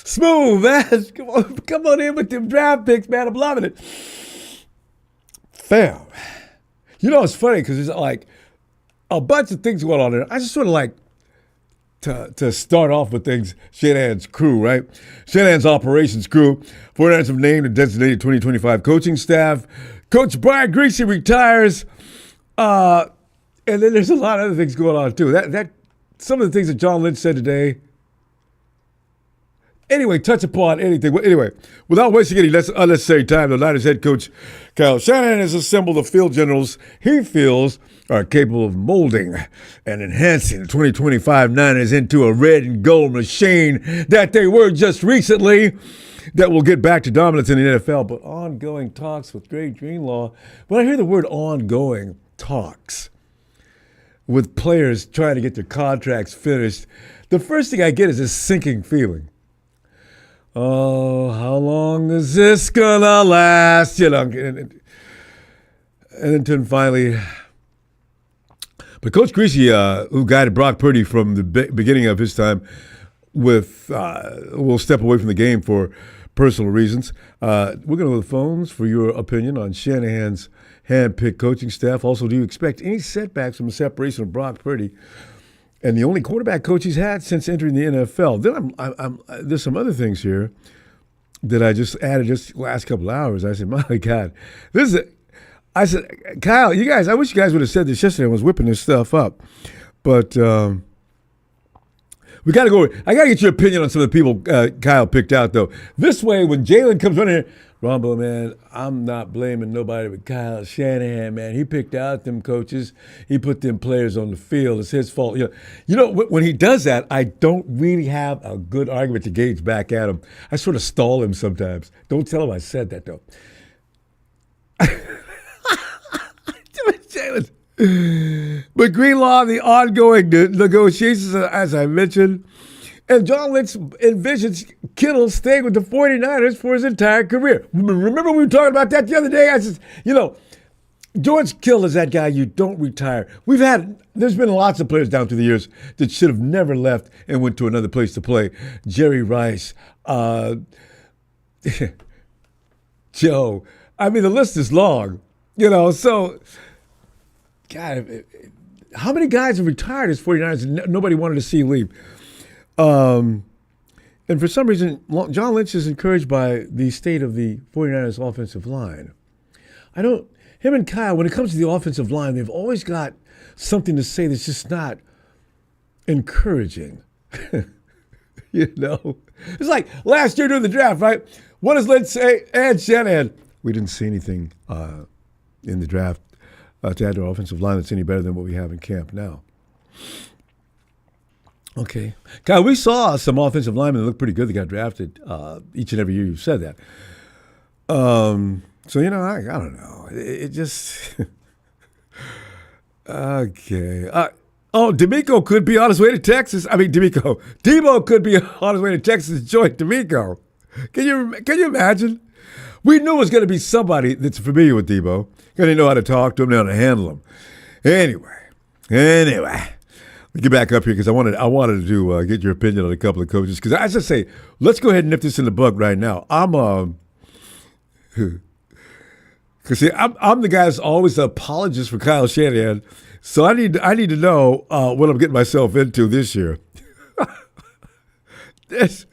Smooth, man. Come on in with them draft picks, man. I'm loving it. Fam. You know, it's funny because there's like a bunch of things going on there. I just sort of like to start off with things, Shanahan's crew, right? Shanahan's operations crew. 49ers have named and designated 2025 coaching staff. Coach Brian Griese retires. And then there's a lot of other things going on, too. That some of the things that John Lynch said today. Anyway, touch upon anything. Anyway, without wasting any unnecessary time, the Niners head coach Kyle Shanahan has assembled the field generals he feels are capable of molding and enhancing the 2025 Niners into a red and gold machine that they were just recently, that will get back to dominance in the NFL. But ongoing talks with Greg Greenlaw. When I hear the word ongoing talks with players trying to get their contracts finished, the first thing I get is this sinking feeling. Oh, how long is this gonna last? You know, and then finally, but Coach Griese, who guided Brock Purdy from the beginning of his time will step away from the game for personal reasons. We're going to go to the phones for your opinion on Shanahan's hand-picked coaching staff. Also, do you expect any setbacks from the separation of Brock Purdy and the only quarterback coach he's had since entering the NFL? Then there's some other things here that I just added just the last couple of hours. I said, my God, I said, Kyle, I wish you guys would have said this yesterday. I was whipping this stuff up. But we got to go. I got to get your opinion on some of the people Kyle picked out, though. This way, when Jalen comes on here, Ronbo, man, I'm not blaming nobody but Kyle Shanahan, man. He picked out them coaches. He put them players on the field. It's his fault. You know, when he does that, I don't really have a good argument to gauge back at him. I sort of stall him sometimes. Don't tell him I said that, though. But Greenlaw, the ongoing negotiations, as I mentioned, and John Lynch envisions Kittle staying with the 49ers for his entire career. Remember we were talking about that the other day? I said, George Kittle is that guy you don't retire. There's been lots of players down through the years that should have never left and went to another place to play. Jerry Rice, Joe. I mean, the list is long, so, God, how many guys have retired as 49ers and nobody wanted to see leave? And for some reason, John Lynch is encouraged by the state of the 49ers offensive line. Him and Kyle, when it comes to the offensive line, they've always got something to say that's just not encouraging. It's like last year during the draft, right? What does Lynch say? And Shanahan, we didn't see anything in the draft to add to our offensive line that's any better than what we have in camp now. Okay. Kyle, we saw some offensive linemen that looked pretty good that got drafted each and every year. You said that. So, I don't know. It just – okay. D'Amico could be on his way to Texas. Debo could be on his way to Texas to join D'Amico. Can you imagine? We knew it was going to be somebody that's familiar with Debo. Going to know how to talk to him, know how to handle him. Anyway. Get back up here because I wanted to get your opinion on a couple of coaches. Because I just say, let's go ahead and nip this in the bud right now. I'm the guy that's always the apologist for Kyle Shanahan, so I need to know what I'm getting myself into this year. Let's see.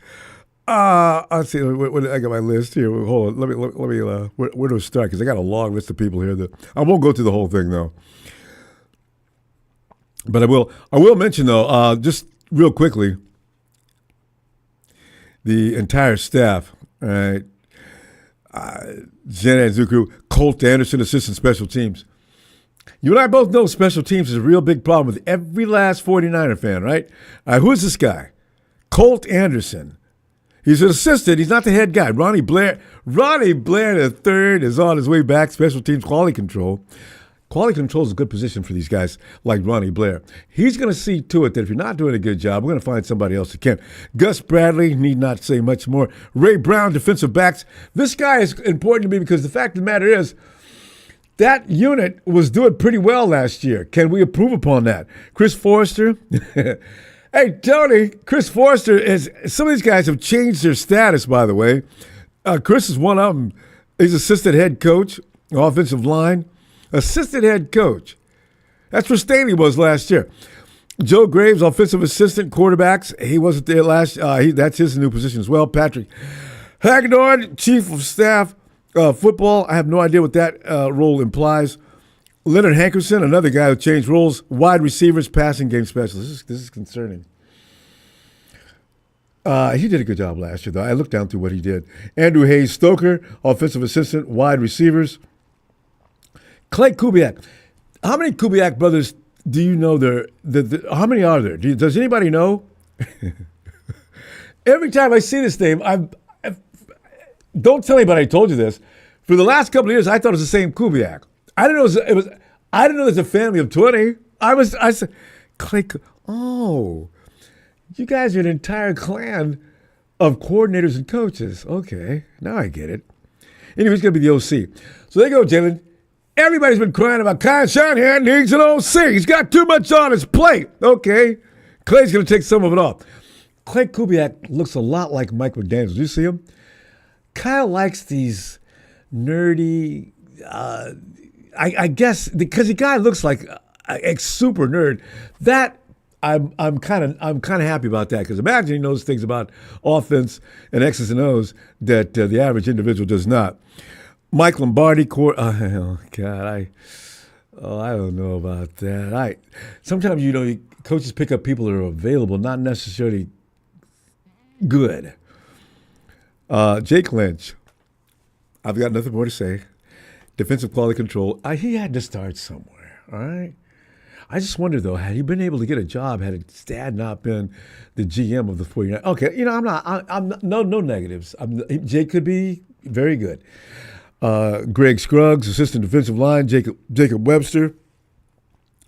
I got my list here. Hold on. Let me. Where do I start? Because I got a long list of people here that I won't go through the whole thing though. But I will mention, though, just real quickly, the entire staff, all right? Shanahan Zuku, Colt Anderson, assistant special teams. You and I both know special teams is a real big problem with every last 49er fan, right? Who is this guy? Colt Anderson. He's an assistant. He's not the head guy. Ronnie Blair III is on his way back, special teams quality control. Quality control is a good position for these guys like Ronnie Blair. He's going to see to it that if you're not doing a good job, we're going to find somebody else who can. Gus Bradley, need not say much more. Ray Brown, defensive backs. This guy is important to me because the fact of the matter is that unit was doing pretty well last year. Can we improve upon that? Chris Forrester. Hey, Tony, Chris Forrester, some of these guys have changed their status, by the way. Chris is one of them. He's assistant head coach, offensive line. Assistant head coach. That's where Staley was last year. Joe Graves, offensive assistant, quarterbacks. He wasn't there last. That's his new position as well. Patrick Hagedorn, chief of staff, football. I have no idea what that role implies. Leonard Hankerson, another guy who changed roles. Wide receivers, passing game specialist. This is concerning. He did a good job last year, though. I looked down through what he did. Andrew Hayes Stoker, offensive assistant, wide receivers. Clay Kubiak. How many Kubiak brothers do you know there? How many are there? Does anybody know? Every time I see this name, don't tell anybody I told you this. For the last couple of years, I thought it was the same Kubiak. I didn't know I didn't know there's a family of 20. I said, Clay. Oh, you guys are an entire clan of coordinators and coaches. Okay, now I get it. Anyway, he's going to be the OC. So there you go, Jalen. Everybody's been crying about Kyle Shanahan needs an OC. He's got too much on his plate. Okay. Clay's going to take some of it off. Clay Kubiak looks a lot like Mike McDaniels. Do you see him? Kyle likes these nerdy, I guess, because the guy looks like a super nerd. That I'm kind of happy about that, because imagine he knows things about offense and X's and O's that the average individual does not. Mike Lombardi, oh God, I don't know about that. Sometimes coaches pick up people that are available, not necessarily good. Jake Lynch, I've got nothing more to say. Defensive quality control, he had to start somewhere. All right. I just wonder though, had he been able to get a job had his dad not been the GM of the 49ers? Okay, I'm no negatives. Jake could be very good. Greg Scruggs, assistant defensive line. Jacob Webster,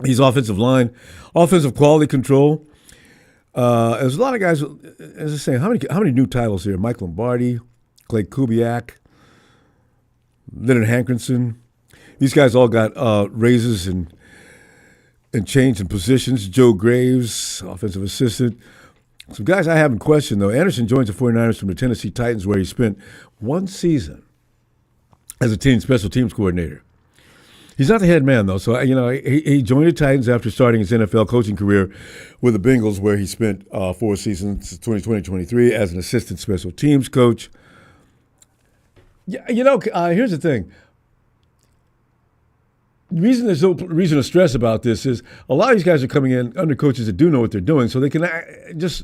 he's offensive line, offensive quality control. There's a lot of guys. As I say, how many new titles here? Mike Lombardi, Clay Kubiak, Leonard Hankerson. These guys all got raises and change in positions. Joe Graves, offensive assistant. Some guys I haven't questioned though. Anderson joins the 49ers from the Tennessee Titans, where he spent one season as a team special teams coordinator. He's not the head man, though. So, he joined the Titans after starting his NFL coaching career with the Bengals, where he spent 4 seasons, 2020-23, as an assistant special teams coach. Yeah, here's the thing. The reason there's no reason to stress about this is a lot of these guys are coming in under coaches that do know what they're doing, so they can there'll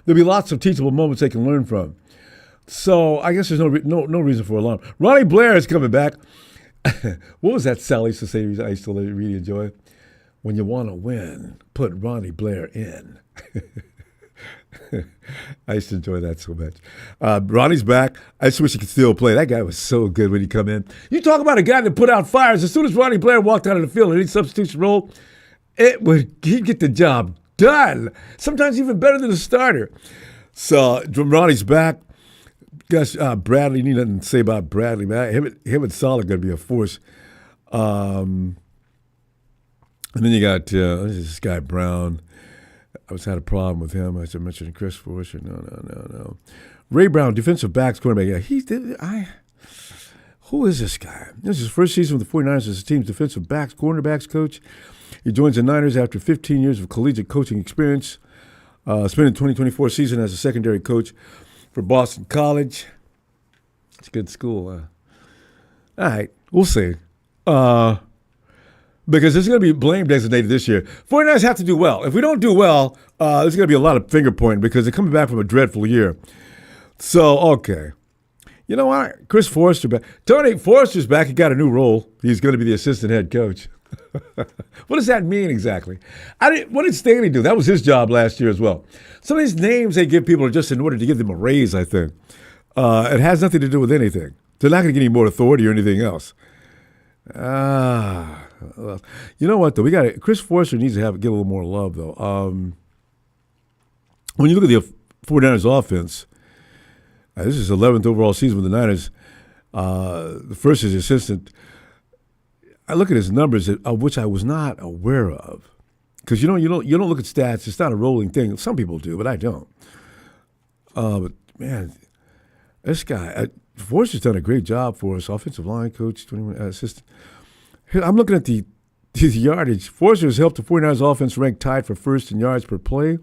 be lots of teachable moments they can learn from. So I guess there's no reason for alarm. Ronnie Blair is coming back. What was that Sally used to say I used to really enjoy? When you want to win, put Ronnie Blair in. I used to enjoy that so much. Ronnie's back. I just wish he could still play. That guy was so good when he come in. You talk about a guy that put out fires. As soon as Ronnie Blair walked out of the field in any substitution role, he'd get the job done. Sometimes even better than the starter. So Ronnie's back. Gosh, Bradley, need nothing to say about Bradley, man. Him and Saul are going to be a force. And then you got this guy Brown. I had a problem with him. As I mentioned, Chris Forrester. No. Ray Brown, defensive backs, cornerback. Yeah, who is this guy? This is his first season with the 49ers as the team's defensive backs, cornerbacks coach. He joins the Niners after 15 years of collegiate coaching experience. Spent the 2024 season as a secondary coach for Boston College. It's a good school. All right, we'll see. Because there's going to be blame designated this year. 49ers have to do well. If we don't do well, there's going to be a lot of finger pointing because they're coming back from a dreadful year. So, okay. You know what? Chris Forrester back. Tony Forrester's back. He got a new role. He's going to be the assistant head coach. What does that mean exactly? What did Staley do? That was his job last year as well. Some of these names they give people are just in order to give them a raise, I think. It has nothing to do with anything. They're not going to get any more authority or anything else. You know what, though? Chris Forster needs to get a little more love, though. When you look at the 49ers offense, this is 11th overall season with the Niners. The first is assistant. I look at his numbers, of which I was not aware of, because you don't look at stats. It's not a rolling thing. Some people do, but I don't. But man, this guy Forster's done a great job for us. Offensive line coach, 21 assistant. Here, I'm looking at the yardage. Forster has helped the 49ers offense rank tied for first in yards per play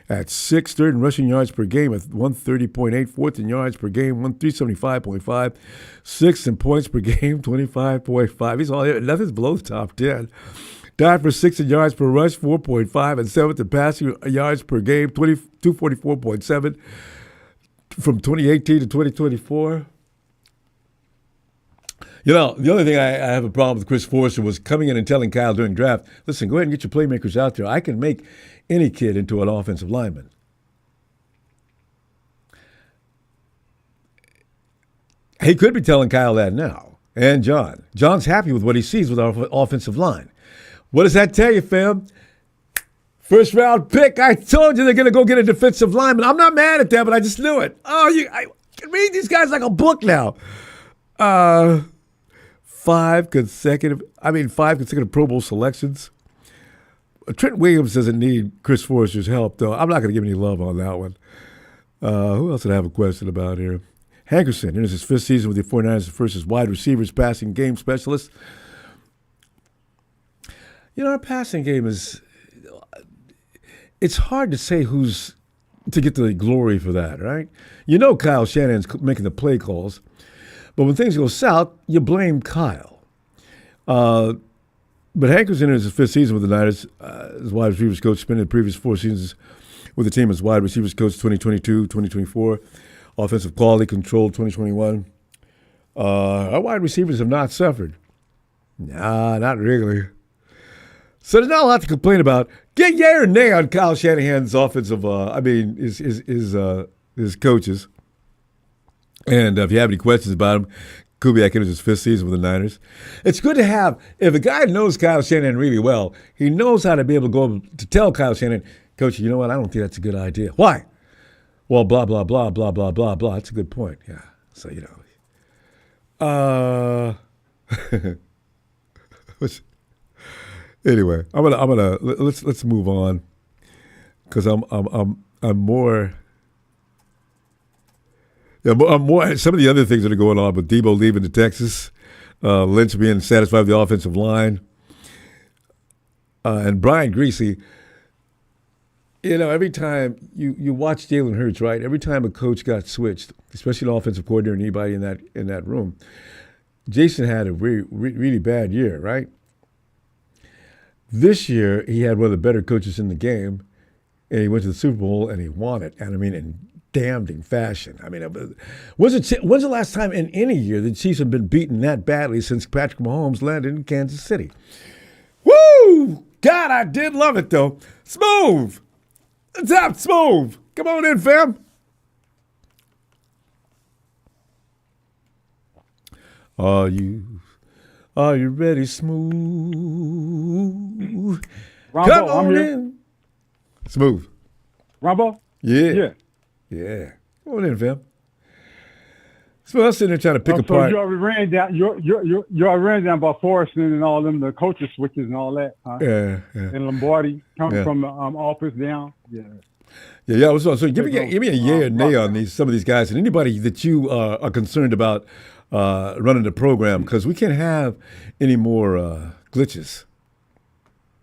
at 6th, third in rushing yards per game at 130.8, fourth in yards per game, 375.5, sixth in points per game, 25.5. He's all nothing's below the top 10. Tied for sixth in yards per rush, 4.5, and seventh in passing yards per game, 244.7 from 2018 to 2024. You know, the only thing I have a problem with Chris Forster was coming in and telling Kyle during draft, listen, go ahead and get your playmakers out there. I can make any kid into an offensive lineman. He could be telling Kyle that now, and John. John's happy with what he sees with our offensive line. What does that tell you, fam? First round pick. I told you they're going to go get a defensive lineman. I'm not mad at that, but I just knew it. I can read these guys like a book now. 5 consecutive Pro Bowl selections. Trent Williams doesn't need Chris Forster's help, though. I'm not going to give any love on that one. Who else did I have a question about here? Hankerson, in his 5th season with the 49ers, first as wide receivers, passing game specialist. You know, our passing game it's hard to say who's to get the glory for that, right? You know Kyle Shanahan's making the play calls, but when things go south, you blame Kyle. But Hankerson in his 5th season with the Niners as wide receivers coach, spent the previous 4 seasons with the team as wide receivers coach, 2022, 2024, offensive quality control, 2021. Our wide receivers have not suffered. Nah, not really. So there's not a lot to complain about. Get yay or nay on Kyle Shanahan's offensive, his coaches. And if you have any questions about him, Kubiak in his 5th season with the Niners. It's good to have, if a guy knows Kyle Shanahan really well, he knows how to be able to go to tell Kyle Shanahan, Coach, you know what, I don't think that's a good idea. Why? Well, blah, blah, blah, blah, blah, blah, blah. That's a good point. Yeah. So, you know. Anyway, let's move on, because I'm more. Yeah, I'm more. Some of the other things that are going on with Debo leaving to Texas, Lynch being satisfied with the offensive line, and Brian Griese. You know, every time you watch Jalen Hurts, right? Every time a coach got switched, especially an offensive coordinator, anybody in that room, Jason had a really bad year, right? This year, he had one of the better coaches in the game, and he went to the Super Bowl, and he won it. And I mean, in damning fashion. I mean, when's the last time in any year the Chiefs have been beaten that badly since Patrick Mahomes landed in Kansas City? Woo! God, I did love it, though. Smooth! Top smooth! Come on in, fam. Are you ready, Smooth? Ronbo, come on I'm here. in. Smooth. Ronbo? Yeah. Come on in, fam. So I was sitting there trying to pick apart. So you already ran down. You already ran down about Forreston and all them, the coaches switches and all that. Huh? Yeah. And Lombardi coming from the office down. Yeah. So give me a yay or nay on some of these guys, and anybody that you are concerned about running the program, because we can't have any more glitches.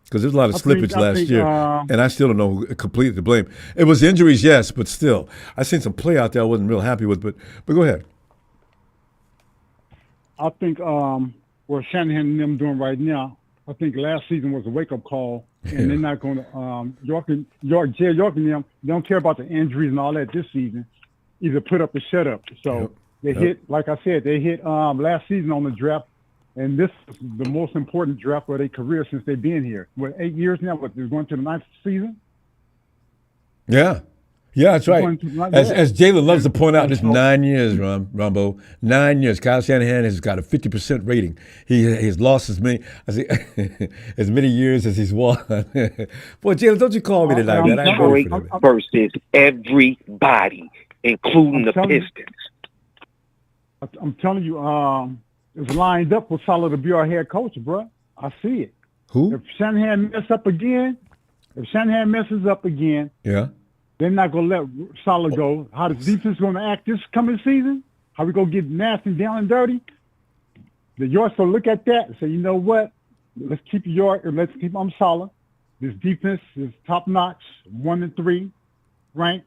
Because there's a lot of slippage last year, and I still don't know who completely to blame. It was injuries, yes, but still. I seen some play out there I wasn't real happy with, but go ahead. I think what Shanahan and them doing right now, I think last season was a wake-up call, and they're not going to York and them, they don't care about the injuries and all that this season, either put up or shut up. So they hit, like I said, last season on the draft, and this is the most important draft of their career since they've been here. 8 years now? They're going to the 9th season? Yeah. Yeah, that's right. As Jalen loves to point out, And it's so, 9 years, Rombo. 9 years. Kyle Shanahan has got a 50% rating. He's lost as many as many years as he's won. Boy, Jalen, don't you call me tonight, man. I'm ready for that. Versus everybody, including the Pistons. I'm telling you, it's lined up for Saleh to be our head coach, bro. I see it. Who? If Shanahan messes up again, Yeah. they're not going to let Saleh go. How the defense going to act this coming season? How we going to get nasty down and dirty? The Yorks will look at that and say, you know what? Let's keep York and let's keep Saleh. This defense is top notch, 1 and 3 ranked.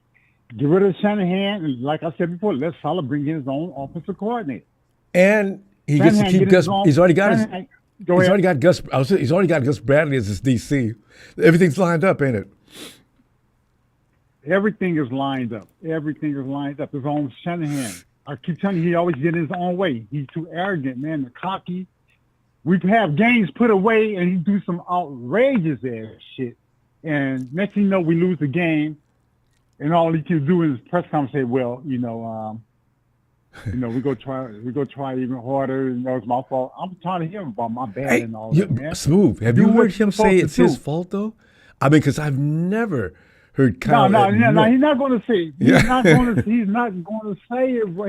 Get rid of Shanahan, and like I said before, let Saleh bring in his own offensive coordinator. And he gets to keep Gus. He's already got his. He's already got Gus. He's already got Gus Bradley as his DC. Everything's lined up, ain't it? Everything is lined up. His own Shanahan. I keep telling you, he always get his own way. He's too arrogant, man. Cocky. We have games put away, and he do some outrageous ass shit. And next thing you know, we lose the game, and all he can do in his press conference say, "Well, we go try even harder. It's my fault." I'm tired of hearing about my bad and all that, man. Smooth. Have you heard him say it's his fault though? I mean, because I've never heard Kyle. No, he's not going to say it. He's not going to say it.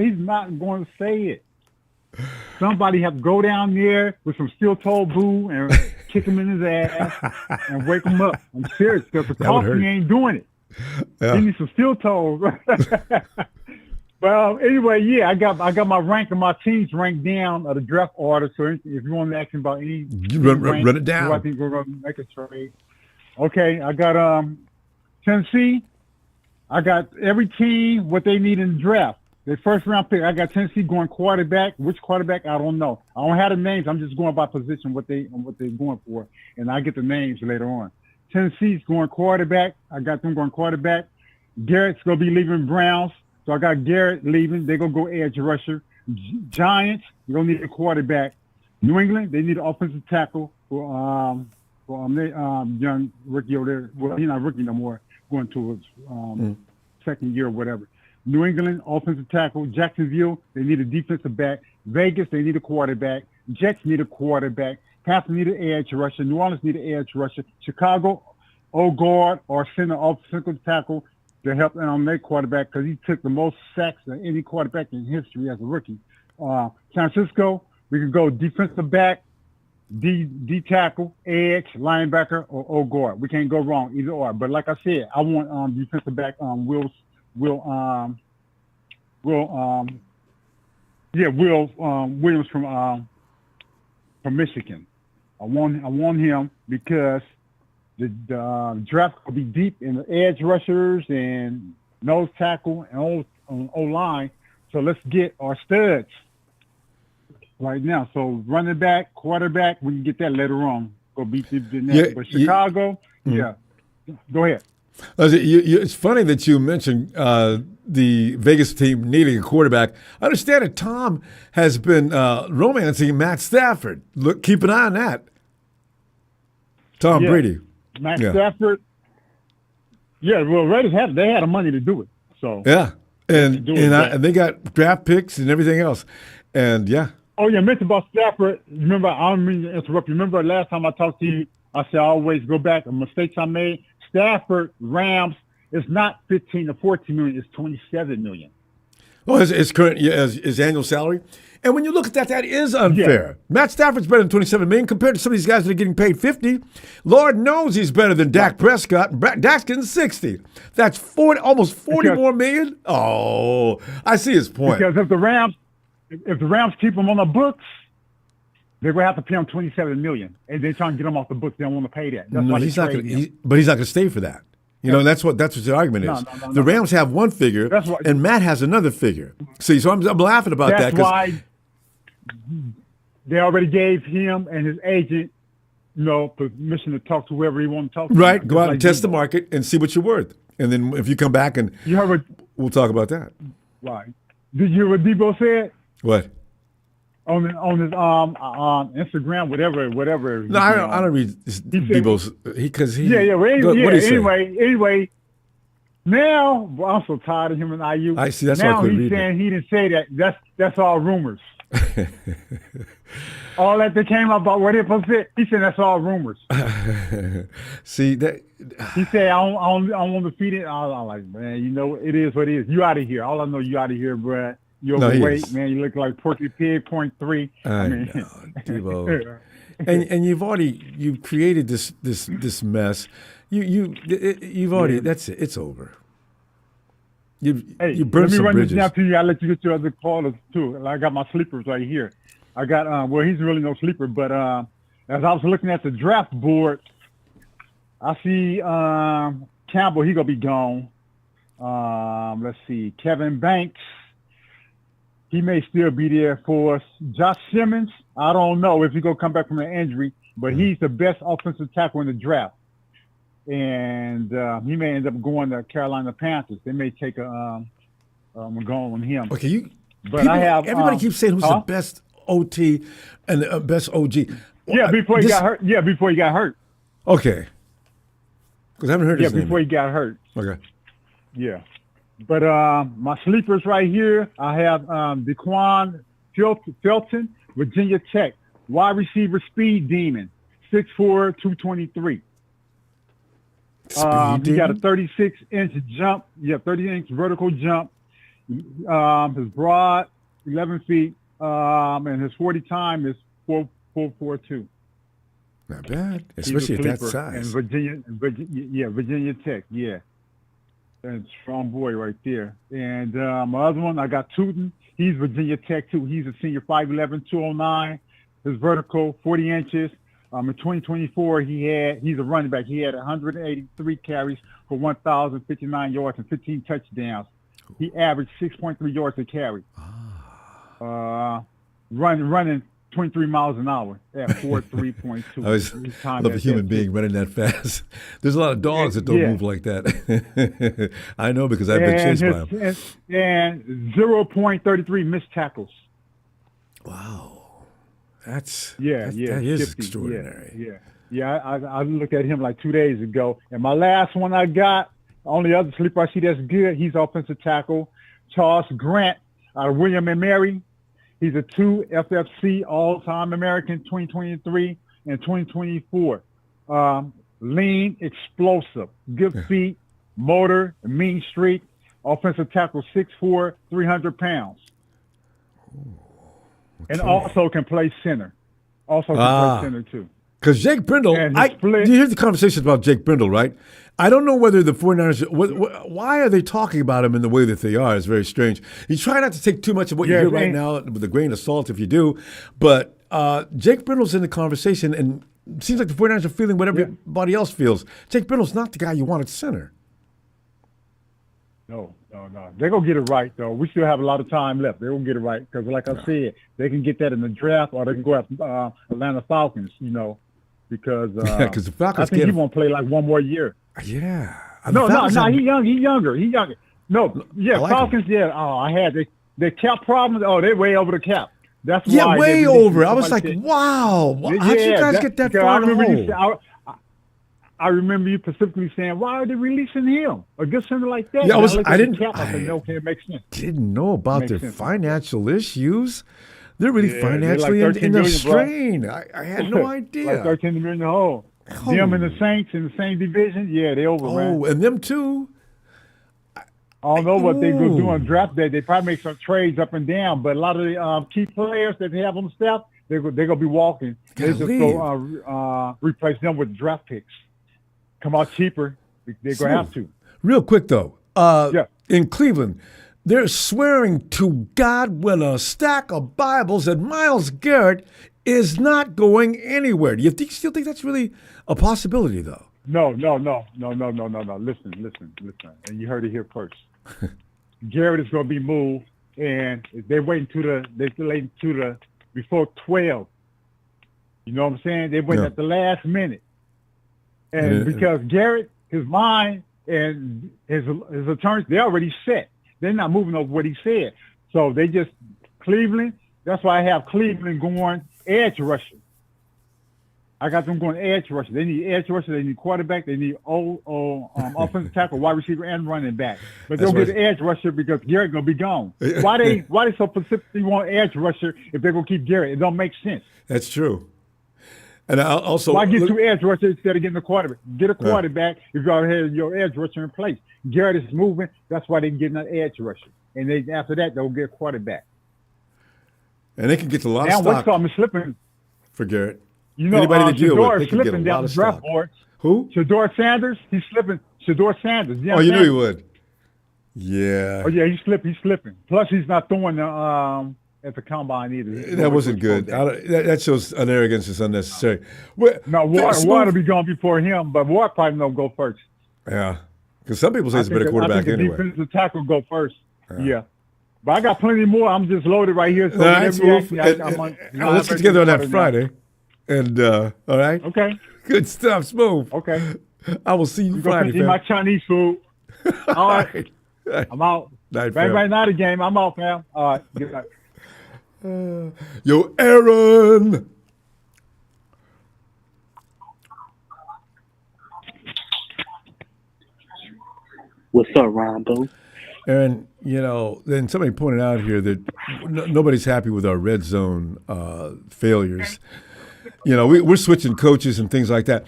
He's not going to say it. Somebody have to go down there with some steel-toe boo and kick him in his ass and wake him up. I'm serious, because the coffee ain't doing it. Yeah. He needs some steel-toes. Well, anyway, yeah, I got my rank and my teams ranked down of the draft order. So if you want to ask me about any, you run it down. I think we're going to make a trade. Okay, I got Tennessee. I got every team what they need in the draft. The first round pick, I got Tennessee going quarterback. Which quarterback, I don't know. I don't have the names. I'm just going by position what they're going for, and I get the names later on. Tennessee's going quarterback. I got them going quarterback. Garrett's gonna be leaving Browns, so I got Garrett leaving. They're gonna go edge rusher. Giants, you're gonna need a quarterback. New England, they need an offensive tackle for young rookie over there. Well, he's not rookie no more, going to his second year or whatever. New England, offensive tackle. Jacksonville, they need a defensive back. Vegas, they need a quarterback. Jets need a quarterback. Tampa need an edge rusher. New Orleans need an edge rusher. Chicago, guard or center offensive tackle to help their quarterback, because he took the most sacks of any quarterback in history as a rookie. San Francisco, we can go defensive back, D tackle, edge, linebacker, or guard. We can't go wrong either or. But like I said, I want defensive back Williams from Michigan. I want him because the draft will be deep in the edge rushers and nose tackle and O-line. So let's get our studs right now. So running back, quarterback, we can get that later on. Go beat the next. Yeah, but Chicago, go ahead. It's funny that you mentioned the Vegas team needing a quarterback. I understand that Tom has been romancing Matt Stafford. Look, keep an eye on that. Tom Brady. Matt Stafford. Yeah, well, Raiders had the money to do it. So yeah, and they got draft picks and everything else, and yeah. Oh yeah, I mentioned about Stafford. Remember, I don't mean to interrupt you. Remember last time I talked to you, I said I always go back on mistakes I made. Stafford, Rams, is not 15 to 14 million, it's 27 million. Oh, his current his annual salary. And when you look at that, that is unfair. Yeah. Matt Stafford's better than 27 million compared to some of these guys that are getting paid 50. Lord knows he's better than Dak Prescott. Dak's getting 60. That's almost 40 more million. Oh, I see his point. Because if the Rams keep him on the books, they're going to have to pay him $27 million, and they're trying to get him off the books. They don't want to pay that. That's why he's not going to. But he's not going to stay for that. You know, that's what the argument is. No, the Rams have one figure, and Matt has another figure. See, so I'm laughing about that. That's why they already gave him and his agent, permission to talk to whoever he wants to talk to. Right, go out and test the market and see what you're worth, and then if you come back and we'll talk about that. Right. Did you hear what Debo said? What? On his Instagram, whatever. No, I don't read Debo's because he. Yeah. Well, anyway, Now, well, I'm so tired of him and IU. I see. That's why I now couldn't he's read saying he didn't say that. That's all rumors. All that they came up about what he said, he said that's all rumors. See that? He said I don't want to feed it. I'm like, man, you know it is what it is. You out of here. All I know, you out of here, Brad. You overweight, man. You look like Porky Pig 0.3. I mean, know, Devo. and you've created this mess. You've already that's it. It's over. You burned some bridges. Let me run this down to you. I'll let you get your other callers too. I got my sleepers right here. I got well, he's really no sleeper, but as I was looking at the draft board, I see Campbell. He gonna be gone. Let's see, Kevin Banks. He may still be there for us. Josh Simmons. I don't know if he's gonna come back from an injury, but he's the best offensive tackle in the draft. And he may end up going to Carolina Panthers. They may take a go on him. Okay, but everybody keeps saying who's the best OT and the best OG. Yeah, before he got hurt. Yeah, before he got hurt. Okay. Because I haven't heard his name. Yeah, before he got hurt. Okay. Yeah. But my sleepers right here, I have DeQuan Felton, Virginia Tech, wide receiver speed demon, 6'4", 223. He got a 36-inch jump. Yeah, 30-inch vertical jump. His broad, 11 feet, and his 40 time is 4.42. Not bad, especially at that size. And Virginia Tech, yeah. And strong boy right there. And my other one, I got Tootin. He's Virginia Tech too. He's a senior, 5'11", 209. His vertical, 40 inches. In 2024, he's a running back. He had 183 carries for 1,059 yards and 15 touchdowns. He averaged 6.3 yards a carry. Running 23 miles an hour at 4.3.2. I always love a human being running that fast. There's a lot of dogs that don't move like that. I know because I've been chased by them. And 0.33 missed tackles. Wow. That is shifty. extraordinary. I looked at him like 2 days ago. And my last one I got, only other sleeper I see that's good, he's offensive tackle, Charles Grant out of William & Mary. He's a 2 FFC All-Time American 2023 and 2024. Lean, explosive, good feet, motor, mean streak, offensive tackle 6'4", 300 pounds. Okay. And also can play center. Also can play center too. Because Jake Brindle, you hear the conversations about Jake Brindle, right? I don't know whether the 49ers, why are they talking about him in the way that they are? It's very strange. You try not to take too much of what you hear right now with a grain of salt if you do. But Jake Brindle's in the conversation, and it seems like the 49ers are feeling what everybody else feels. Jake Brindle's not the guy you want at center. No. They're going to get it right, though. We still have a lot of time left. They're going to get it right because, like I said, they can get that in the draft or they can go after Atlanta Falcons, because the Falcons I think he won't play like one more year. Yeah. No, he's younger. No, Falcons, I had the cap problems. Oh, they're way over the cap. That's why. Yeah, way over. I was like, wow. How'd you guys get that far in the hole? I remember you specifically saying, "Why are they releasing him? A good center like that?" Yeah, I said, okay, it makes sense. Didn't know about their financial issues. They're really financially in the strain. I had no idea. Like $13 million in the hole. Them and the Saints in the same division. Yeah, they over, man. Oh, and them too. I don't know what they will do on draft day. They probably make some trades up and down, but a lot of the key players that they have on staff, they're gonna be walking. They just go replace them with draft picks. Come out cheaper. They're going to have to. Real quick, though. In Cleveland, they're swearing to God with a stack of Bibles that Myles Garrett is not going anywhere. Do you still think that's really a possibility, though? No. Listen. And you heard it here first. Garrett is going to be moved, and they're waiting before 12. You know what I'm saying? They wait at the last minute. And because Garrett, his mind and his attorneys, they're already set. They're not moving over what he said. So they just Cleveland. That's why I have Cleveland going edge rusher. I got them going edge rusher. They need edge rusher. They need quarterback. They need offensive tackle, wide receiver, and running back. But they'll get an edge rusher because Garrett gonna be gone. Why they so specifically want edge rusher if they're gonna keep Garrett? It don't make sense. That's true. And I also why get two edge rushers instead of getting a quarterback? Get a quarterback if you already have your edge rusher in place. Garrett is moving. That's why they're getting an edge rusher. And they after that they'll get a quarterback. And they can get a lot of stock. What's called slipping for Garrett. You know, anybody to deal with, they can slipping get a lot down of the draft stock. board. Who? Shador Sanders. He's slipping. Shador Sanders. Oh, you knew he would. Yeah. Oh yeah, he's slipping. Plus, he's not throwing at the combine either. That wasn't good. That shows an arrogance that's unnecessary. No, Ward will be gone before him, but Ward probably don't go first. Yeah, because some people say it's a better quarterback anyway. Defensive tackle go first. Yeah. But I got plenty more. I'm just loaded right here. So let's get together on that Friday. And all right. Okay. Good stuff, Smooth. Okay. I will see you Friday. Eat my Chinese food. All right. I'm out. Everybody not a game. I'm out, fam. All right. Good night. Yo, Aaron. What's up, Ronbo? Aaron, then somebody pointed out here that nobody's happy with our red zone failures. We're switching coaches and things like that.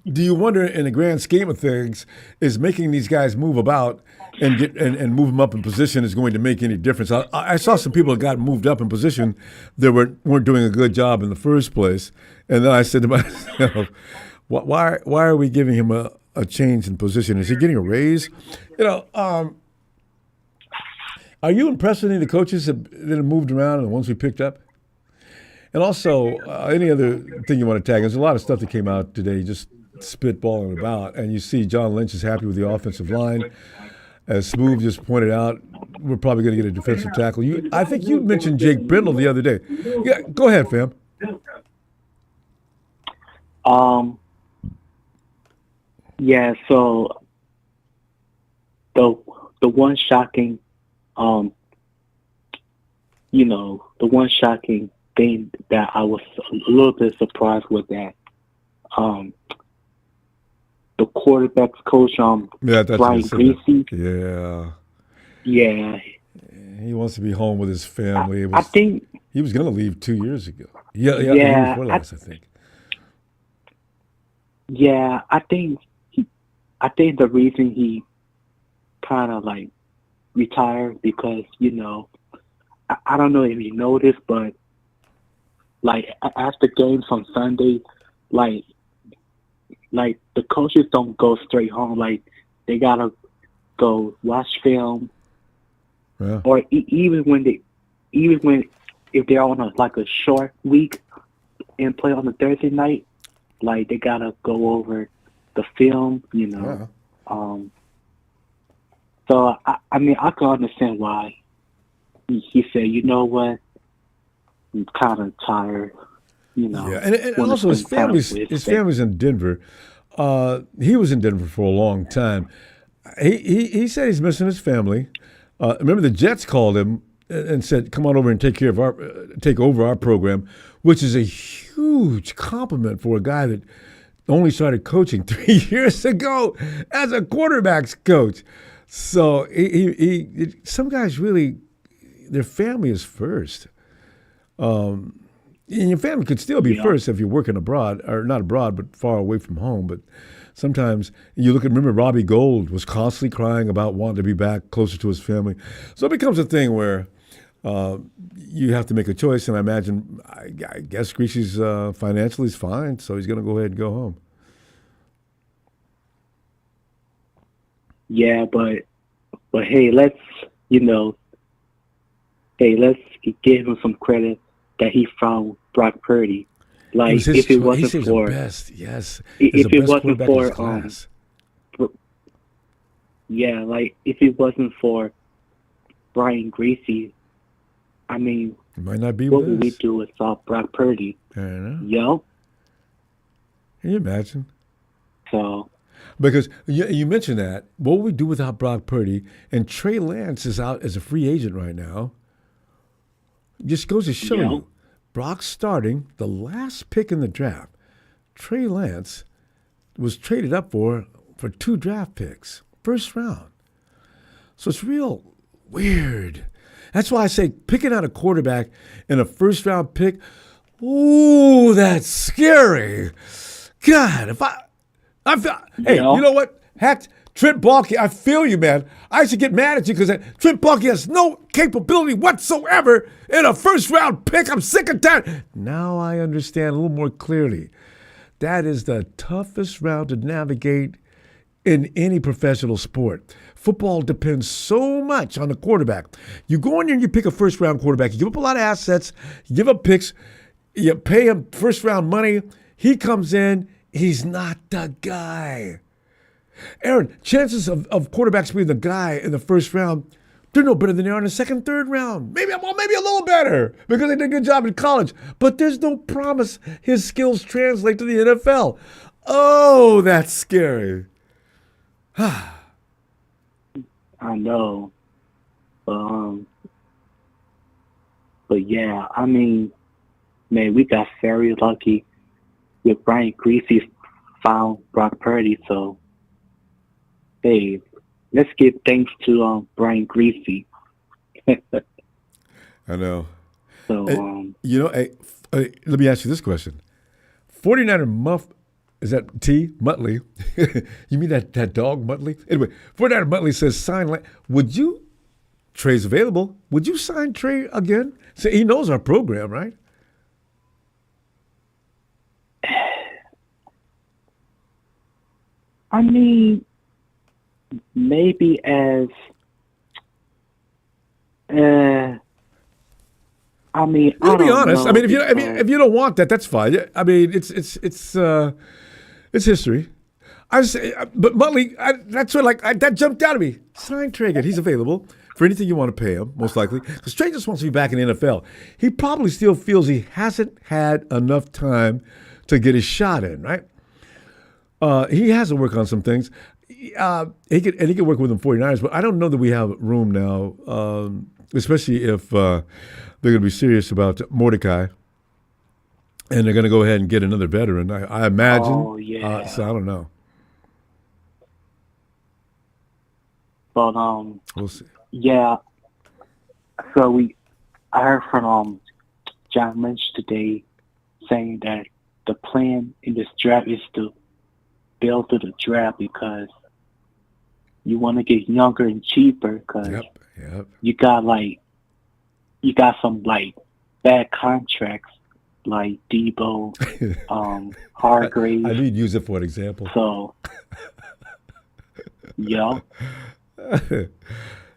Do you wonder, in the grand scheme of things, is making these guys move about and move them up in position is going to make any difference? I saw some people that got moved up in position that weren't doing a good job in the first place, and then I said to myself, why are we giving him a change in position? Is he getting a raise? Are you impressed with any of the coaches that have moved around and the ones we picked up? And also, any other thing you want to tag? There's a lot of stuff that came out today, just spitballing about. And you see John Lynch is happy with the offensive line. As Smooth just pointed out, we're probably going to get a defensive tackle. I think you mentioned Jake Brindle the other day. Yeah, go ahead, fam. Yeah, so the one shocking the one shocking thing that I was a little bit surprised with that the quarterbacks coach Brian Griese. Yeah. He wants to be home with his family. I think he was going to leave 2 years ago. Yeah, before last, I think. Yeah, I think the reason he kind of like retired because I don't know if you know this, but like after games on Sunday, like the coaches don't go straight home. Like they gotta go watch film, or even if they're on a short week and play on a Thursday night, like they gotta go over the film, So I mean I can understand why he said, you know what, I'm kind of tired, Yeah, and also his family's in Denver. He was in Denver for a long time. He said he's missing his family. Remember the Jets called him and said, "Come on over and take over our program," which is a huge compliment for a guy that only started coaching 3 years ago as a quarterbacks coach. So he some guys really, their family is first. And your family could still be first if you're working abroad, or not abroad, but far away from home. But sometimes remember Robbie Gould was constantly crying about wanting to be back closer to his family. So it becomes a thing where you have to make a choice. And I guess Griese's financially is fine, so he's going to go ahead and go home. Yeah, but hey, let's give him some credit that he found Brock Purdy. Like if it wasn't for best, yes, if it wasn't for like if it wasn't for Brian Griese, I mean, it might not be what would we do without Brock Purdy? I don't know. Yo, can you imagine? So. Because you mentioned that, what would we do without Brock Purdy? And Trey Lance is out as a free agent right now. Just goes to show you, Brock's starting the last pick in the draft. Trey Lance was traded up for 2 draft picks, first round. So it's real weird. That's why I say picking out a quarterback in a first round pick, ooh, that's scary. God, hey, you know what? Trent Baalke, I feel you, man. I should get mad at you because Trent Baalke has no capability whatsoever in a first-round pick. I'm sick and tired. Now I understand a little more clearly. That is the toughest round to navigate in any professional sport. Football depends so much on the quarterback. You go in there and you pick a first-round quarterback. You give up a lot of assets. You give up picks. You pay him first-round money. He comes in. He's not the guy. Aaron, chances of quarterbacks being the guy in the first round, they're no better than they are in the second, third round. Maybe a little better because they did a good job in college. But there's no promise his skills translate to the NFL. Oh, that's scary. I know. But yeah, I mean, man, we got very lucky with Brian Griese found Brock Purdy, so hey, let's give thanks to Brian Griese. I know. So, you know, let me ask you this question. 49er is that T? Muttley. You mean that dog, Muttley? Anyway, 49er Muttley says, Trey's available. Would you sign Trey again? So he knows our program, right? I mean, maybe as I mean, I'll be honest. know, I mean, if you don't want that, that's fine. I mean, it's history. I say, but Muttley, that's what that jumped out at me. Sign Trey again. He's available for anything you want to pay him, most likely. Because Trey just wants to be back in the NFL. He probably still feels he hasn't had enough time to get his shot in, right? He has to work on some things. He could work with the 49ers, but I don't know that we have room now, especially if they're going to be serious about Mordecai and they're going to go ahead and get another veteran. I imagine. Oh, yeah. So I don't know. But we'll see. Yeah. So I heard from John Lynch today saying that the plan in this draft is to build to the draft because you want to get younger and cheaper because you got some bad contracts like Debo, Hargrave. I need to use it for an example. So, yeah.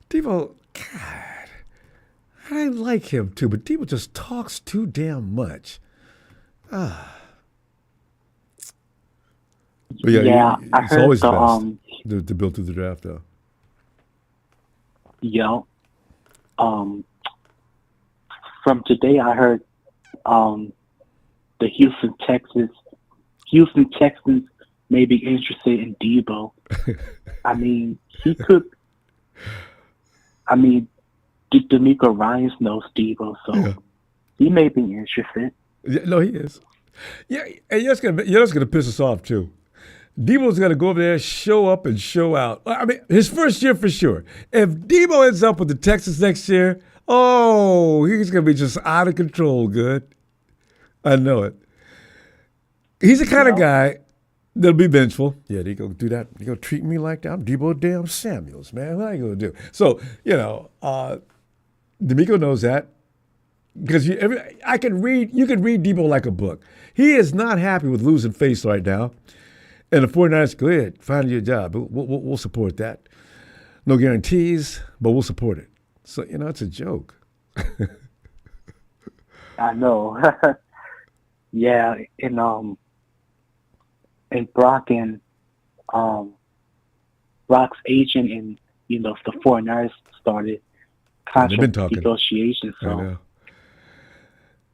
Debo, God, I like him too, but Debo just talks too damn much. But yeah, I it's heard always best to build through the draft, though. Yeah. From today, I heard the Houston Texans may be interested in Debo. I mean, he could. I mean, D'Amico Ryans knows Debo, so he may be interested. Yeah, no, he is. Yeah, and you're just gonna piss us off too. Debo's gonna go over there, show up, and show out. I mean, his first year for sure. If Debo ends up with the Texans next year, oh, he's gonna be just out of control. Good, I know it. He's the kind of guy that'll be vengeful. Yeah, they go do that. They go treat me like that. I'm Debo damn Samuels, man. What are you gonna do? So D'Amico knows that because you can read Debo like a book. He is not happy with losing face right now. And the 49ers, go ahead, find you a job. We'll support that. No guarantees, but we'll support it. So, it's a joke. I know. Yeah, and Brock and Brock's agent and, the 49ers started contract negotiations. So. I know.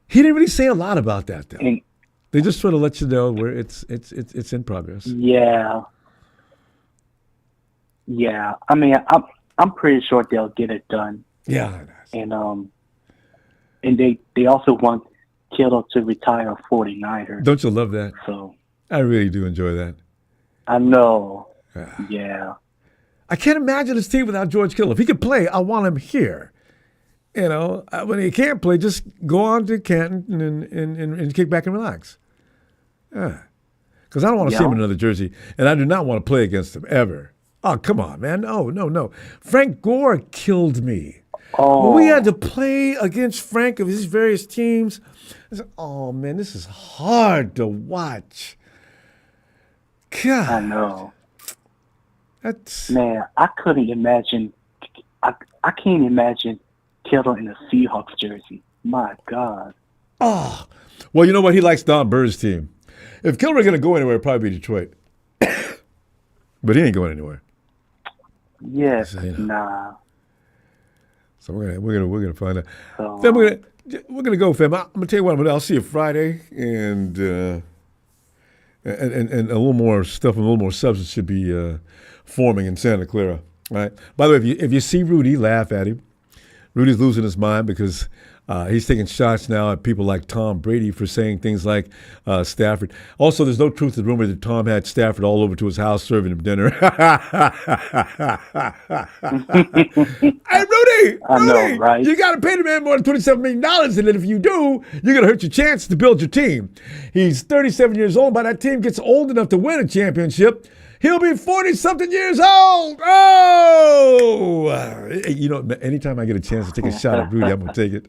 He didn't really say a lot about that, though. And, they just try to let you know where it's in progress. Yeah. Yeah. I mean, I'm pretty sure they'll get it done. Yeah. And they also want Kittle to retire 49er. Don't you love that? So I really do enjoy that. I know. Yeah. I can't imagine his team without George Kittle. If he could play, I want him here. You know, when he can't play, just go on to Canton and kick back and relax. Yeah. Because I don't want to see him in another jersey, and I do not want to play against him ever. Oh, come on, man. No. Frank Gore killed me. When we had to play against Frank of his various teams, I said, oh, man, this is hard to watch. God. I know. That's... Man, I couldn't imagine. I can't imagine Kittle in a Seahawks jersey. My God. Oh. Well, you know what? He likes Don Burr's team. If Kittle were going to go anywhere, it'd probably be Detroit. But he ain't going anywhere. Yes, So, you know. nah. So we're gonna find out. So, Then we're gonna go, fam. I'm gonna tell you what. I'll see you Friday, and a little more stuff, and a little more substance should be forming in Santa Clara. All right. By the way, if you see Rudy, laugh at him. Rudy's losing his mind because he's taking shots now at people like Tom Brady for saying things like Stafford. Also, there's no truth to the rumor that Tom had Stafford all over to his house serving him dinner. Hey, Rudy! I know, right? You got to pay the man more than $27 million, and then if you do, you're going to hurt your chance to build your team. He's 37 years old. By that team gets old enough to win a championship, he'll be 40-something years old. Oh! You know, anytime I get a chance to take a shot at Rudy, I'm going to take it.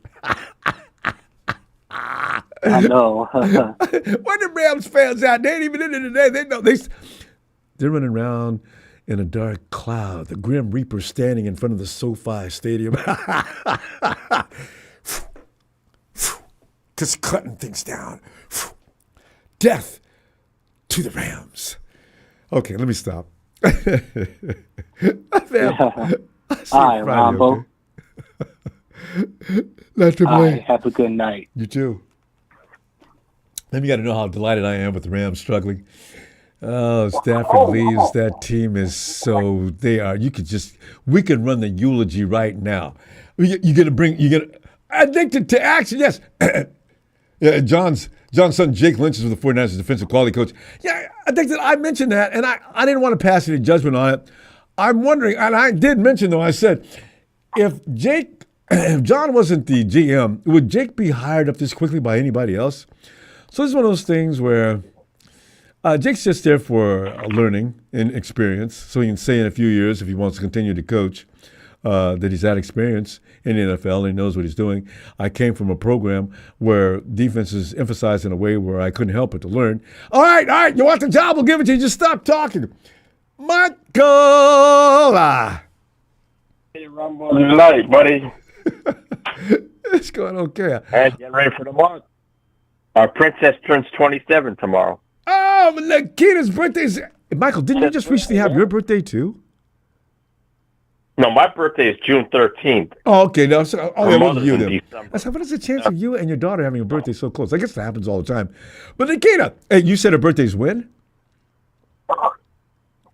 I know. What the Rams fans out? They ain't even in it today. They know they're running around in a dark cloud. The Grim Reaper standing in front of the SoFi Stadium, just cutting things down. Death to the Rams. Okay, let me stop. All right, Ronbo. Not All right, have a good night. You too. Then you got to know how delighted I am with the Rams struggling. Oh, Stafford leaves. That team is so, they are, we could run the eulogy right now. You're going to addicted to action, yes. Yeah, John's son Jake Lynch is with the 49ers defensive quality coach. Yeah, I mentioned that, and I didn't want to pass any judgment on it. I'm wondering, and I did mention, though, I said, if John wasn't the GM, would Jake be hired up this quickly by anybody else? So this is one of those things where Jake's just there for learning and experience, so he can say in a few years, if he wants to continue to coach, that he's had experience in the NFL and he knows what he's doing. I came from a program where defense is emphasized in a way where I couldn't help but to learn. All right, you want the job, we'll give it to you. Just stop talking. Michael! Hey, Ronbo, good night, buddy. It's going okay. And get ready for the month. Our princess turns 27 tomorrow. Oh, Nikita's birthday's... Michael, didn't you just recently have your birthday too? No, my birthday is June 13th. Oh, okay. No, so, My it wasn't mother's you in then. December. I said, what is the chance of you and your daughter having a birthday so close? I guess that happens all the time. But Nikita, hey, you said her birthday's when?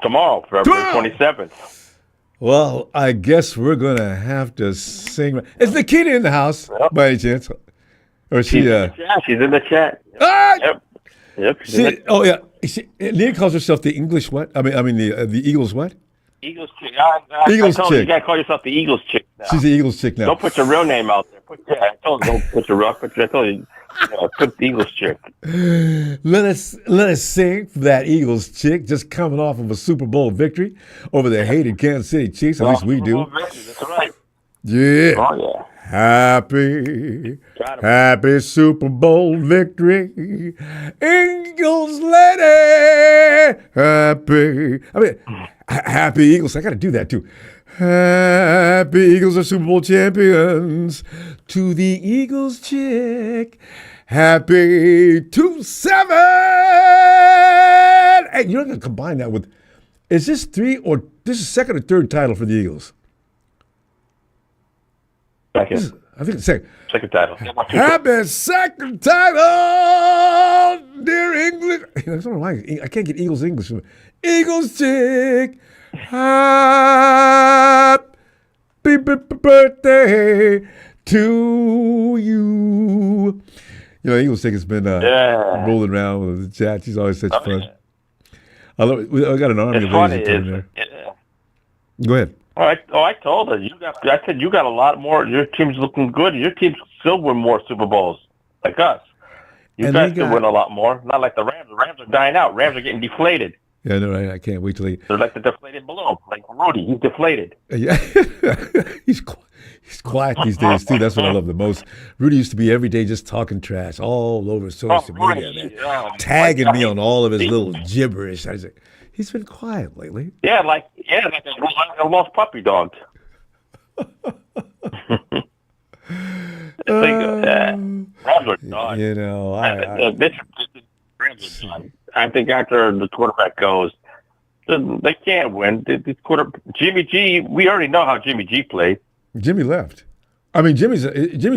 Tomorrow, February 27th. Well, I guess we're going to have to sing. Is Nikita in the house by any chance? Or is she... She's in the chat. Ah! Yep. She's in the Oh, yeah. Nia calls herself the English what? I mean the Eagles what? Eagles chick. Eagles I told you, chick. you gotta call yourself the Eagles chick now. She's the Eagles chick now. Don't put your real name out there. I told you, don't put your real. I told you, put the Eagles chick. Let us sing for that Eagles chick just coming off of a Super Bowl victory over the hated Kansas City Chiefs. At least we do. That's right. Yeah. Oh yeah. Happy Super Bowl victory, Eagles lady. Happy Eagles. I got to do that too. Happy Eagles are Super Bowl champions. To the Eagles chick. Happy 2-7. Hey, you're not going to combine that with, is this this is second or third title for the Eagles? Second. I think it's second. Second title. Happy second title, dear England. I don't know why I can't get Eagles English. Eagles chick, happy birthday to you. You know, Eagles think it's been rolling around with the Jets. He's always such fun. Yeah. I got an army It's of funny. ladies that come in there. Go ahead. I told her. I said you got a lot more. Your team's looking good. Your team still win more Super Bowls like us. You guys still win a lot more. Not like the Rams. The Rams are dying out. Rams are getting deflated. Yeah, no, I can't wait till They're like the deflated balloon. Like Rudy, he's deflated. Yeah, he's quiet these days too. That's what I love the most. Rudy used to be every day just talking trash all over social media, man, tagging me on all of his little gibberish. I said, he's been quiet lately. Yeah, like a lost puppy dog. Rams are done. You know, Rams are done. I think after the quarterback goes, they can't win. Jimmy G, we already know how Jimmy G played. Jimmy left. I mean, Jimmy's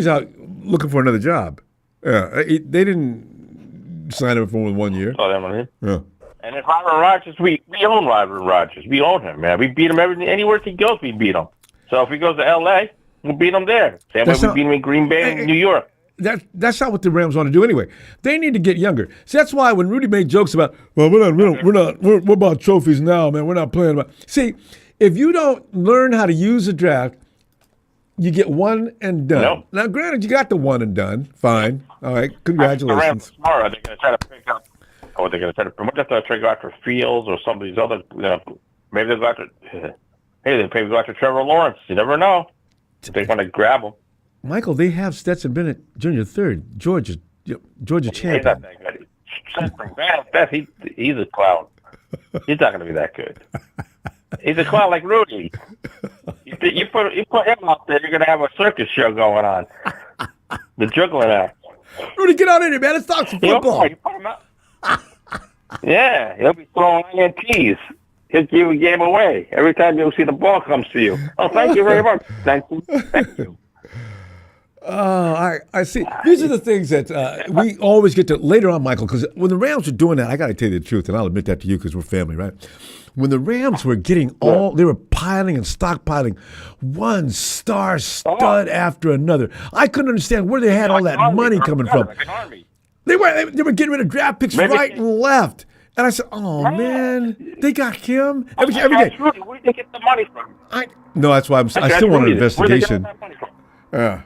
out looking for another job. Yeah, they didn't sign him for 1 year. Oh, that one. Yeah. And if Aaron Rodgers, we own Aaron Rodgers. We own him, man. We beat him anywhere he goes. We beat him. So if he goes to L.A., we'll beat him there. Same way we beat him in Green Bay and New York. That's not what the Rams want to do anyway. They need to get younger. So that's why when Rudy made jokes about, well, we're about trophies now, man. We're not playing about. See, if you don't learn how to use a draft, you get one and done. Nope. Now, granted, you got the one and done. Fine. All right. Congratulations. The Rams tomorrow, they're going to try to pick up. Oh, they're going to try to promote. They're going to go after Fields or some of these other. Maybe they'll go after. Hey, they maybe go after Trevor Lawrence. You never know. They're going to grab him. Michael, they have Stetson Bennett Jr. third, Georgia champion. He's not that good. He's a clown. He's not going to be that good. He's a clown like Rudy. You put him out there, you're going to have a circus show going on. The juggling act. Rudy, get out of here, man. Let's talk some football. You put him out. Yeah, he'll be throwing INTs. He'll give a game away every time you'll see the ball comes to you. Oh, thank you very much. Thank you. Oh, I see. These are the things that we always get to later on, Michael, because when the Rams were doing that, I got to tell you the truth, and I'll admit that to you because we're family, right? When the Rams were getting they were piling and stockpiling one star stud after another. I couldn't understand where they had all that money coming from. They were getting rid of draft picks right and left. And I said, oh, man, they got him every day. Where did they get the money from? No, that's why I still want an investigation. Yeah.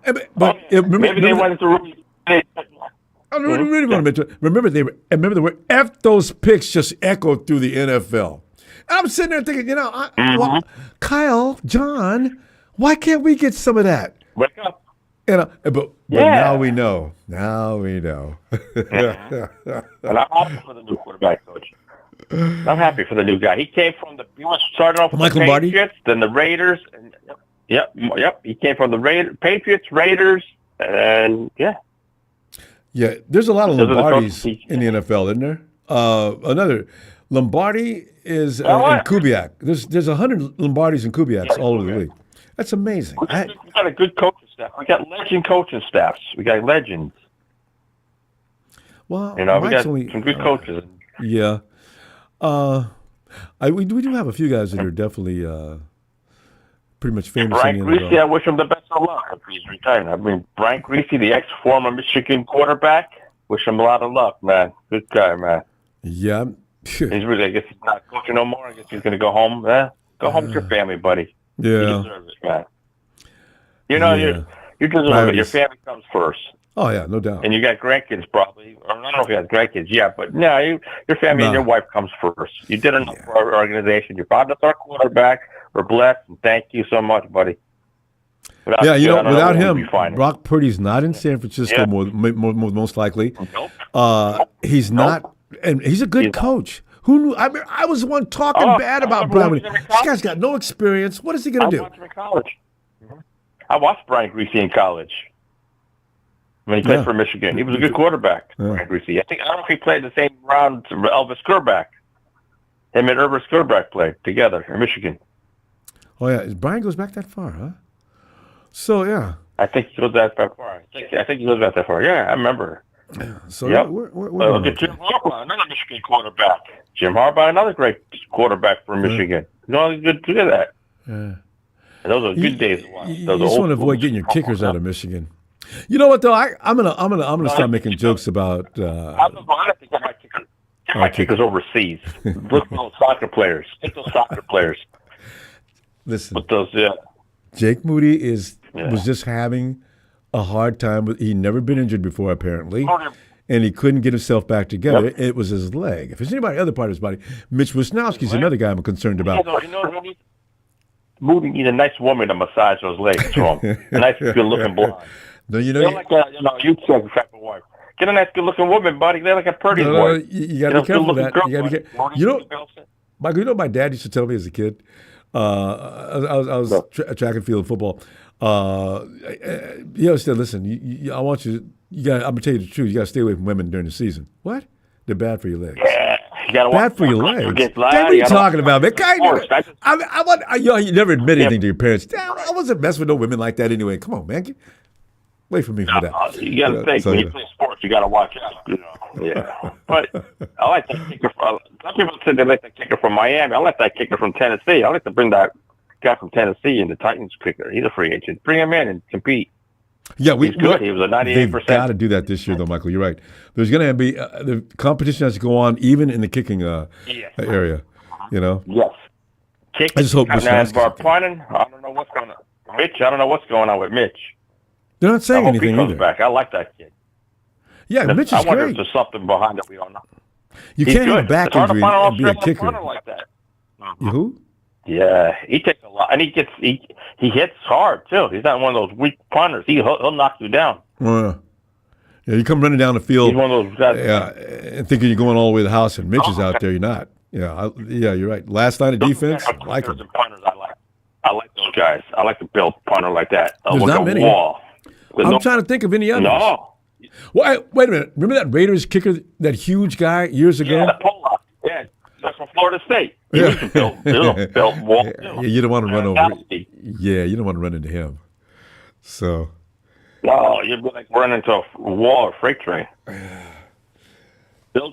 Maybe they wanted to Rudy. Really want to mention it. Remember the word F those picks just echoed through the NFL. And I'm sitting there thinking, well, Kyle, John, why can't we get some of that? Wake up. But now we know. Now we know. And I'm happy for the new quarterback coach. I'm happy for the new guy. He was starting off with the Patriots, then the Raiders. And, Yep. He came from the Patriots, Raiders, and yeah. Yeah, there's a lot of Lombardis in the NFL, isn't there? Another Lombardi is in Kubiak. There's 100 Lombardis and Kubiaks all over the league. That's amazing. We got a good coaching staff. We got legend coaching staffs. We got legends. Well, we got some good coaches. Yeah. We do have a few guys that are definitely pretty much famous. Brian Griese, I wish him the best of luck if he's retiring. I mean, Brian Griese, the ex-former Michigan quarterback, wish him a lot of luck, man. Good guy, man. Yeah. I guess he's not coaching no more. I guess he's going to go home. Go home with your family, buddy. Yeah. You deserve it, man. You deserve it. Your family comes first. Oh, yeah, no doubt. And you got grandkids probably. I don't know if you have grandkids yet, but no, your family and your wife comes first. You did enough for our organization. You brought us our quarterback. We're blessed, and thank you so much, buddy. Without him, Brock Purdy's not in San Francisco, most likely. Nope. He's not, and he's a good coach. Who knew? I was the one talking bad about Brian. This guy's got no experience. What is he going to do? I watched him in college. I watched Brian Griese in college when he played for Michigan. He was a good quarterback, Brian Griese. I don't know if he played the same round to Elvis Skerback. Him and Elvis Skerback played together in Michigan. Oh, yeah. Brian goes back that far, huh? So, yeah. I think he goes back that far. I think he goes back that far. Yeah, I remember. Yeah. So, we're Jim Harbaugh, another Michigan quarterback. Jim Harbaugh, another great quarterback for Michigan. Good to do that. Yeah. And those are good days. You just want to avoid getting your kickers out of Michigan. You know what though? I'm gonna start making jokes about. I think my kickers overseas. Look at those soccer players. Get those soccer players. Listen, with those, Jake Moody was just having a hard time. He'd never been injured before, apparently, and he couldn't get himself back together. Yep. It was his leg. If it's anybody other part of his body, Mitch Wisnowski's another guy I'm concerned about. Moody needs a nice woman to massage those legs for him. A nice, good-looking blonde. No, you check type of wife. Get a nice, good-looking woman, buddy. They're like a Purdy boy. You got to be careful of that. You got to be careful. Michael, you know what my dad used to tell me as a kid? I was track and field football. He always said, "Listen, I want you. I'm gonna tell you the truth. You got to stay away from women during the season. What? They're bad for your legs. Yeah, you got to bad for your legs. Dad, what are you talking about, man? You never admit anything to your parents. Dad, I wasn't messing with no women like that anyway. Come on, man. Get away from me for that. You got to think when you play sports, you got to watch out. Yeah, but I like that kicker. Some people say they like that kicker from Miami. I like that kicker from Tennessee. I like to bring that guy from Tennessee in the Titans kicker. He's a free agent. Bring him in and compete. Yeah, he's good. He was a 98%. They've got to do that this year, though, Michael. You're right. There's going to be the competition has to go on, even in the kicking area. You know. Yes. Kicking. I just hope punting. I don't know what's going on. Mitch. I don't know what's going on with Mitch. They're not saying anything either. Back. I like that kid. Yeah, Mitch is great. I wonder if there's something behind it we don't know. You can't have a back injury and be a kicker. Like that. You who? Yeah, he takes a lot, and he hits hard too. He's not one of those weak punters. He'll knock you down. Yeah, you come running down the field. He's one of those guys. Yeah, and thinking you're going all the way to the house, and Mitch is out there. You're not. Yeah, you're right. Last line of defense, I like him. Punters, I like those guys. I like to build punter like that. There's not many. I'm trying to think of any others. No. Well, wait a minute. Remember that Raiders kicker, that huge guy years ago? Yeah, Pollock. Yeah, that's from Florida State. You don't want to run over. Yeah, you don't want to run into him. So. No, you'd be like running into a wall or freight train. It's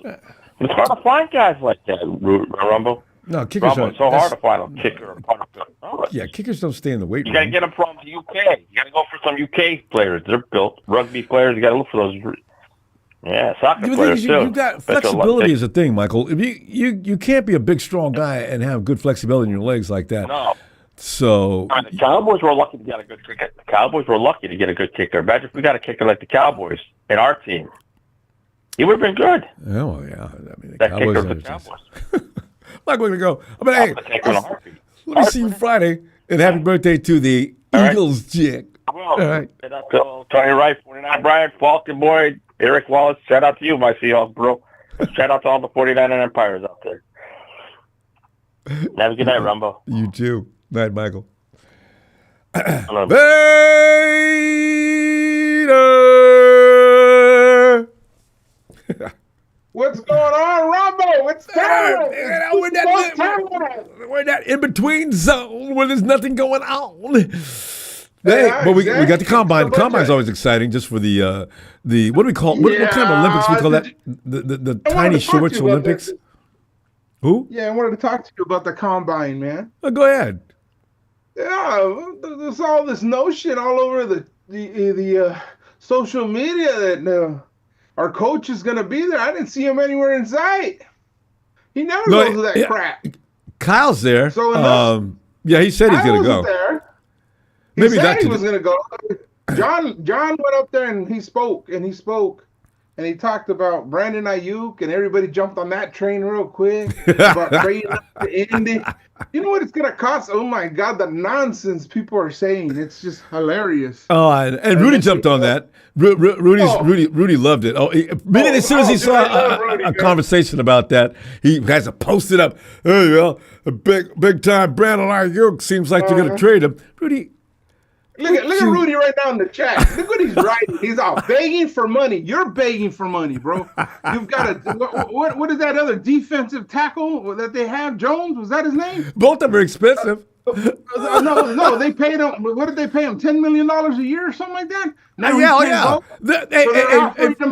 hard to find guys like that, Ronbo. No, kickers are. It's so hard to find a kicker or punter. Yeah, kickers don't stay in the weight room. You got to get them from the UK. You got to go for some UK players. They're built. Rugby players, you got to look for those. Yeah, soccer players too. You got flexibility is a thing, Michael. If you can't be a big, strong guy and have good flexibility in your legs like that. No. So the Cowboys were lucky to get a good kicker. The Cowboys were lucky to get a good kicker. Imagine if we got a kicker like the Cowboys in our team. He would have been good. Oh yeah, I mean that kicker of the Cowboys. Michael, we're gonna go. Hey, let me see you Friday, and happy birthday to the Eagles, Jack. All right. Tony Wright, 49 Brian, Falcon Boy, Eric Wallace. Shout out to you, my Seahawks, bro. Shout out to all the 49 Empires out there. Have a good night, Ronbo. You too. Night, Michael. Vader! What's going on, Ronbo? It's time. We're in that in-between zone where there's nothing going on. But we got the combine. The combine's always exciting, just for the what do we call what kind of Olympics we call that? The tiny shorts Olympics. Who? Yeah, I wanted to talk to you about the combine, man. Oh, go ahead. Yeah, there's all this notion all over the social media that our coach is going to be there. I didn't see him anywhere in sight. He never goes to that crap. Kyle's there. So he said he's going to go. There. Maybe he was going to go. John went up there and he spoke. And he talked about Brandon Ayuk, and everybody jumped on that train real quick about trading to Indy. You know what it's going to cost? Oh, my God, the nonsense people are saying. It's just hilarious. Oh, and Rudy jumped on that. Rudy loved it. As soon as he saw a conversation about that, he has to post it up. Hey, well, a big time Brandon Ayuk seems like you're going to trade him. Rudy. Look at Rudy right now in the chat. Look what he's writing. He's out begging for money. You're begging for money, bro. You've got what is that other defensive tackle that they have? Jones? Was that his name? Both of them are expensive. No, they paid him. What did they pay him? $10 million a year or something like that?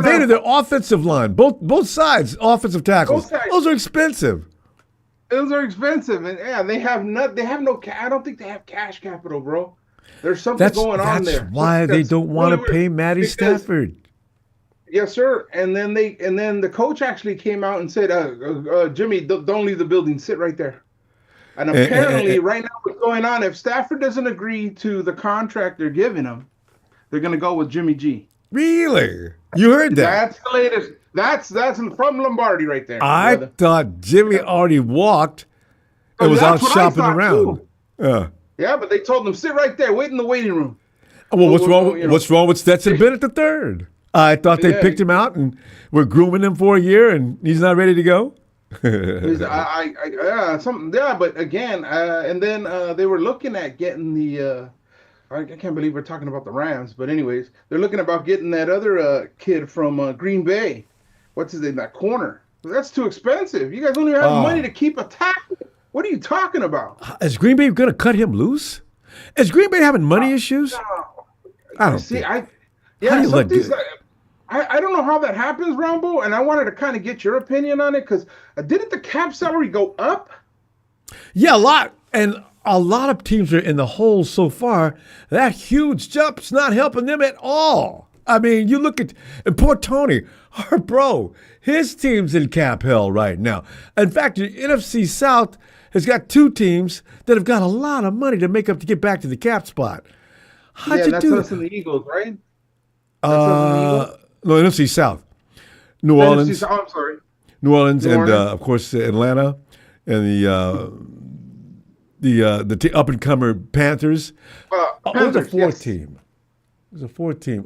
Vader, their offensive line, both sides, offensive tackles. Those are expensive. Those are expensive, and they have no. I don't think they have cash capital, bro. There's something going on there. That's why they don't want to pay Matty Stafford. Yes, sir. And then the coach actually came out and said, Jimmy, don't leave the building. Sit right there. And apparently, right now, what's going on? If Stafford doesn't agree to the contract they're giving him, they're going to go with Jimmy G. Really? You heard that? That's the latest. That's from Lombardi right there. I thought Jimmy already walked and was out shopping around. Yeah, but they told him sit right there, wait in the waiting room. Well, what's wrong with Stetson Bennett the third? I thought they picked him out and were grooming him for a year, and he's not ready to go. But again, and then they were looking at getting the. I can't believe we're talking about the Rams, but anyways, they're looking about getting that other kid from Green Bay. What's his name? That corner. That's too expensive. You guys don't even have money to keep a tackle. What are you talking about? Is Green Bay going to cut him loose? Is Green Bay having money issues? I don't see. I don't know how that happens, Ronbo, and I wanted to kind of get your opinion on it because didn't the cap salary go up? Yeah, a lot. And a lot of teams are in the hole so far. That huge jump's not helping them at all. I mean, you look at poor Tony, our bro, his team's in cap hell right now. In fact, the NFC South has got two teams that have got a lot of money to make up to get back to the cap spot. How'd you do us and the Eagles, right? No, NFC South. New Orleans. I'm sorry. New Orleans and of course Atlanta and the up and comer Panthers. It was a fourth team. It was a fourth team.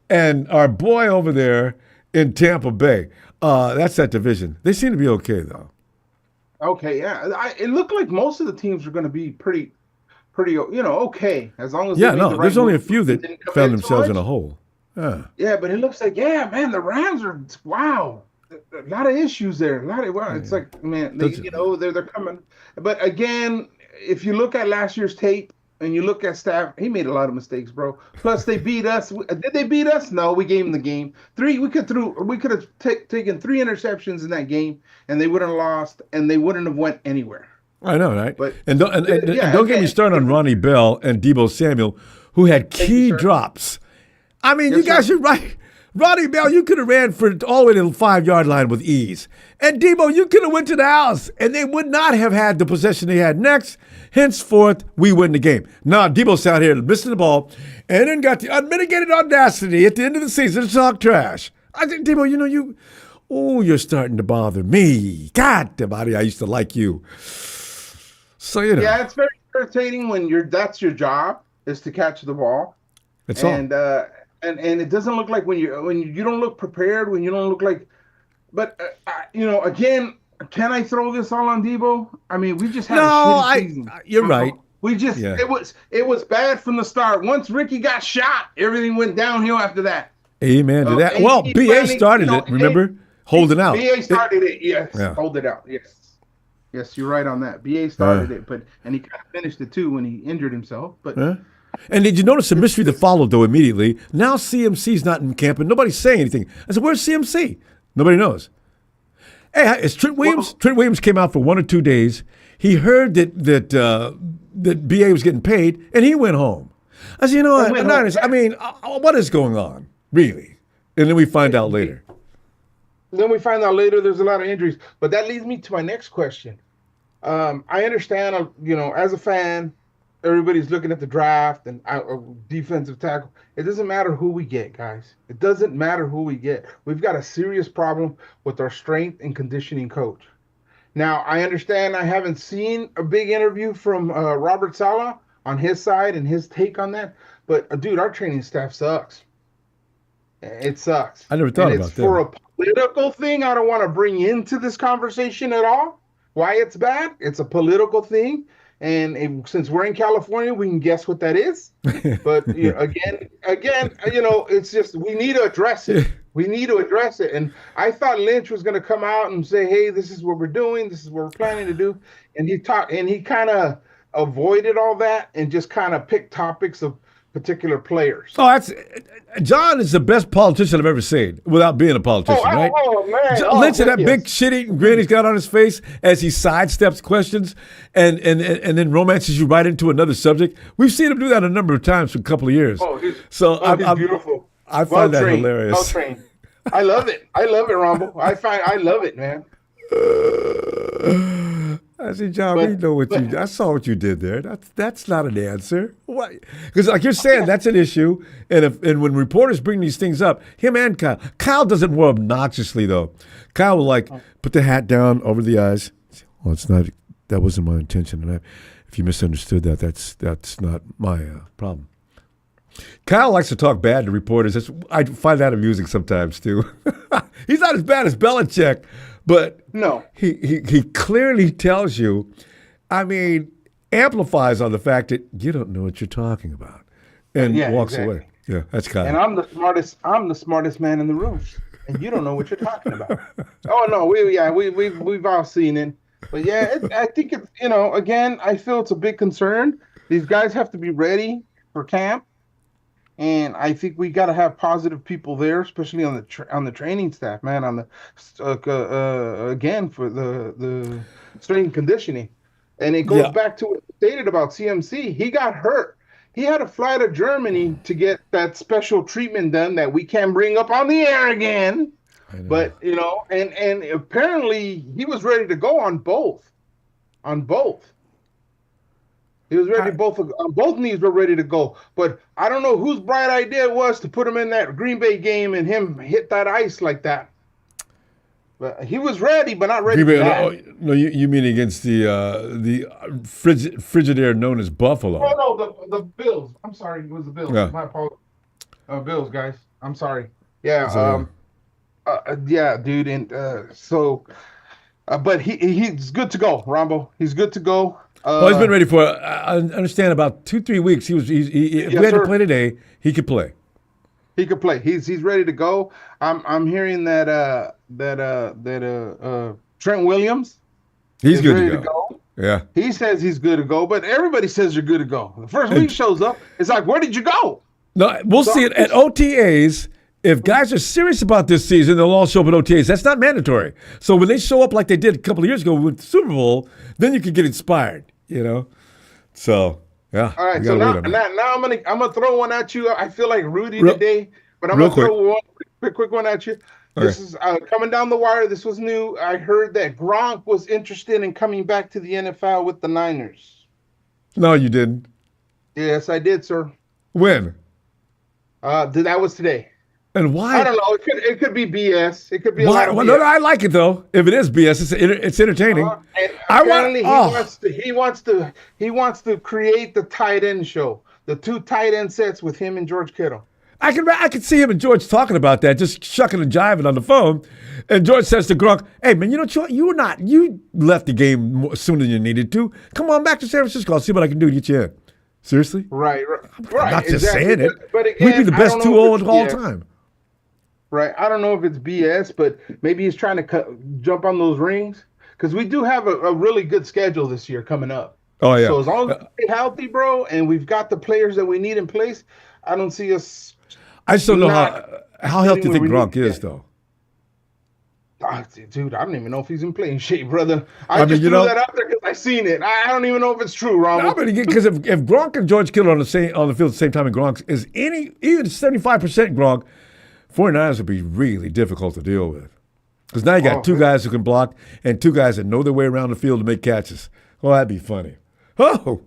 And our boy over there in Tampa Bay. That's that division. They seem to be okay though. Okay, yeah. It looked like most of the teams are going to be pretty, okay, as long as there's only a few that found themselves in a hole. Yeah, but it looks like man, the Rams are a lot of issues there. It's like man, they're coming. But again, if you look at last year's tape and you look at Staff, he made a lot of mistakes, bro. Plus they beat us. Did they beat us? No, we gave them the game. We could have taken 3 interceptions in that game, and they wouldn't have lost, and they wouldn't have went anywhere. I know, right? But don't get me started on Ronnie Bell and Deebo Samuel, who had key drops. I mean, you guys are right. Ronnie Bell, you could have ran for all the way to the 5-yard line with ease. And Deebo, you could have went to the house, and they would not have had the possession they had next. Henceforth, we win the game. Now, Deebo's out here missing the ball, and then got the unmitigated audacity at the end of the season to talk trash. I think, Deebo, you're starting to bother me. God, I used to like you. So, Yeah, it's very irritating when that's your job is to catch the ball. And it doesn't look like when you don't look prepared, when you don't look like. But again, can I throw this all on Deebo? I mean, we just had a shitty season. You're right. We just it was bad from the start. Once Ricky got shot, everything went downhill after that. Amen to that. Well, BA started it. Remember, holding out. BA started it. Yes, hold it out. Yes, you're right on that. BA started it, and he kind of finished it too when he injured himself. But. And did you notice the mystery that followed, though, immediately? Now CMC's not in camp, and nobody's saying anything. I said, where's CMC? Nobody knows. Hey, it's Trent Williams. Trent Williams came out for 1 or 2 days. He heard that BA was getting paid, and he went home. I said, what is going on, really? And then we find out later. There's a lot of injuries. But that leads me to my next question. I understand, as a fan, everybody's looking at the draft and defensive tackle. It doesn't matter who we get, guys. It doesn't matter who we get. We've got a serious problem with our strength and conditioning coach. Now, I understand I haven't seen a big interview from Robert Saleh on his side and his take on that. But, dude, our training staff sucks. It sucks. I never thought about that. It's for a political thing I don't want to bring into this conversation at all. Why it's bad? It's a political thing. And since we're in California, we can guess what that is. But again, it's just we need to address it. We need to address it. And I thought Lynch was going to come out and say, "Hey, this is what we're doing. This is what we're planning to do." And he kind of avoided all that and just kind of picked topics of particular players. Oh, John is the best politician I've ever seen without being a politician, right? Oh, man. Lynch and that yes. big shit-eating grin he's got on his face as he sidesteps questions and then romances you right into another subject. We've seen him do that a number of times for a couple of years. He's I'm beautiful. I find that hilarious. Well trained. I love it. I love it, Ronbo. I love it, man. I said, John, we know what you. I saw what you did there. That's not an answer. Why? Because like you're saying, that's an issue. And when reporters bring these things up, him and Kyle does it more obnoxiously though. Kyle will put the hat down over the eyes. Well, it's not. That wasn't my intention. And if you misunderstood that, that's not my problem. Kyle likes to talk bad to reporters. I find that amusing sometimes too. He's not as bad as Belichick, but no, he clearly tells you, amplifies on the fact that you don't know what you're talking about, and walks away. Yeah, that's Kyle. And I'm the smartest man in the room, and you don't know what you're talking about. Oh no, we've all seen it, but I think it's again, I feel it's a big concern. These guys have to be ready for camp. And I think we got to have positive people there, especially on the training staff, man. On the again for the strength and conditioning, and it goes back to what you stated about CMC. He got hurt. He had to fly to Germany to get that special treatment done that we can't bring up on the air again. But and apparently he was ready to go on both. He was ready. Both knees were ready to go, but I don't know whose bright idea it was to put him in that Green Bay game and him hit that ice like that. But he was ready, but not ready. No, you mean against the Frigidaire known as Buffalo? Oh no, the Bills. I'm sorry, it was the Bills. Yeah. My apologies. Bills, guys. I'm sorry. Yeah. Yeah, dude, and but he's good to go, Ronbo. He's good to go. He's been ready for. I understand about 2-3 weeks. If we had to play today, he could play. He could play. He's ready to go. I'm hearing that Trent Williams. He's good to go. Yeah. He says he's good to go, but everybody says you're good to go. The first week shows up, it's like, where did you go? No, we'll see it at OTAs. If guys are serious about this season, they'll all show up at OTAs. That's not mandatory. So when they show up like they did a couple of years ago with the Super Bowl, then you can get inspired. So yeah. All right. So now I'm gonna throw one at you. I feel like Rudy today, but I'm gonna throw one quick one at you. Okay. This is coming down the wire. This was new. I heard that Gronk was interested in coming back to the NFL with the Niners. No, you didn't. Yes, I did, sir. When? That was today. And why? I don't know. It could be BS. It could be. Why? Well, no, I like it though. If it is BS, it's entertaining. He wants to create the tight end show, the 2 tight end sets with him and George Kittle. I could see him and George talking about that, just shucking and jiving on the phone. And George says to Gronk, "Hey man, you left the game sooner than you needed to. Come on back to San Francisco. I'll see what I can do to get you in." Seriously? Right. I'm not just saying it. But again, we'd be the best 2-0 of all time. Right. I don't know if it's BS, but maybe he's trying to jump on those rings because we do have a really good schedule this year coming up. Oh, yeah. So as long as we stay healthy, bro, and we've got the players that we need in place, I don't see us. I still know how healthy you think Gronk is, though. Dude, I don't even know if he's in playing shape, brother. I just threw that out there because I seen it. I don't even know if it's true, Ron. Because if Gronk and George Kittle are on the field at the same time, and Gronk is even 75% Gronk, 49ers would be really difficult to deal with. Because now you got 2 guys who can block and 2 guys that know their way around the field to make catches. Oh, that'd be funny. Fader,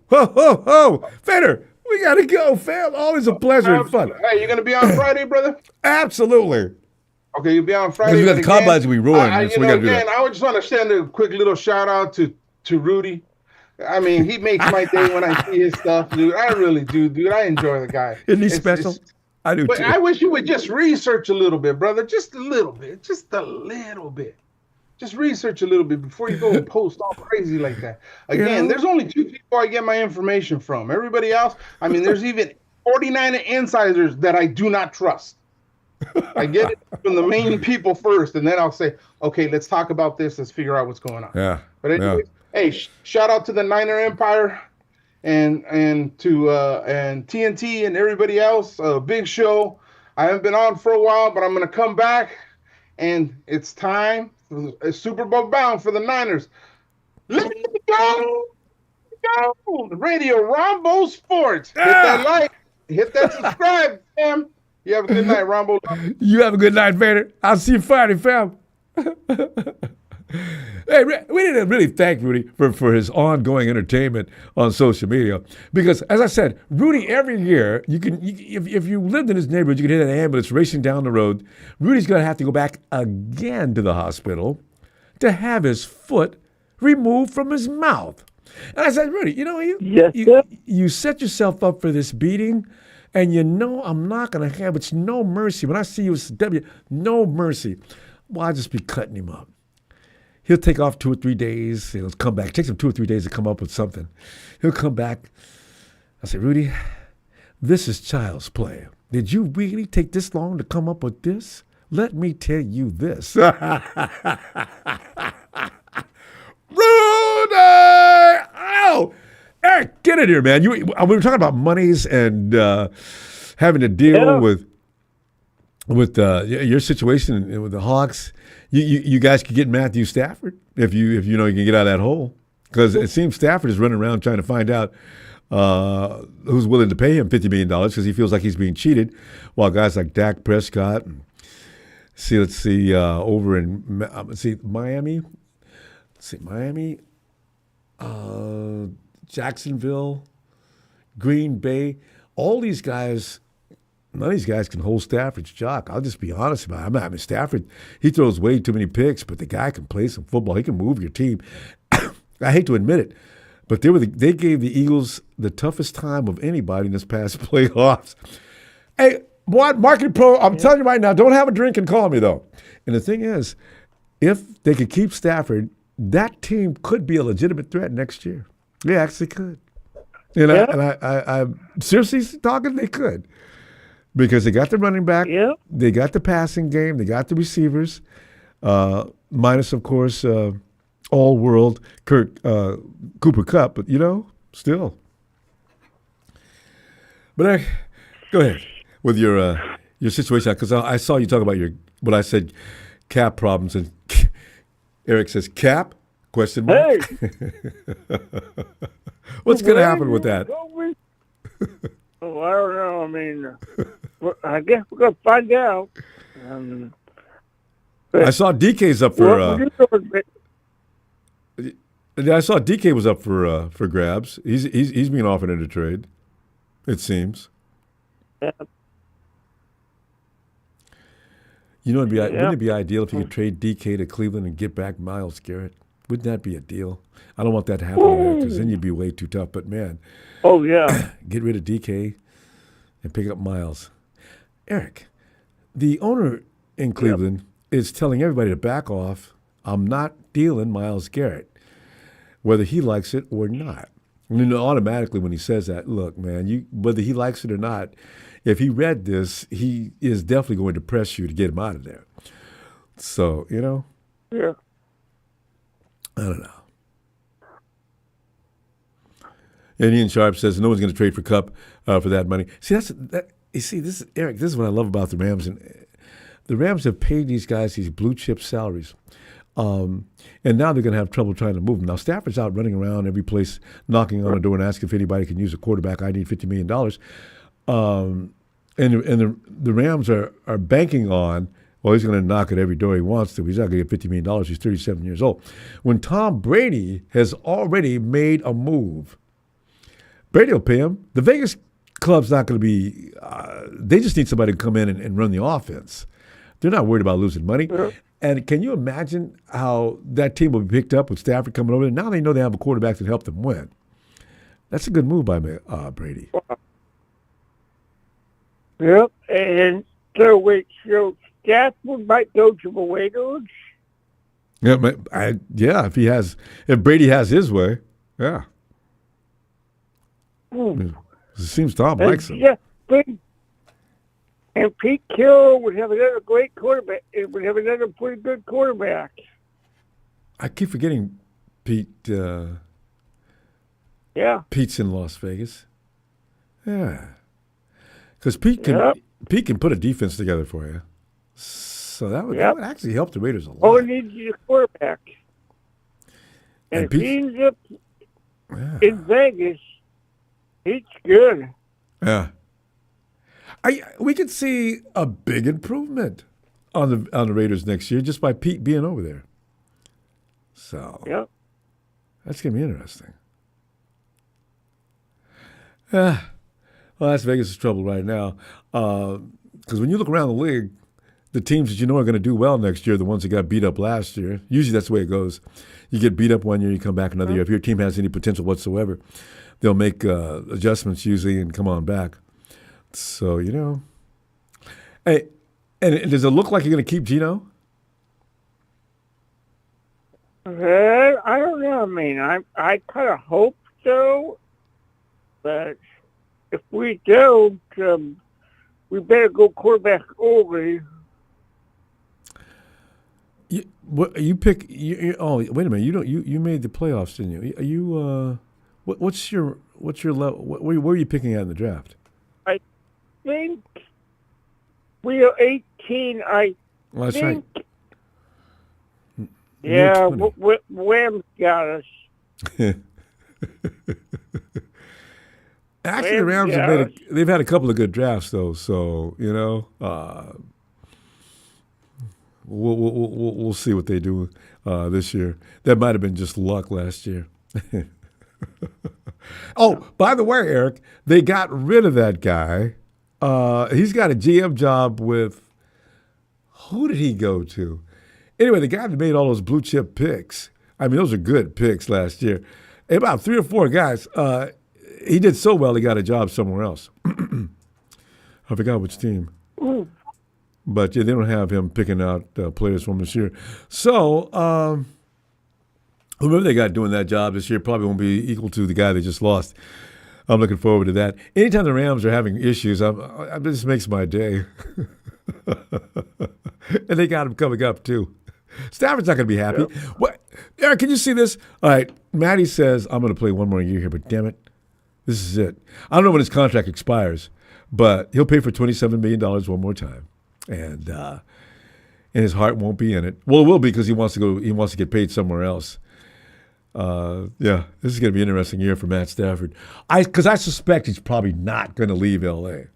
we got to go, fam. Always a pleasure and fun. Hey, you going to be on Friday, brother? Absolutely. Okay, you'll be on Friday. Because we got the combines we ruined, so we got to do that. I just want to send a quick little shout out to Rudy. I mean, he makes my day when I see his stuff, dude. I really do, dude. I enjoy the guy. Isn't he special? I do, but too. I wish you would just research a little bit, brother. Just a little bit. Just a little bit. Just research a little bit before you go and post all crazy like that. Again, there's only 2 people I get my information from. Everybody else, there's even 49 insiders that I do not trust. I get it from the main people first, and then I'll say, okay, let's talk about this. Let's figure out what's going on. Yeah. But anyway, hey, shout out to the Niner Empire. and to and TNT and everybody else. Big show. I haven't been on for a while, but I'm going to come back, and it's time for Super Bowl bound for the Niners. Let's go! Go! The radio, Ronbo Sports. Hit that like, hit that subscribe, fam. You have a good night, Ronbo. You have a good night, Vader. I'll see you Friday, fam. Hey, we need to really thank Rudy for his ongoing entertainment on social media. Because, as I said, Rudy, every year, if you lived in his neighborhood, you could hear that ambulance racing down the road. Rudy's going to have to go back again to the hospital to have his foot removed from his mouth. And I said, Rudy, you set yourself up for this beating, and you know I'm not going to have it's no mercy. When I see you as W, no mercy. Well, I'll just be cutting him up. He'll take off 2 or 3 days. He'll come back. It takes him 2 or 3 days to come up with something. He'll come back. I say, Rudy, this is child's play. Did you really take this long to come up with this? Let me tell you this. Rudy! Oh! Eric, get in here, man. We were talking about monies and having to deal with your situation with the Hawks. You guys could get Matthew Stafford if you know you can get out of that hole, because it seems Stafford is running around trying to find out who's willing to pay him $50 million because he feels like he's being cheated, while guys like Dak Prescott and over in Miami, Jacksonville, Green Bay, all these guys. None of these guys can hold Stafford's jock. I'll just be honest about it. I mean, Stafford, he throws way too many picks, but the guy can play some football. He can move your team. I hate to admit it, but they gave the Eagles the toughest time of anybody in this past playoffs. Hey, boy, Market Pro, I'm telling you right now, don't have a drink and call me, though. And the thing is, if they could keep Stafford, that team could be a legitimate threat next year. They actually could. And I'm seriously talking, they could. Because they got the running back, they got the passing game, they got the receivers, minus, of course, all-world Cooper Kupp, but, still. But go ahead with your situation, because I saw you talk about what I said, cap problems, and Eric says, cap? Question mark. Hey. What's going to happen with that? Oh, I don't know. I mean, I guess we're going to find out. I saw DK's up for. I saw DK was up for grabs. He's being offered in a trade, it seems. Yeah. Wouldn't it be ideal if you could trade DK to Cleveland and get back Myles Garrett? Wouldn't that be a deal? I don't want that to happen because then you'd be way too tough. But, man. Oh, yeah. Get rid of DK and pick up Myles. Eric, the owner in Cleveland is telling everybody to back off. I'm not dealing Myles Garrett, whether he likes it or not. And automatically when he says that, look, man, whether he likes it or not, if he read this, he is definitely going to press you to get him out of there. So, Yeah. I don't know. And Ian Sharp says no one's going to trade for Kupp for that money. See, this is Eric. This is what I love about the Rams, and the Rams have paid these guys these blue chip salaries, and now they're going to have trouble trying to move them. Now Stafford's out running around every place, knocking on a door and asking if anybody can use a quarterback. I need $50 million, and the Rams are banking on. Well, he's going to knock at every door he wants to. He's not going to get $50 million. He's 37 years old. When Tom Brady has already made a move, Brady will pay him. The Vegas club's not going to be they just need somebody to come in and run the offense. They're not worried about losing money. Yeah. And can you imagine how that team will be picked up with Stafford coming over? And now they know they have a quarterback that helped them win. That's a good move by Brady. Yep. And so Stafford might go to the Raiders. Yeah, if Brady has his way, yeah. It seems Tom likes him. Yeah, and Pete Carroll would have another great quarterback. It would have another pretty good quarterback. I keep forgetting Pete. Yeah. Pete's in Las Vegas. Yeah. Because Pete can put a defense together for you. So that would actually help the Raiders a lot. All he needs is a quarterback. And if he ends up in Vegas, he's good. Yeah. We could see a big improvement on the Raiders next year just by Pete being over there. So that's going to be interesting. Well, Las Vegas is trouble right now. Because when you look around the league, the teams that you know are going to do well next year are the ones that got beat up last year. Usually that's the way it goes. You get beat up one year, you come back another year. If your team has any potential whatsoever, they'll make adjustments usually and come on back. So, Hey, and does it look like you're going to keep Geno? I don't know. I mean, I kind of hope so. But if we don't, we better go quarterback early. Wait a minute. You made the playoffs, didn't you? Are you? What's your level? Where are you picking at in the draft? I think we are 18. Well, that's think. right. Yeah, Rams got us. Actually, the Rams they've had a couple of good drafts though, so we'll see what they do this year. That might have been just luck last year. Oh, by the way, Eric, they got rid of that guy. He's got a GM job with who did he go to? Anyway, the guy that made all those blue chip picks. I mean, those are good picks last year. About 3 or 4 guys. He did so well, he got a job somewhere else. I forgot which team. But they don't have him picking out players from this year. So whoever they got doing that job this year probably won't be equal to the guy they just lost. I'm looking forward to that. Anytime the Rams are having issues, this makes my day. And they got him coming up, too. Stafford's not going to be happy. Yep. What, Eric, can you see this? All right, Matty says, I'm going to play one more year here, but damn it, this is it. I don't know when his contract expires, but he'll pay for $27 million one more time. And his heart won't be in it. Well, it will be because he wants to get paid somewhere else. This is going to be an interesting year for Matt Stafford. Because I suspect he's probably not going to leave L.A.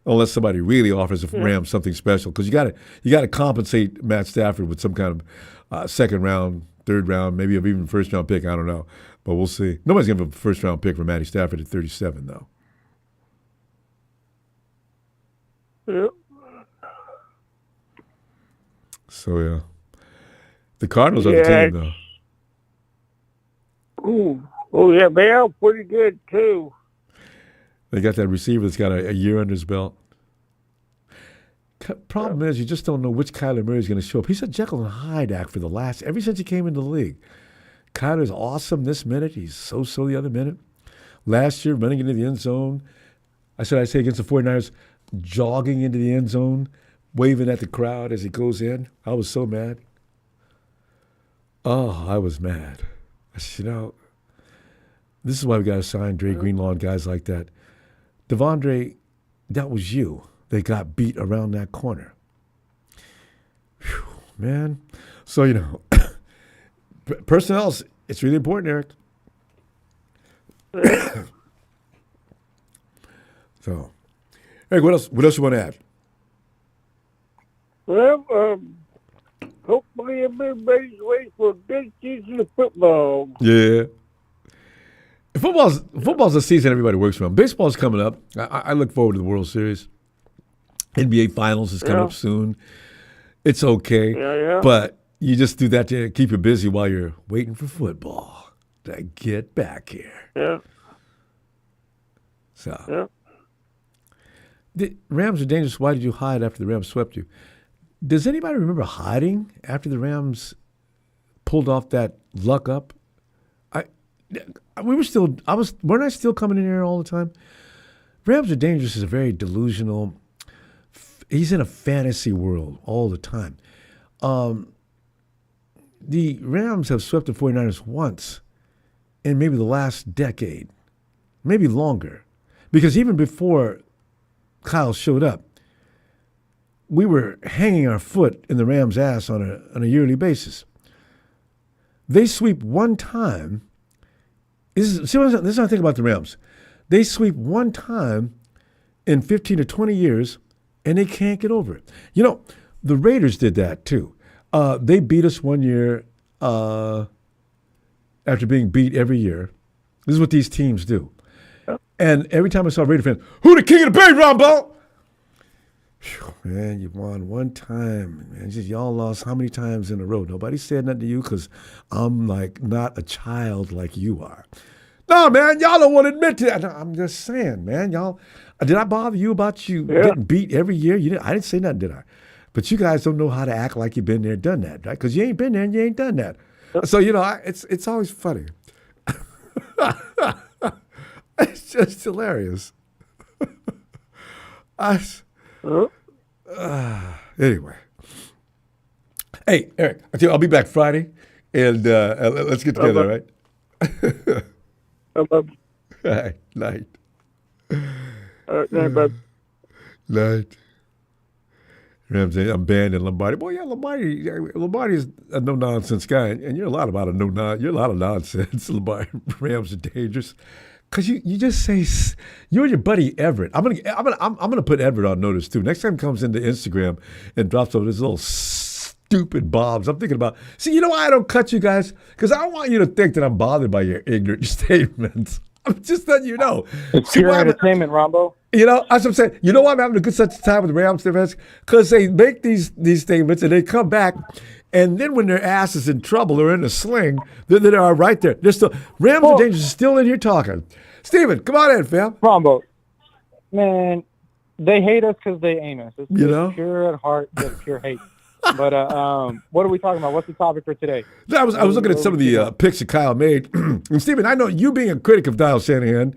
unless somebody really offers the Rams something special. Because you got to compensate Matt Stafford with some kind of second round, third round, maybe even first round pick. I don't know, but we'll see. Nobody's going to have a first round pick for Matty Stafford at 37, though. Yep. So yeah, the Cardinals are the team, though. Ooh. Oh yeah, they are pretty good too. They got that receiver that's got a year under his belt. Problem is, you just don't know which Kyler Murray is going to show up. He's a Jekyll and Hyde act for ever since he came into the league. Kyler's awesome this minute. He's so-so the other minute. Last year, running into the end zone. I say against the 49ers, jogging into the end zone, waving at the crowd as he goes in. I was so mad. Oh, I was mad. This is why we got to sign Dre Greenlaw and guys like that. Devondre, that was you. They got beat around that corner. Whew, man. So, personnel, it's really important, Eric. So, Eric, what else you want to add? Well, hopefully everybody's waiting for a good season of football. Yeah. Football's the season everybody works from. Baseball's coming up. I look forward to the World Series. NBA Finals is coming up soon. It's okay. Yeah. But you just do that to keep you busy while you're waiting for football to get back here. Yeah. So. Yeah. The Rams are dangerous. Why did you hide after the Rams swept you? Does anybody remember hiding after the Rams pulled off that luck up? Weren't I still coming in here all the time? Rams are dangerous is a very delusional. He's in a fantasy world all the time. The Rams have swept the 49ers once in maybe the last decade. maybe longer. Because even before Kyle showed up, we were hanging our foot in the Rams' ass on a yearly basis. They sweep one time. This is what I think about the Rams. They sweep one time in 15 to 20 years, and they can't get over it. You know, the Raiders did that too. They beat us one year after being beat every year. This is what these teams do. And every time I saw Raider fans, who the king of the Bay, Ronbo? Man, you won one time. Man, just y'all lost how many times in a row? Nobody said nothing to you because I'm like not a child like you are. No, man, y'all don't want to admit to that. No, I'm just saying, man, y'all. Did I bother you about you getting beat every year? I didn't say nothing, did I? But you guys don't know how to act like you've been there, done that, right? Because you ain't been there and you ain't done that. So it's always funny. It's just hilarious. Anyway. Hey, Eric, I'll be back Friday, and let's get together, right? All right, night. right, bud. Night. Ramsey, I'm banned in Lombardi. Boy, yeah, Lombardi is a no-nonsense guy, and you're a lot about you're a lot of nonsense. Lombardi. Rams are dangerous. Cause you just say you and your buddy Everett. I'm gonna put Everett on notice too. Next time he comes into Instagram and drops over his little stupid bobs. I'm thinking about. See, you know why I don't cut you guys? Because I don't want you to think that I'm bothered by your ignorant statements. I'm just letting you know. It's pure entertainment, Ronbo. You know, that's what I'm saying. You know why I'm having a good such time with the Rams defense? Because they make these statements and they come back. And then when their ass is in trouble or in a sling, they are right there. They're still Rams are dangerous. Still in here talking. Steven, come on in, fam. Ronbo, man, they hate us because they ain't us. It's pure at heart, just pure hate. But what are we talking about? What's the topic for today? I was looking at some of the picks that Kyle made. And Steven, I know you being a critic of Kyle Shanahan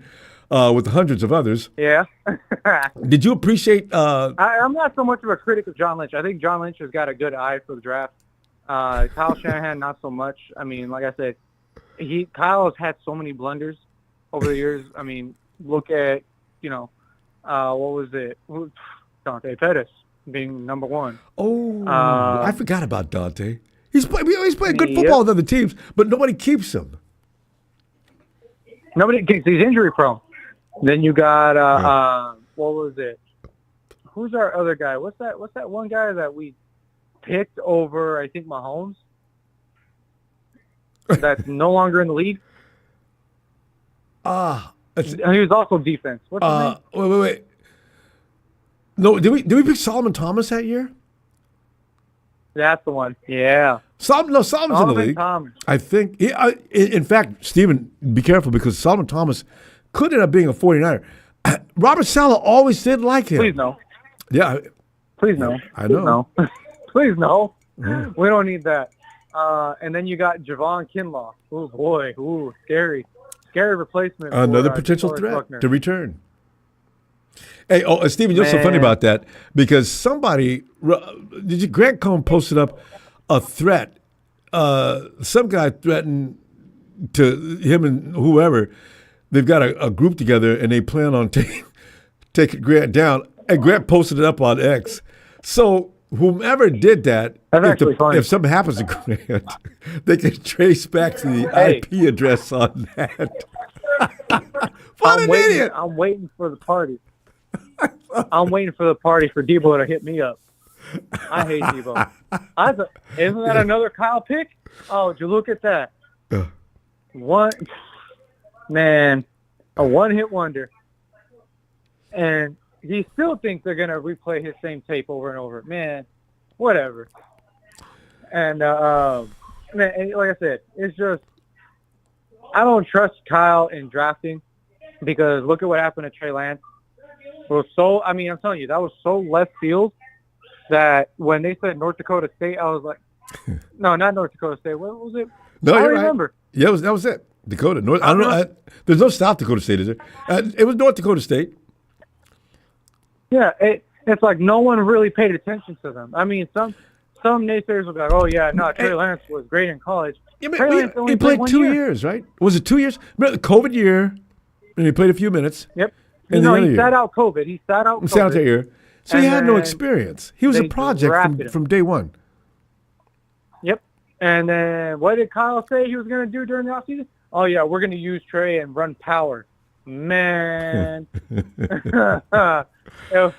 with hundreds of others. Yeah. Did you appreciate? I'm not so much of a critic of John Lynch. I think John Lynch has got a good eye for the draft. Kyle Shanahan, not so much. I mean, like I said, Kyle has had so many blunders over the years. I mean, look at, what was it? Dante Pettis being number one. Oh, I forgot about Dante. He's playing good football with other teams, but nobody keeps him. Nobody keeps. He's injury prone. Then you got what was it? Who's our other guy? What's that one guy that we picked over, I think, Mahomes? That's no longer in the league. He was also defense. What's his name? Wait. No, did we pick Solomon Thomas that year? That's the one. Yeah. Solomon's in the league. Thomas. I think. In fact, Stephen, be careful because Solomon Thomas could end up being a 49er. Robert Saleh always did like him. Please no. Yeah. Please no. I know. Please no. Yeah. We don't need that. And then you got Javon Kinlaw. Oh boy. Ooh, scary. Scary replacement. Another potential threat Buckner. to return. Hey, Stephen, you're so funny about that because Grant Cohn posted up a threat. Some guy threatened to him and whoever. They've got a group together and they plan on taking Grant down. And Grant posted it up on X. So whomever did that, if something happens to Grant, they can trace back to the IP address on that. What an idiot! I'm waiting for the party. I'm waiting for the party for Debo to hit me up. I hate Debo. Isn't that another Kyle pick? Oh, did you look at that? A one-hit wonder. And he still thinks they're going to replay his same tape over and over. Man, whatever. And, and like I said, it's just I don't trust Kyle in drafting because look at what happened to Trey Lance. I'm telling you, that was so left field that when they said North Dakota State, I was like, no, not North Dakota State. What was it? No, I you're remember. Right. Yeah, that was it. Dakota. North. I don't know. There's no South Dakota State, is there? It was North Dakota State. Yeah, it's like no one really paid attention to them. I mean, some naysayers will be like, oh, yeah, no, Trey Lance was great in college. Yeah, he played 2 years, right? Was it 2 years? Remember the COVID year? And he played a few minutes. Yep. And He sat out COVID. He sat out COVID. Sat out that year. So he had no experience. He was a they project drafted from day one. Yep. And then what did Kyle say he was going to do during the offseason? Oh, yeah, we're going to use Trey and run power. Man. If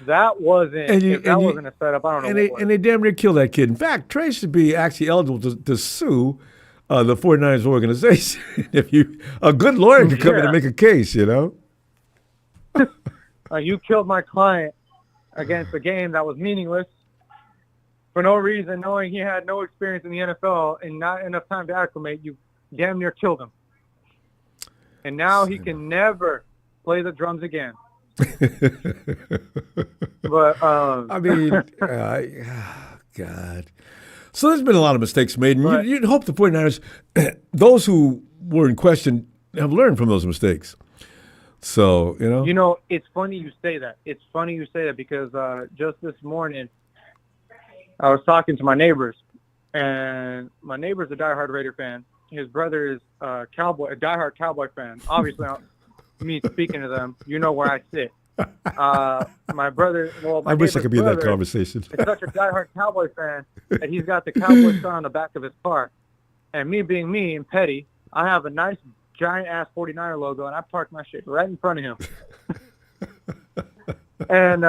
that wasn't a setup, I don't know what was. And they damn near killed that kid. In fact, Trey should be actually eligible to sue the 49ers organization. If a good lawyer could come in and make a case, you know? You killed my client against a game that was meaningless for no reason, knowing he had no experience in the NFL and not enough time to acclimate. You damn near killed him. And now he can never play the drums again. But I mean, God. So there's been a lot of mistakes made, and you'd hope the 49ers, those who were in question, have learned from those mistakes. So, You know, it's funny you say that. It's funny you say that because just this morning I was talking to my neighbors, and my neighbor's a diehard Raider fan. His brother is a diehard Cowboy fan. Obviously, me speaking to them, you know where I sit. My brother, I wish I could be in that conversation. Is such a diehard Cowboy fan that he's got the Cowboy sign on the back of his car. And me being me and petty, I have a nice giant-ass 49er logo, and I parked my shit right in front of him. And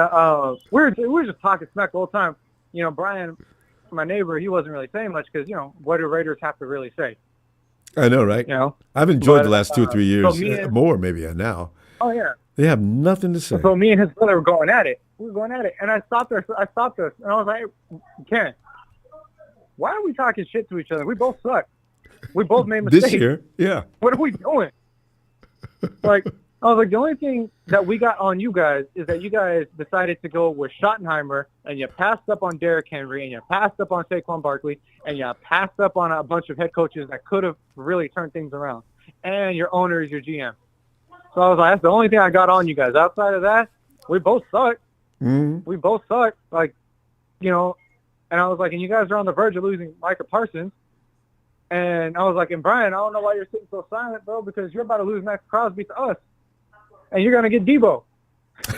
we were just talking smack the whole time. You know, Brian, my neighbor, he wasn't really saying much because, what do Raiders have to really say? I know, right? I've enjoyed the last 2 or 3 years, more maybe now. Oh, yeah. They have nothing to say. So me and his brother were going at it. We were going at it. And I stopped us, and I was like, Ken, why are we talking shit to each other? We both suck. We both made mistakes. This year, yeah. What are we doing? I was like, the only thing that we got on you guys is that you guys decided to go with Schottenheimer, and you passed up on Derrick Henry, and you passed up on Saquon Barkley, and you passed up on a bunch of head coaches that could have really turned things around. And your owner is your GM. So I was like, that's the only thing I got on you guys. Outside of that, we both suck. Mm-hmm. We both suck. And I was like, and you guys are on the verge of losing Micah Parsons. And I was like, and Brian, I don't know why you're sitting so silent, bro, because you're about to lose Max Crosby to us. And you're going to get Debo.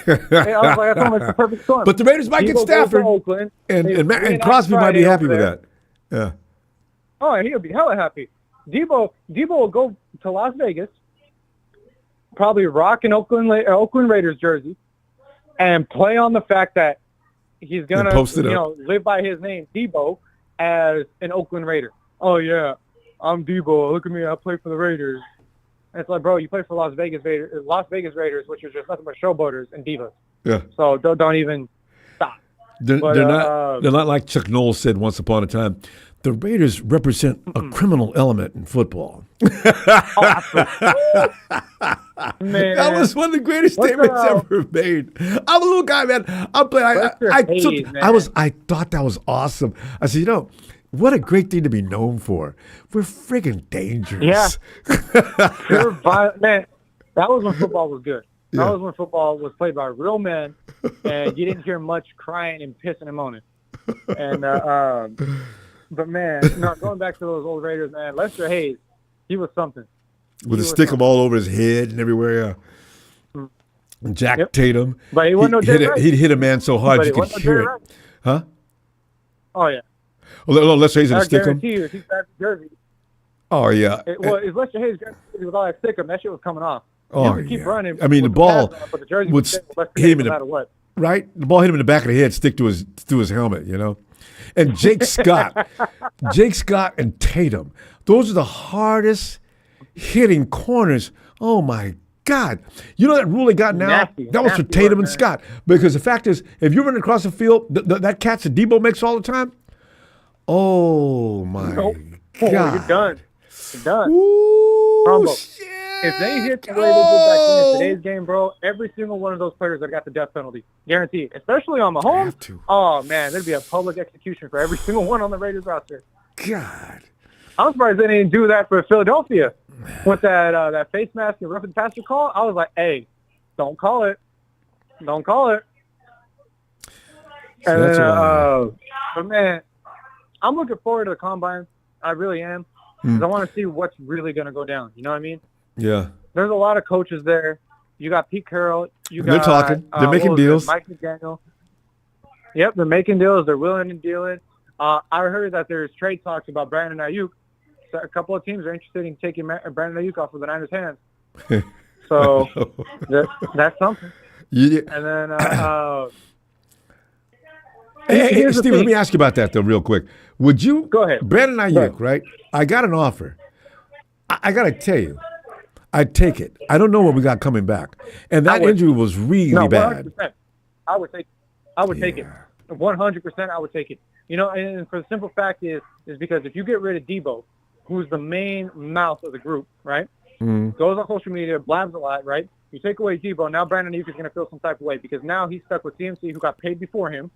I was like, I told him it's the perfect storm. But the Raiders might get Stafford. Oakland, and Crosby might be happy with that. Yeah. Oh, and he'll be hella happy. Debo will go to Las Vegas, probably rock an Oakland Raiders jersey, and play on the fact that he's going to live by his name, Debo, as an Oakland Raider. Oh, yeah, I'm Debo. Look at me. I play for the Raiders. And it's like, bro, you play for Las Vegas Raiders, which are just nothing but showboaters and divas. Yeah. So don't even stop. They're not like Chuck Noll said once upon a time. The Raiders represent a criminal element in football. Man, that was one of the greatest statements ever made. I'm a little guy, man. I thought that was awesome. I said, what a great thing to be known for. We're friggin' dangerous. Yeah. Pure violent. Man, that was when football was good. That was when football was played by real men, and you didn't hear much crying and pissing and moaning. And but man, going back to those old Raiders, man, Lester Hayes, he was something. With a stick all over his head and everywhere. Yeah. Jack Tatum. But he wasn't no Jerry Rice. He'd hit a man so hard you could hear it. Huh? Oh, yeah. Well, Lester Hayes didn't stick him. He's got jersey. Oh, yeah. If Lester Hayes with all that stick him, that shit was coming off. Oh, yeah. Keep running. I mean, the ball would hit him no matter what. Right? The ball hit him in the back of the head, stick to his helmet, And Jake Scott and Tatum, those are the hardest hitting corners. Oh, my God. You know that rule they got now? That was for Tatum and Scott. Because the fact is, if you're running across the field, that catch that Debo makes all the time, oh, my God. You're done. You're done. Ooh, Ronbo. Shit. If they hit the way they did back then in today's game, bro, every single one of those players that got the death penalty. Guaranteed. Especially on Mahomes. Oh, man, there'd be a public execution for every single one on the Raiders roster. God. I'm surprised they didn't do that for Philadelphia. With that face mask and roughing passer call, I was like, hey, don't call it. Don't call it. So and but, man, I'm looking forward to the Combine. I really am. Because I want to see what's really going to go down. You know what I mean? Yeah. There's a lot of coaches there You got Pete Carroll. They're talking. They're making deals. Mike McDaniel. Yep, they're making deals. They're willing to deal it. I heard that there's trade talks about Brandon Ayuk. So a couple of teams are interested in taking Brandon Ayuk off of the Niners' hands. So that's something. Yeah. And then, hey, Steve, let me ask you about that, though, real quick. Would you? Go ahead. Brandon Ayuk, right? I got an offer. I got to tell you, I'd take it. I don't know what we got coming back. And that injury was really bad. 100%. I would take it. 100% I would take it. You know, and for the simple fact is because if you get rid of Debo, who's the main mouth of the group, right? Goes on social media, blabs a lot, right? You take away Debo, now Brandon Ayuk is going to feel some type of way because now he's stuck with CMC, who got paid before him.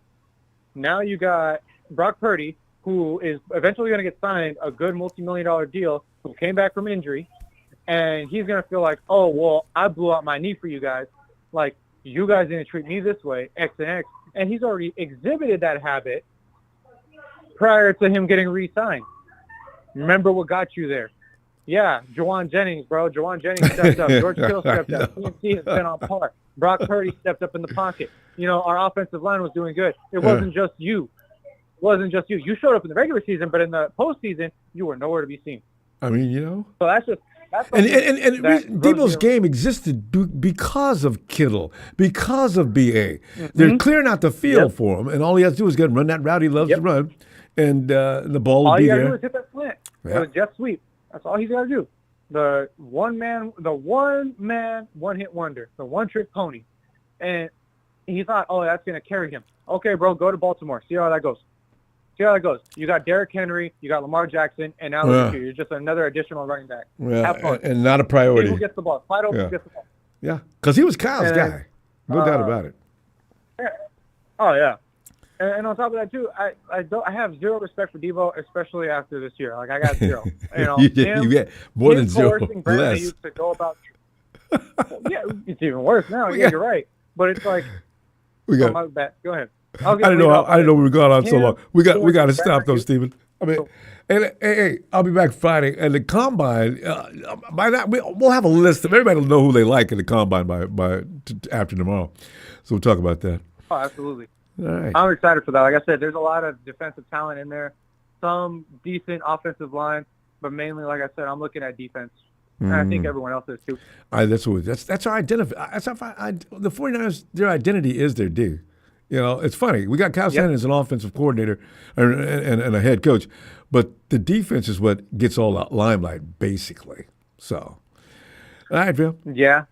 Now you got Brock Purdy, who is eventually going to get signed a good multi-million-dollar deal, who came back from injury, and he's going to feel like, oh, well, I blew out my knee for you guys. Like, you guys didn't treat me this way, X and X. And he's already exhibited that habit prior to him getting re-signed. Remember what got you there. Yeah, Juwan Jennings, bro. Juwan Jennings stepped up. George Kittle stepped up. CMC has been on par. Brock Purdy stepped up in the pocket. You know, our offensive line was doing good. It wasn't just you. It wasn't just you. You showed up in the regular season, but in the postseason, you were nowhere to be seen. I mean, you know. So that's just and Debo's game existed because of Kittle, because of BA. They're clearing out the field for him, and all he has to do is get run that route he loves to run, and the ball will be there. All you got to do is hit that slant. It was jet sweep. That's all he's got to do. The one hit wonder, the one trick pony. And he thought, oh, that's going to carry him. Okay, bro, go to Baltimore. See how that goes. You got Derrick Henry, you got Lamar Jackson, and now you're just another additional running back. Have fun. And not a priority. Who gets the ball? Fight over who gets the ball. Yeah, because he was Kyle's guy. No doubt about it. Yeah. Oh, yeah. And on top of that, too, I have zero respect for Debo, especially after this year. Like, I got zero. You know, you get more than zero. Less. To go about, yeah, it's even worse now. Yeah, you're right. But it's like, my bad. Go ahead. I didn't know we were going on so long. We got to stop though, Stephen. I mean, hey, I'll be back Friday, and the combine. By that, we'll have a list of everybody will know who they like in the combine by after tomorrow. So we'll talk about that. Oh, absolutely. All right. I'm excited for that. Like I said, there's a lot of defensive talent in there, some decent offensive line, but mainly, like I said, I'm looking at defense. And I think everyone else is too. That's our identity. The 49ers, their identity is their D. You know, it's funny. We got Kyle Shanahan as an offensive coordinator and a head coach, but the defense is what gets all the limelight, basically. So, all right, Phil. Yeah.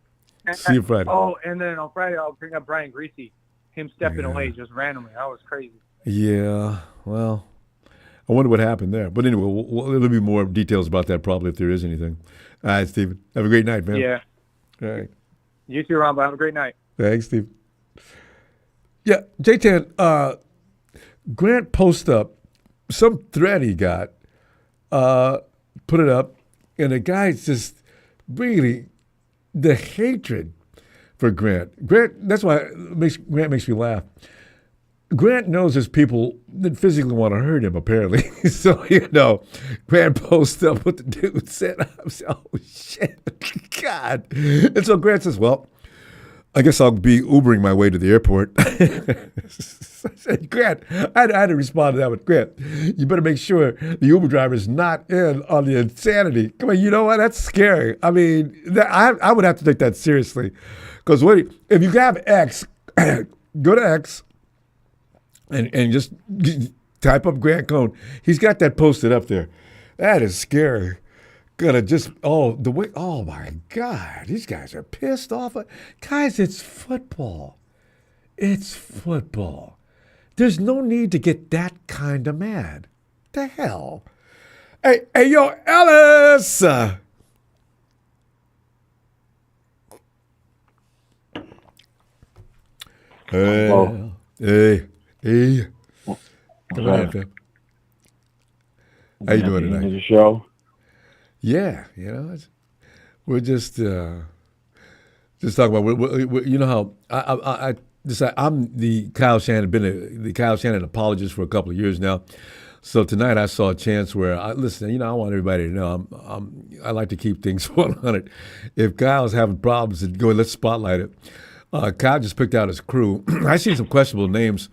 See you Friday. Oh, and then on Friday, I'll bring up Brian Griese, him stepping away just randomly. That was crazy. Yeah, well, I wonder what happened there. But anyway, there'll be more details about that probably if there is anything. All right, Stephen. Have a great night, man. Yeah. All right. You too, Ronbo. Have a great night. Thanks, Steve. Yeah, J10, Grant post up some thread he got, put it up, and the guy's just really the hatred for Grant. That's why Grant makes me laugh. Grant knows there's people that physically want to hurt him, apparently. So, Grant posts up what the dude said. I was, oh, shit. God. And so Grant says, well, I guess I'll be Ubering my way to the airport. I said, Grant, I had to respond to that with Grant. You better make sure the Uber driver is not in on the insanity. Come on, you know what? That's scary. I mean, I would have to take that seriously. Because if you have X, go to X and just type up Grant Cohn. He's got that posted up there. That is scary. Oh my God, these guys are pissed off. Guys, it's football. It's football. There's no need to get that kind of mad. The hell? Hey, yo, Ellis! Hey. Come on, fam. How you doing tonight? The show. Yeah, we're just talking about. You know how I'm the Kyle Shanahan, been the Kyle Shanahan apologist for a couple of years now. So tonight I saw a chance where I want everybody to know I like to keep things 100. If Kyle's having problems, let's spotlight it. Kyle just picked out his crew. I see some questionable names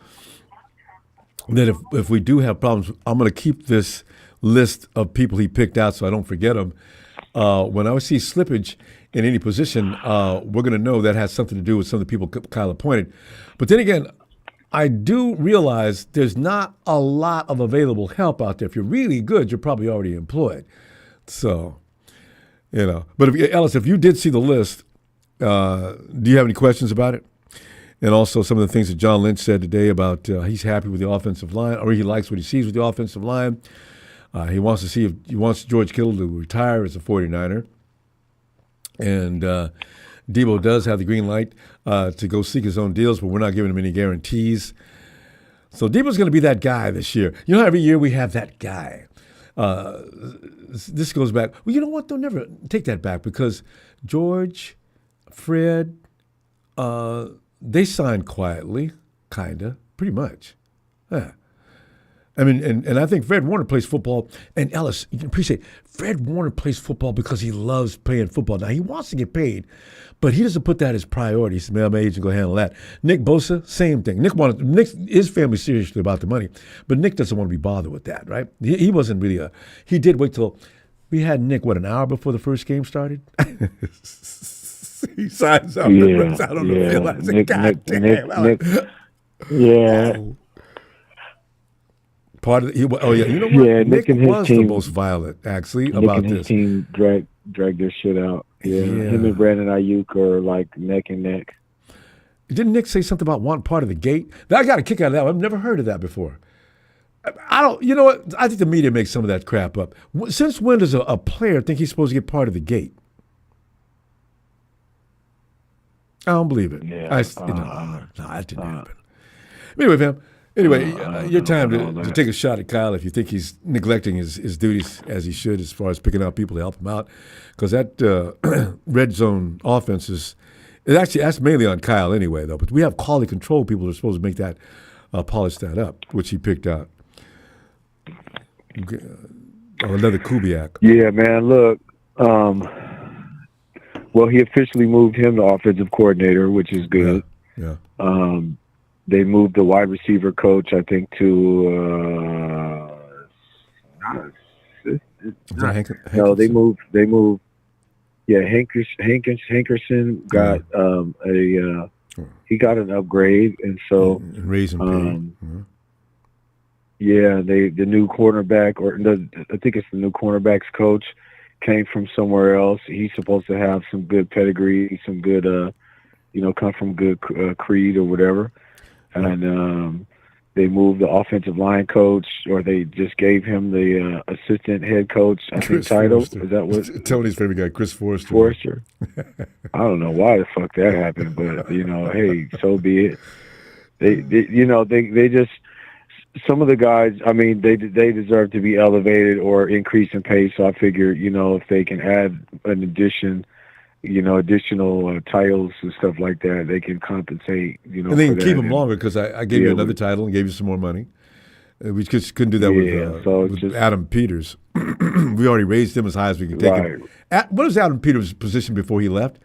that if we do have problems, I'm going to keep this list of people he picked out so I don't forget them. When I see slippage in any position, we're going to know that has something to do with some of the people Kyle appointed. But then again, I do realize there's not a lot of available help out there. If you're really good, you're probably already employed. So, But Ellis, if you did see the list, do you have any questions about it? And also some of the things that John Lynch said today about he's happy with the offensive line, or he likes what he sees with the offensive line. He wants George Kittle to retire as a 49er. And Debo does have the green light to go seek his own deals, but we're not giving him any guarantees. So Debo's going to be that guy this year. Every year we have that guy. This goes back. Well, you know what? They'll never take that back because George, Fred, they signed quietly, pretty much. Yeah. I mean, and I think Fred Warner plays football. And Ellis, you can appreciate Fred Warner plays football because he loves playing football. Now, he wants to get paid, but he doesn't put that as priority. He said, man, my agent going to handle that. Nick Bosa, same thing. His family's seriously about the money, but Nick doesn't want to be bothered with that, right? He wasn't really he did wait till, we had Nick, an hour before the first game started? He signs up and runs out on the field. I said, God damn. Nick, yeah. Oh. Part of you know what? Yeah, Nick and his was team, the most violent, actually, Nick about and his this. Team dragged their shit out. Yeah, him and Brandon Ayuk are like neck and neck. Didn't Nick say something about one part of the gate? I got a kick out of that. I've never heard of that before. I don't. You know what? I think the media makes some of that crap up. Since when does a player think he's supposed to get part of the gate? I don't believe it. Yeah, that didn't happen. Anyway, fam. Anyway, your time to take a shot at Kyle if you think he's neglecting his duties as he should as far as picking out people to help him out. Because that red zone offense that's mainly on Kyle anyway, though. But we have quality control people who are supposed to make that, polish that up, which he picked out. Another Kubiak. Yeah, man, look. Well, he officially moved him to offensive coordinator, which is good. Yeah. They moved the wide receiver coach, I think, to they moved. Yeah, Hankerson got he got an upgrade, and so raise him pay. Yeah, the new cornerback, I think it's the new cornerbacks coach, came from somewhere else. He's supposed to have some good pedigree, some good, come from good creed or whatever. And they moved the offensive line coach, or they just gave him the assistant head coach, I think, title. Forrester. Is that what? Tony's favorite guy, Chris Forrester. Forrester. I don't know why the fuck that happened, but hey, so be it. They just, some of the guys, I mean, they deserve to be elevated or increase in pay. So I figure, if they can add an additional titles and stuff like that, they can compensate. And they can keep them longer because I gave you another title and gave you some more money. We just couldn't do that with Adam Peters. We already raised him as high as we could take him. What was Adam Peters' position before he left?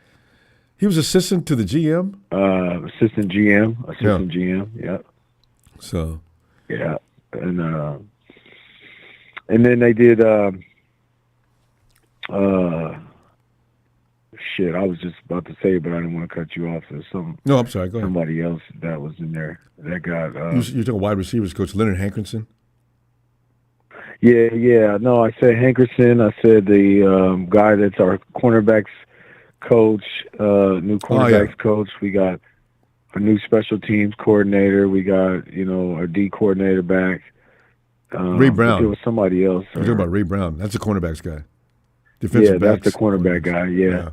He was assistant to the GM. Assistant GM. Yeah. So. Yeah, and then they did. Shit, I was just about to say, but I didn't want to cut you off. No, I'm sorry. Go ahead. Somebody else that was in there that got. You're talking wide receivers coach Leonard Hankerson. Yeah. No, I said Hankerson. I said the guy that's our cornerbacks coach, new cornerbacks coach. We got a new special teams coordinator. We got, a D coordinator back. Ray Brown. There was somebody else. You're talking about Ray Brown. That's the cornerbacks guy. Defensive backs. That's the cornerback guy. Yeah.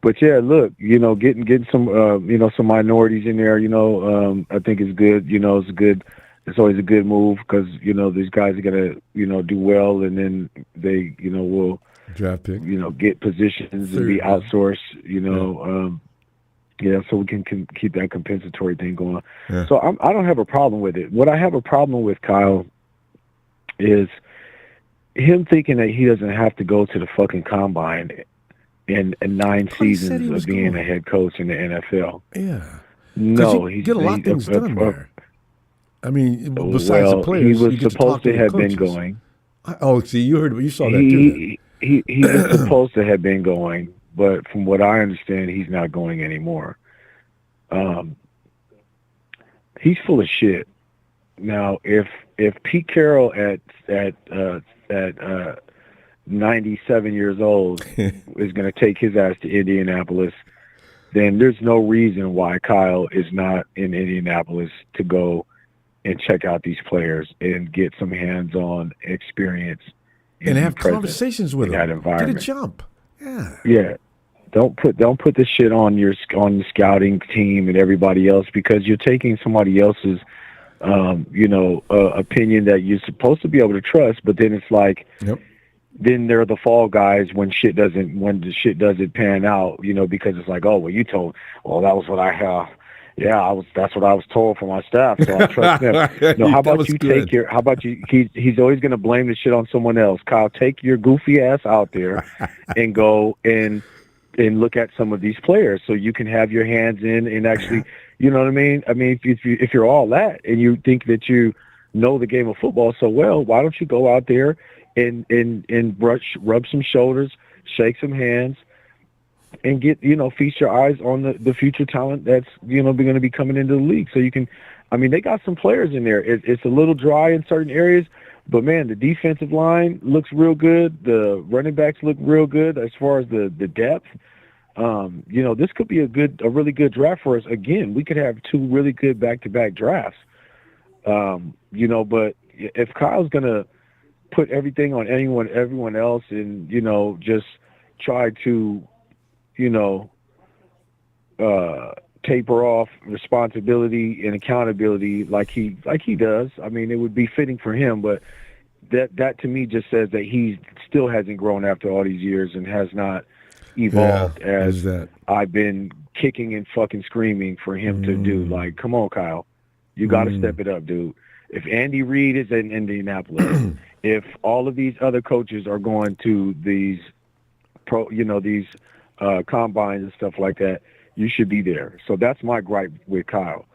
But yeah, look, getting some, some minorities in there. I think is good. It's good. It's always a good move because these guys are gonna do well, and then they will draft pick. Get positions and be outsourced. So we can keep that compensatory thing going. Yeah. So I don't have a problem with it. What I have a problem with, Kyle, is him thinking that he doesn't have to go to the fucking combine in 9 seasons of being a head coach in the NFL. Yeah. No, he get a lot of things done there. I mean, besides the players, he was supposed to have been going. Oh, see, you saw that too. He was supposed to have been going, but from what I understand, he's not going anymore. He's full of shit. Now, if Pete Carroll at 97 years old is going to take his ass to Indianapolis, then there's no reason why Kyle is not in Indianapolis to go and check out these players and get some hands-on experience and have conversations with them. That environment. Get a jump. Yeah. Yeah. Don't put the shit on the scouting team and everybody else, because you're taking somebody else's opinion that you're supposed to be able to trust, but then it's like then they're the fall guys when the shit doesn't pan out, because it's like, oh well, you told, well, that was what I have. Yeah, that's what I was told from my staff, so I trust them. No, how about you take your? How about you? He's always going to blame the shit on someone else. Kyle, take your goofy ass out there and go and look at some of these players, so you can have your hands in and actually, you know what I mean? I mean, if you're all that and you think that you know the game of football so well, why don't you go out there and rub some shoulders, shake some hands, and get, feast your eyes on the future talent that's, going to be coming into the league. So you can, I mean, they got some players in there. It's a little dry in certain areas, but man, the defensive line looks real good. The running backs look real good as far as the depth. This could be a really good draft for us. Again, we could have 2 really good back-to-back drafts. But if Kyle's going to put everything on everyone else and, just try to, taper off responsibility and accountability like he does, I mean, it would be fitting for him, but that to me just says that he still hasn't grown after all these years and has not evolved as I've been kicking and fucking screaming for him to do. Like, come on, Kyle, you got to step it up, dude. If Andy Reid is in Indianapolis, if all of these other coaches are going to these combines and stuff like that, you should be there. So that's my gripe with Kyle.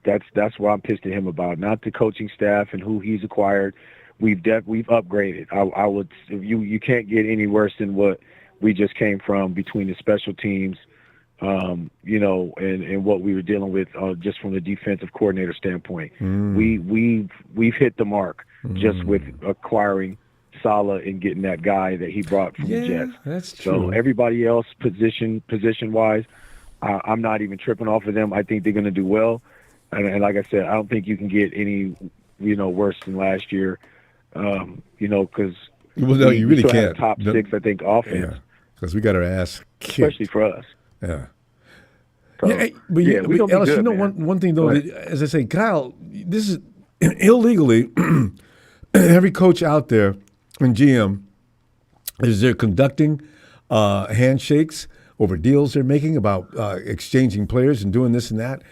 That's what I'm pissed at him about, not the coaching staff and who he's acquired. We've upgraded. I would, you can't get any worse than what we just came from between the special teams, and what we were dealing with just from the defensive coordinator standpoint. We've hit the mark just with acquiring Saleh and getting that guy that he brought from the Jets. That's true. So everybody else position wise, I'm not even tripping off of them. I think they're going to do well, and like I said, I don't think you can get any worse than last year. Because you really can't. Top 6, I think, offense. Because we got our ass kicked, especially for us. Yeah. So, but Ellis, good, one thing though, as I say, Kyle, this is illegally. Every coach out there and GM is they're conducting handshakes over deals they're making about exchanging players and doing this and that.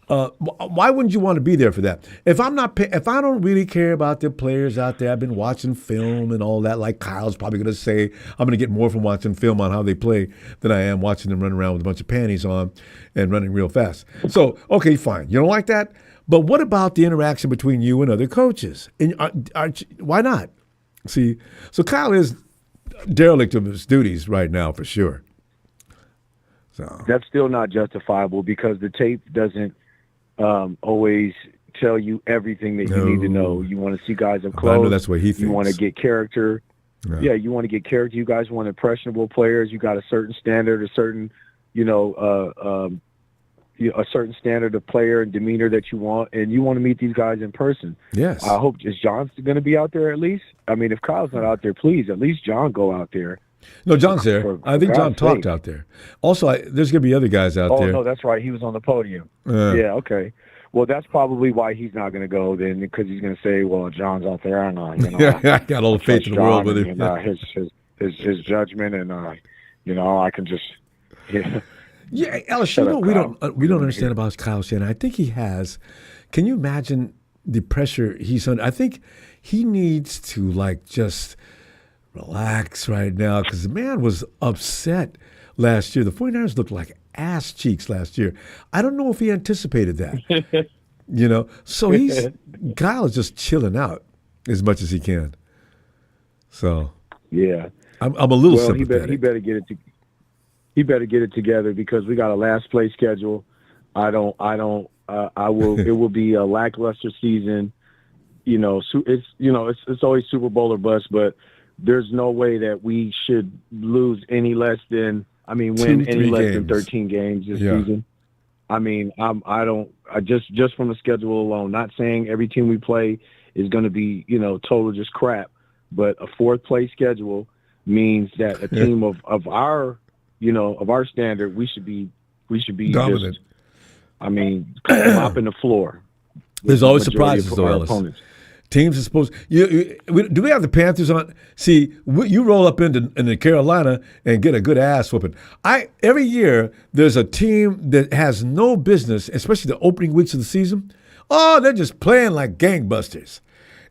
Why wouldn't you want to be there for that? If I don't really care about the players out there, I've been watching film and all that. Like Kyle's probably going to say, I'm going to get more from watching film on how they play than I am watching them run around with a bunch of panties on and running real fast. So, okay, fine. You don't like that? But what about the interaction between you and other coaches? And why not? See, so Kyle is derelict of his duties right now for sure. So that's still not justifiable because the tape doesn't always tell you everything that you need to know. You want to see guys up close. I know that's what he thinks. You want to get character. Yeah, you want to get character. You guys want impressionable players. You got a certain standard, a certain, a certain standard of player and demeanor that you want, and you want to meet these guys in person. Yes. I hope, is John going to be out there at least? I mean, if Kyle's not out there, please, at least John go out there. No, John's there. I think John talked out there. Also, there's going to be other guys out there. Oh, no, that's right. He was on the podium. Yeah, okay. Well, that's probably why he's not going to go then, because he's going to say, well, John's out there. I know. I got all the faith in the world with him. His judgment, and, I can just... Yeah, Ellis, we don't understand about Kyle Shanahan. I think he has. Can you imagine the pressure he's under. I think he needs to just relax right now because the man was upset last year. The 49ers looked like ass cheeks last year. I don't know if he anticipated that. So Kyle is just chilling out as much as he can. So yeah, I'm a little sympathetic. He better get it. He better get it together because we got a last place schedule. I will. It will be a lackluster season. It's always Super Bowl or bust, but there's no way that we should lose any less than win any less than 13 games this season. Just from the schedule alone, not saying every team we play is going to be, total just crap, but a fourth place schedule means that a team of our standard, we should be dominant. Mopping the floor. There's always surprises, though, Ellis. Opponents. Teams are supposed. Do we have the Panthers on? See, you roll up into Carolina and get a good ass whooping. Every year there's a team that has no business, especially the opening weeks of the season. Oh, they're just playing like gangbusters,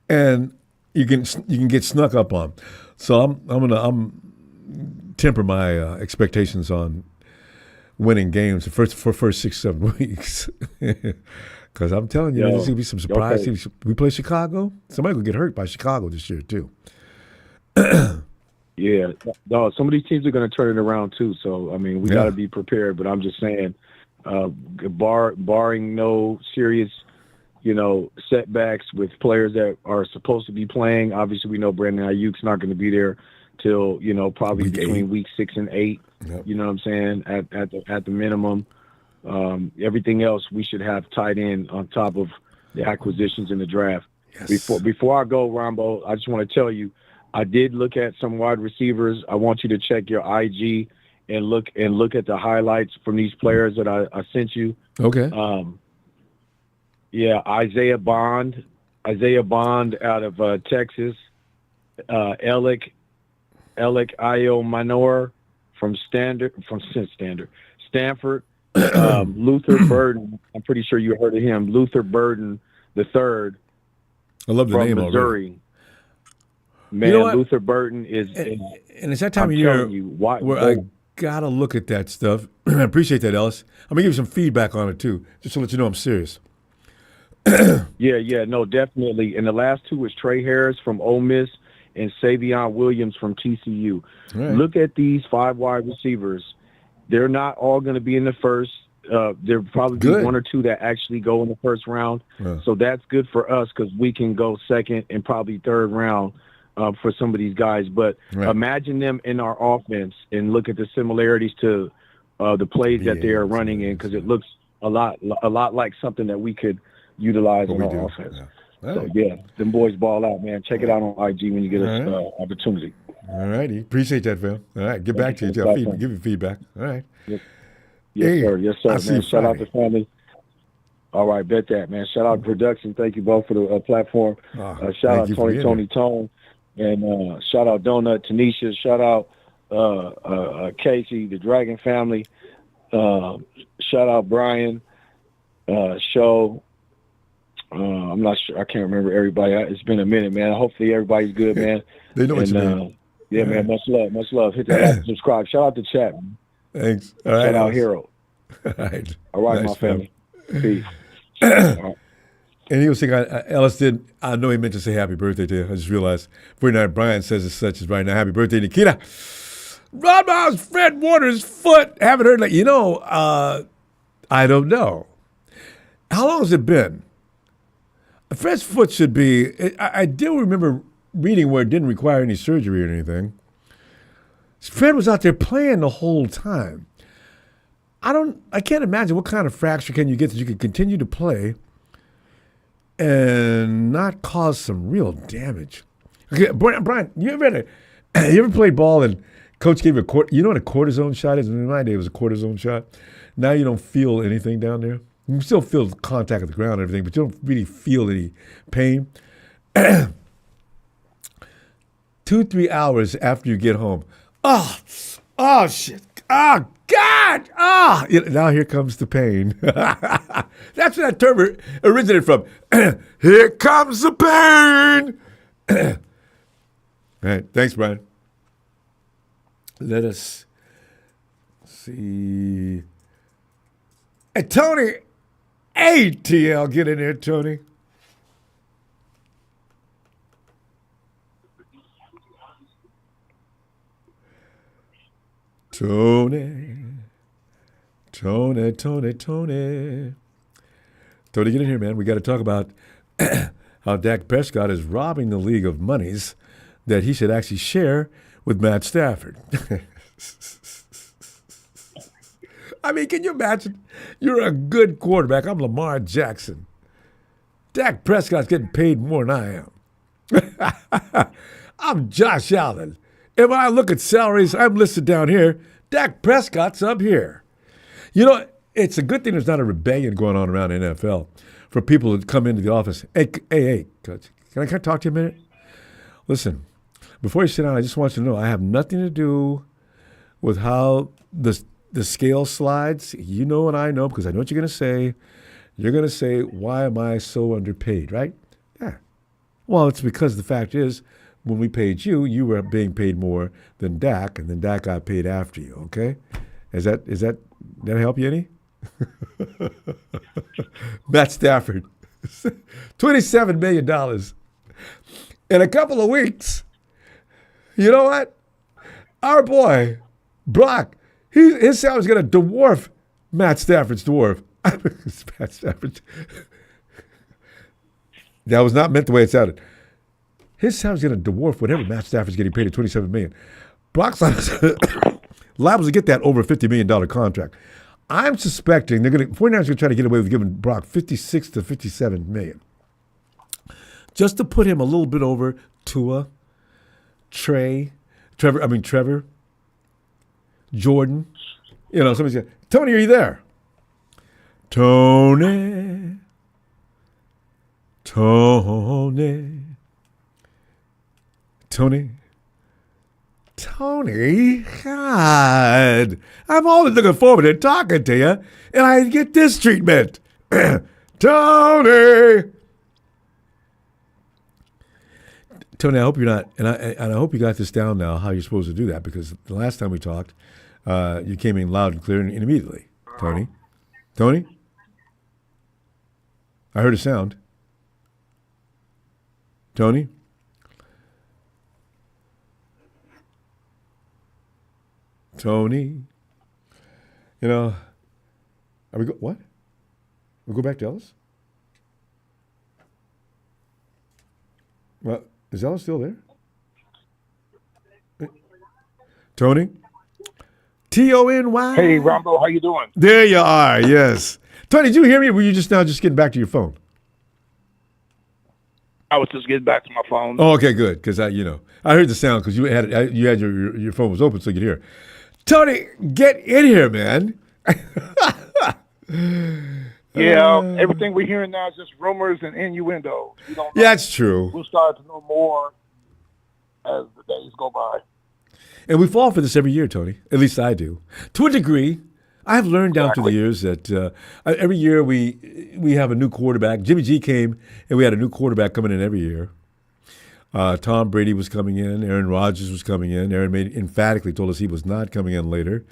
and you can get snuck up on. So I'm temper my expectations on winning games for first 6-7 weeks. Because I'm telling you, there's going to be some surprise. Okay. We play Chicago. Somebody will get hurt by Chicago this year, too. Yeah. No, some of these teams are going to turn it around, too. So, we got to be prepared. But I'm just saying, barring no serious, setbacks with players that are supposed to be playing, obviously we know Brandon Ayuk's not going to be there till, probably between week 6 and 8. Yep. You know what I'm saying, at the minimum. Everything else we should have tied in on top of the acquisitions in the draft. Yes. Before I go, Ronbo, I just want to tell you, I did look at some wide receivers. I want you to check your IG and look at the highlights from these players that I sent you. Okay. Isaiah Bond out of Texas. Alec Io Minor from Stanford. Luther Burden, I'm pretty sure you heard of him. Luther Burden the third. I love the from name Missouri. Already. Man, Luther Burden is and it's that time of year where I gotta look at that stuff. I appreciate that, Ellis. I'm gonna give you some feedback on it too, just to let you know I'm serious. No, definitely. And the last two was Trey Harris from Ole Miss and Savion Williams from TCU. Right. Look at these 5 wide receivers. They're not all going to be in the first. There'll probably be 1 or 2 that actually go in the first round. Yeah. So that's good for us because we can go second and probably third round for some of these guys. But imagine them in our offense and look at the similarities to the plays that they are running in because it looks a lot like something that we could utilize in our offense. Yeah. So, them boys ball out, man. Check it out on IG when you get an opportunity. All righty. Appreciate that, Phil. All right. Get back to you. Give you feedback. All right. Yes, sir. Yes, sir, man. Shout out to family. All right. Bet that, man. Shout out to production. Thank you both for the platform. Shout out Tony Tone. And shout out Donut, Tanisha. Shout out Casey, the Dragon family. Shout out Brian. Show. I'm not sure. I can't remember everybody. It's been a minute, man. Hopefully everybody's good, man. They know what you mean. Yeah, man. Much love. Hit that like and subscribe. Shout out to chat, man. Thanks. All right. Shout out Hero. All right. All right, nice, my family. Peace. All right. And he was saying, Ellis did. I know he meant to say happy birthday to you. I just realized. Brian says as such as right now. Happy birthday, Nikita. Ronbo's Fred Warner's foot. Haven't heard I don't know. How long has it been? Fred's foot should be. I do remember reading where it didn't require any surgery or anything. Fred was out there playing the whole time. I can't imagine what kind of fracture can you get that you can continue to play and not cause some real damage. Okay, Brian, you ever played ball and coach gave you you know what a cortisone shot is? In my day, it was a cortisone shot. Now you don't feel anything down there. You still feel the contact of the ground and everything, but you don't really feel any pain. 2-3 hours after you get home. Oh, shit. Oh, God! Oh, now here comes the pain. That's where that term originated from. Here comes the pain. All right. Thanks, Brian. Let us see. Hey, Tony. ATL, get in there, Tony. Tony, get in here, man. We got to talk about how Dak Prescott is robbing the league of monies that he should actually share with Matt Stafford. I mean, can you imagine? You're a good quarterback. I'm Lamar Jackson. Dak Prescott's getting paid more than I am. I'm Josh Allen. If I look at salaries, I'm listed down here. Dak Prescott's up here. You know, it's a good thing there's not a rebellion going on around the NFL for people to come into the office. Hey, Coach, can I talk to you a minute? Listen, before you sit down, I just want you to know I have nothing to do with how the scale slides. You know and I know because I know what you're going to say. You're going to say, why am I so underpaid, right? Yeah. Well, it's because the fact is, when we paid you, you were being paid more than Dak, and then Dak got paid after you, okay? Is that help you any? Matt Stafford, $27 million. In a couple of weeks, you know what? Our boy, Brock, his salary's going to dwarf Matt Stafford's dwarf. Matt Stafford. That was not meant the way it sounded. His salary's going to dwarf whatever Matt Stafford's getting paid at $27 million. Brock's liable to get that over $50 million contract. I'm suspecting 49ers are going to try to get away with giving Brock $56 to $57 million. Just to put him a little bit over Tua, Trevor, Jordan. You know, somebody's going, Tony, are you there? Tony. God, I'm always looking forward to talking to you, and I get this treatment. Tony, I hope you're not, and I hope you got this down now, how you're supposed to do that, because the last time we talked, you came in loud and clear and immediately. Tony, I heard a sound. Tony? You know, what? We go back to Ellis? Well, is Ellis still there? Tony? Tony? Hey, Ronbo, how you doing? There you are, yes. Tony, did you hear me, or were you just now just getting back to your phone? I was just getting back to my phone. Oh, okay, good, because I heard the sound because you had your phone was open so you could hear. Tony, get in here, man. Yeah, everything we're hearing now is just rumors and innuendos. We don't know. Yeah, that's true. We'll start to know more as the days go by. And we fall for this every year, Tony. At least I do. To a degree, I've learned down through the years that every year we have a new quarterback. Jimmy G came, and we had a new quarterback coming in every year. Tom Brady was coming in. Aaron Rodgers was coming in. Aaron emphatically told us he was not coming in later.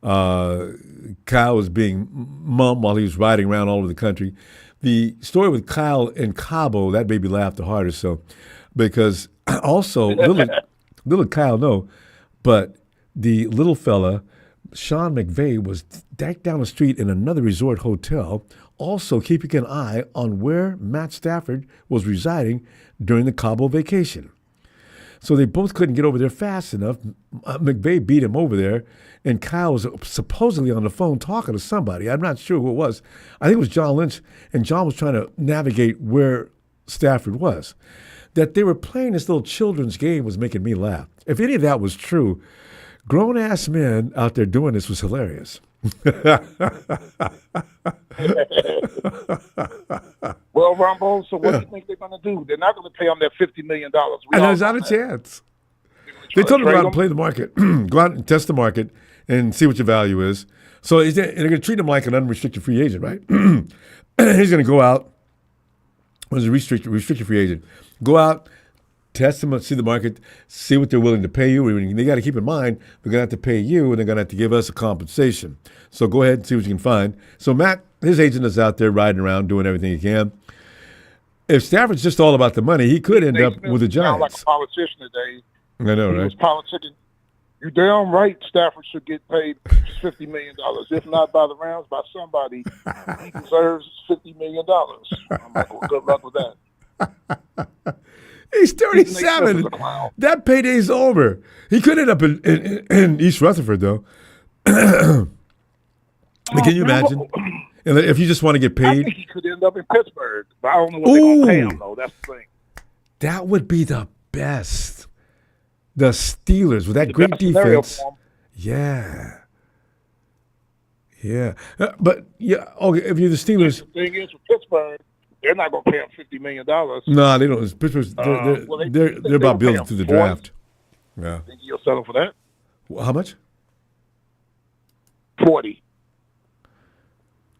Kyle was being mum while he was riding around all over the country. The story with Kyle and Cabo, that made me laugh the hardest. So, because also, little Kyle, no, but the little fella, Sean McVay, was down the street in another resort hotel, also keeping an eye on where Matt Stafford was residing during the Cabo vacation. So they both couldn't get over there fast enough. McVay beat him over there, and Kyle was supposedly on the phone talking to somebody. I'm not sure who it was. I think it was John Lynch, and John was trying to navigate where Stafford was. That they were playing this little children's game was making me laugh. If any of that was true, grown-ass men out there doing this was hilarious. Well, Ronbo, so what do you think they're going to do? They're not going to pay him that $50 million. And there's not a chance. They told him to go out and play the market, go out and test the market, and see what your value is. So they're going to treat him like an unrestricted free agent, right? He's going to go out as a restricted free agent. Go out, test them, see the market, see what they're willing to pay you. They got to keep in mind they're going to have to pay you, and they're going to have to give us a compensation. So go ahead and see what you can find. So Matt, his agent, is out there riding around doing everything he can. If Stafford's just all about the money, he could end up with the Giants. Like a politician today. I know, He right? was politicking. You're damn right Stafford should get paid $50 million. If not by the Rams, by somebody, he deserves $50 million. I'm like, well, good luck with that. He's 37. That payday's over. He could end up in East Rutherford, though. Can you imagine? If you just want to get I paid? think he could end up in Pittsburgh, but I don't know what they're going to pay him, though. That's the thing. That would be the best. The Steelers with that great defense. Yeah. Yeah. But, yeah, okay, if you're the Steelers. The thing is, with Pittsburgh, they're not going to pay him $50 million. No, they don't. Pittsburgh's, they're about building through the draft. Yeah. Think he'll settle for that? How much? 40.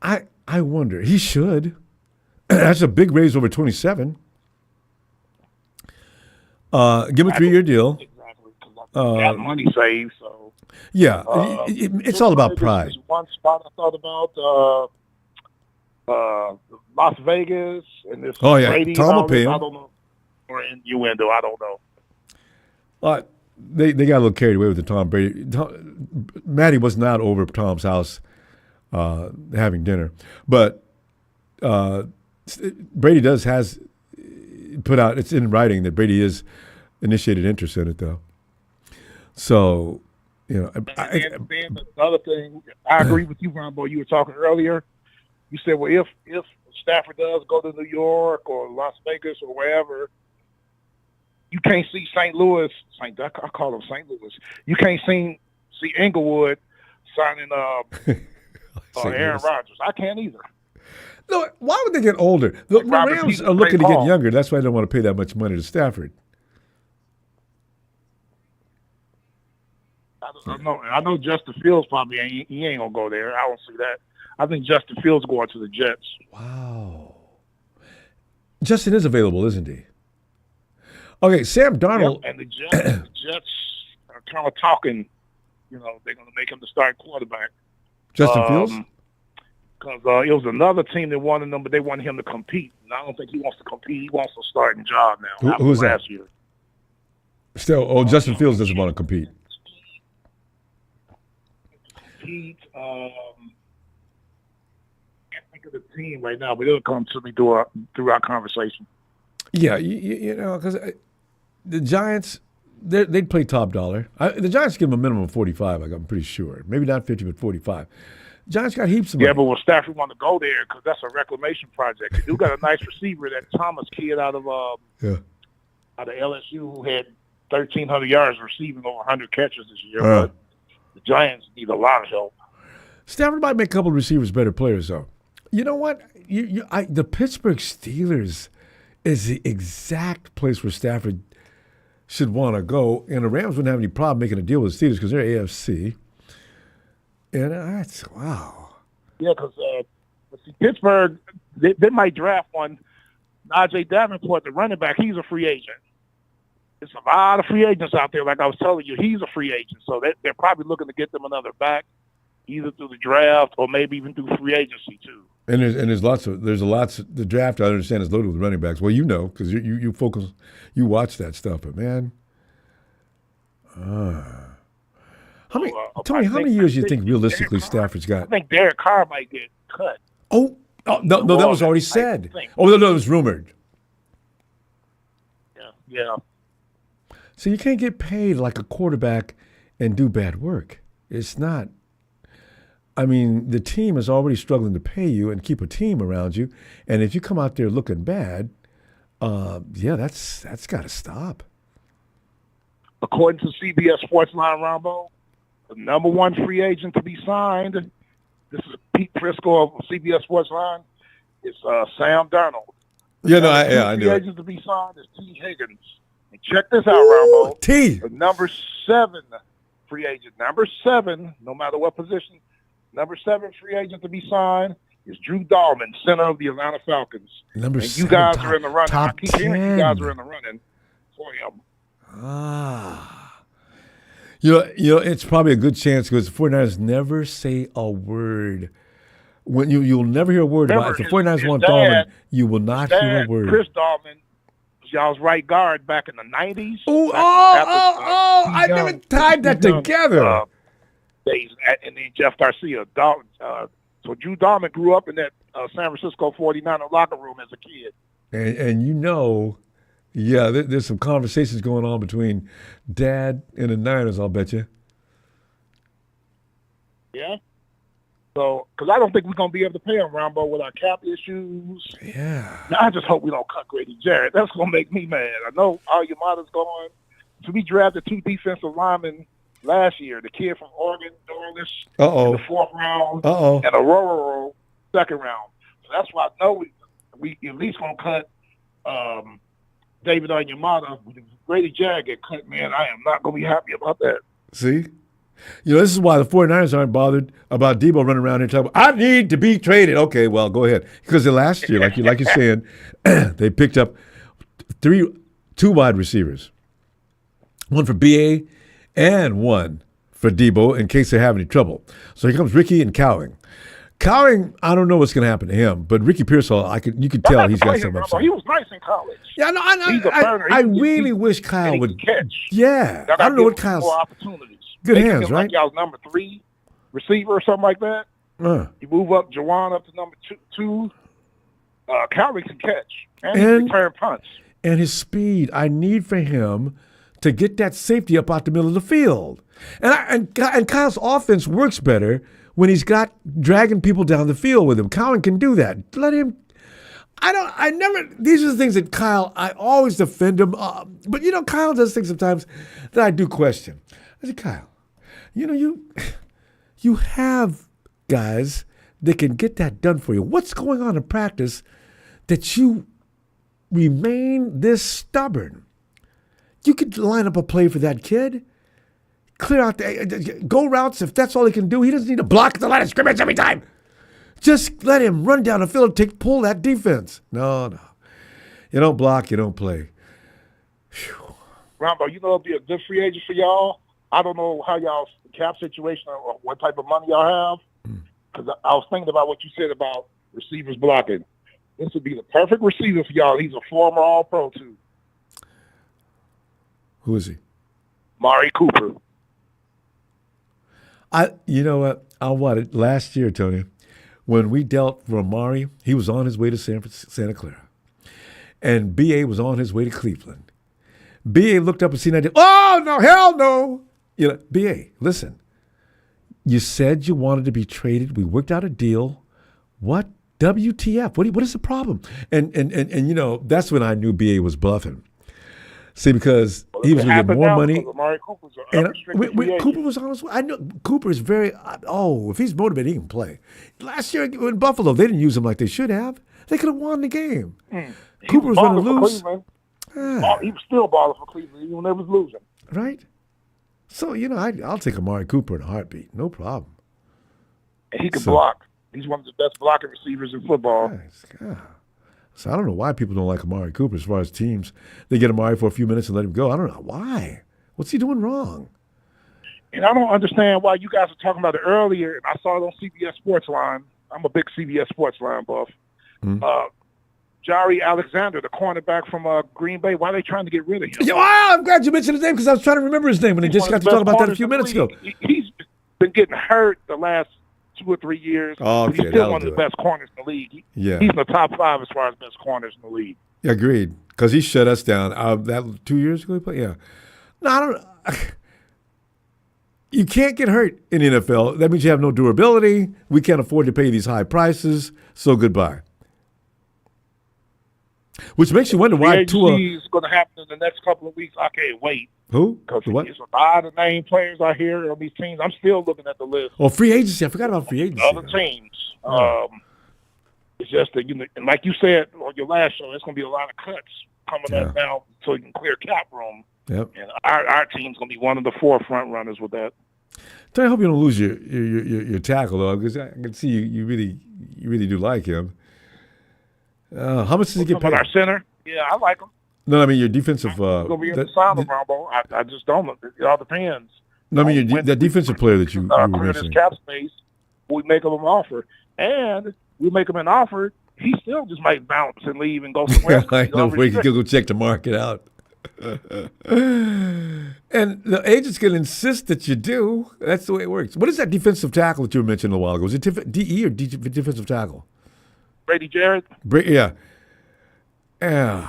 I wonder. He should. That's a big raise over 27. Give him a 3-year deal. Exactly. Got money saved, so. Yeah. It's all about pride. There's one spot I thought about, Las Vegas, and this Brady. Tom will pay him. I don't know. Or innuendo, I don't know. They got a little carried away with the Tom Brady. Matty was not over at Tom's house having dinner, but Brady has put out, it's in writing that Brady has initiated interest in it, though. So, you know. And the other thing, I agree with you, Ronbo. You were talking earlier. You said, well, if Stafford does go to New York or Las Vegas or wherever, you can't see St. Louis. I call them St. Louis. You can't see Inglewood signing Aaron Rodgers. I can't either. No, why would they get older? The Rams are looking to get younger. That's why they don't want to pay that much money to Stafford. I know Justin Fields probably ain't gonna go there. I don't see that. I think Justin Fields going to the Jets. Wow. Justin is available, isn't he? Okay, Sam Darnold. Yep, and the Jets are kind of talking, they're going to make him the starting quarterback. Justin Fields? Because it was another team that wanted him, but they wanted him to compete. And I don't think he wants to compete. He wants a starting job now. Who's that? Last year. Still, Justin Fields doesn't want to compete. Can't think of the team right now, but it'll come to me through our conversation. Yeah, because the Giants, they'd play top dollar. The Giants give them a minimum of 45, I'm pretty sure. Maybe not 50, but 45. Giants got heaps of money. Yeah, but will Stafford want to go there? Because that's a reclamation project. They do got a nice receiver, that Thomas kid out of LSU, who had 1,300 yards receiving, over 100 catches this year. But the Giants need a lot of help. Stafford might make a couple of receivers better players, though. You know what? The Pittsburgh Steelers is the exact place where Stafford should want to go, and the Rams wouldn't have any problem making a deal with the Steelers because they're AFC. And that's wow. Yeah, because Pittsburgh, they might draft one. Najee Davenport, the running back, he's a free agent. There's a lot of free agents out there. Like I was telling you, he's a free agent, so they're probably looking to get them another back, either through the draft or maybe even through free agency too. And there's lots. The draft, I understand, is loaded with running backs. Well, because you focus, you watch that stuff. But man, tell me how many years do you think realistically Stafford's got? I think Derek Carr might get cut. Oh no, that was already said. No, it was rumored. Yeah. So you can't get paid like a quarterback and do bad work. It's not. I mean, the team is already struggling to pay you and keep a team around you. And if you come out there looking bad, that's got to stop. According to CBS Sportsline, Ronbo, the number one free agent to be signed, this is Pete Prisco of CBS Sportsline, is Sam Darnold. I knew it. Free agent to be signed is T. Higgins. And check this out, Ronbo. T. The number 7 free agent number 7, no matter what position, number 7 free agent to be signed is Drew Dahlman, center of the Atlanta Falcons. Number and 7, you guys are in the running. top I keep hearing 10. you guys are in the running for him. It's probably a good chance because the 49ers never say a word. When you'll never hear a word about it. If the 49ers want Dahlman, you will not hear a word. Chris Dahlman was y'all's right guard back in the 90s. I never tied that together. Days, and then Jeff Garcia. So Drew Dahlman grew up in that San Francisco 49er locker room as a kid. And there's some conversations going on between Dad and the Niners, I'll bet you. Yeah. So, because I don't think we're going to be able to pay him, Ronbo, with our cap issues. Yeah. Now, I just hope we don't cut Grady Jarrett. That's going to make me mad. I know Yamada's going. So we drafted 2 defensive linemen last year. The kid from Oregon, Dorlish, in the 4th round, and Aurora 2nd round. So that's why I know we at least going to cut David Onyemata. If Grady Jarrett get cut, man, I am not going to be happy about that. See? This is why the 49ers aren't bothered about Debo running around here talking, I need to be traded. Okay, well, go ahead. Because last year, like you're saying, they picked up 2 wide receivers. One for BA and one for Debo in case they have any trouble. So here comes Ricky and Cowing. Cowing, I don't know what's going to happen to him, but Ricky Pearsall, you could tell he's got something upside. He was nice in college. Yeah, no, I really wish Kyle would catch. Yeah, I don't know what Kyle's more opportunities. Good hands, right? Like y'all's number 3 receiver or something like that. You move up Jawan up to number 2. Cowing can catch and return punts. And his speed, I need for him to get that safety up out the middle of the field. And Kyle's offense works better when he's got dragging people down the field with him. Cowing can do that. Let him. These are the things that Kyle, I always defend him. But, Kyle does things sometimes that I do question. I said, Kyle, you have guys that can get that done for you. What's going on in practice that you remain this stubborn? You could line up a play for that kid. Clear out go routes if that's all he can do. He doesn't need to block at the line of scrimmage every time. Just let him run down the field and pull that defense. No. You don't block, you don't play. Whew. Ronbo, it'll be a good free agent for y'all. I don't know how y'all's cap situation or what type of money y'all have. Because I was thinking about what you said about receivers blocking. This would be the perfect receiver for y'all. He's a former All-Pro, too. Who is he? Mari Cooper. You know what? I wanted last year, Tony, when we dealt for Amari, he was on his way to Santa Clara. And B.A. was on his way to Cleveland. B.A. looked up and seen that deal. Oh, no, hell no. B.A., listen. You said you wanted to be traded. We worked out a deal. What? WTF? What is the problem? And that's when I knew B.A. was bluffing. See, because he was going to get more money. Cooper was on his way. I know Cooper is very, if he's motivated, he can play. Last year in Buffalo, they didn't use him like they should have. They could have won the game. Cooper was going to lose. He was still balling for Cleveland even when they was losing. Right? So, I'll take Amari Cooper in a heartbeat. No problem. And he can block. He's one of the best blocking receivers in football. God. So I don't know why people don't like Amari Cooper as far as teams. They get Amari for a few minutes and let him go. I don't know why. What's he doing wrong? And I don't understand why you guys were talking about it earlier. And I saw it on CBS Sports Line. I'm a big CBS Sports Line buff. Jari Alexander, the cornerback from Green Bay. Why are they trying to get rid of him? I'm glad you mentioned his name because I was trying to remember his name when they just got to talk about that a few minutes ago. He's been getting hurt the last 2 or 3 years. Okay, he's still one of the best corners in the league. He's in the top 5 as far as best corners in the league. Agreed, because he shut us down. That 2 years ago, he played. Yeah. No, I don't. You can't get hurt in the NFL. That means you have no durability. We can't afford to pay these high prices. So goodbye. Which makes you wonder why Tua is going to happen in the next couple of weeks. I can't wait. Who? Because there's a lot of name players I hear on these teams. I'm still looking at the list. Oh, free agency. I forgot about free agency. Other teams. It's just that, and like you said on your last show, there's going to be a lot of cuts coming up now so you can clear cap room. Yep. And our team's going to be one of the forefront runners with that. I hope you don't lose your tackle though, because I can see you really do like him. How much does he get paid? Our center, yeah, I like him. No, I mean your defensive. Going to be able to sign him, Ronbo. I just don't. It all depends. No, I mean that defensive player that you were mentioning. Cap space, we make him an offer, and we make him an offer. He still just might bounce and leave and go somewhere else. I know where he could go check the market out. And the agent's going to insist that you do. That's the way it works. What is that defensive tackle that you were mentioning a while ago? Was it DE or defensive tackle? Brady Jarrett? Yeah.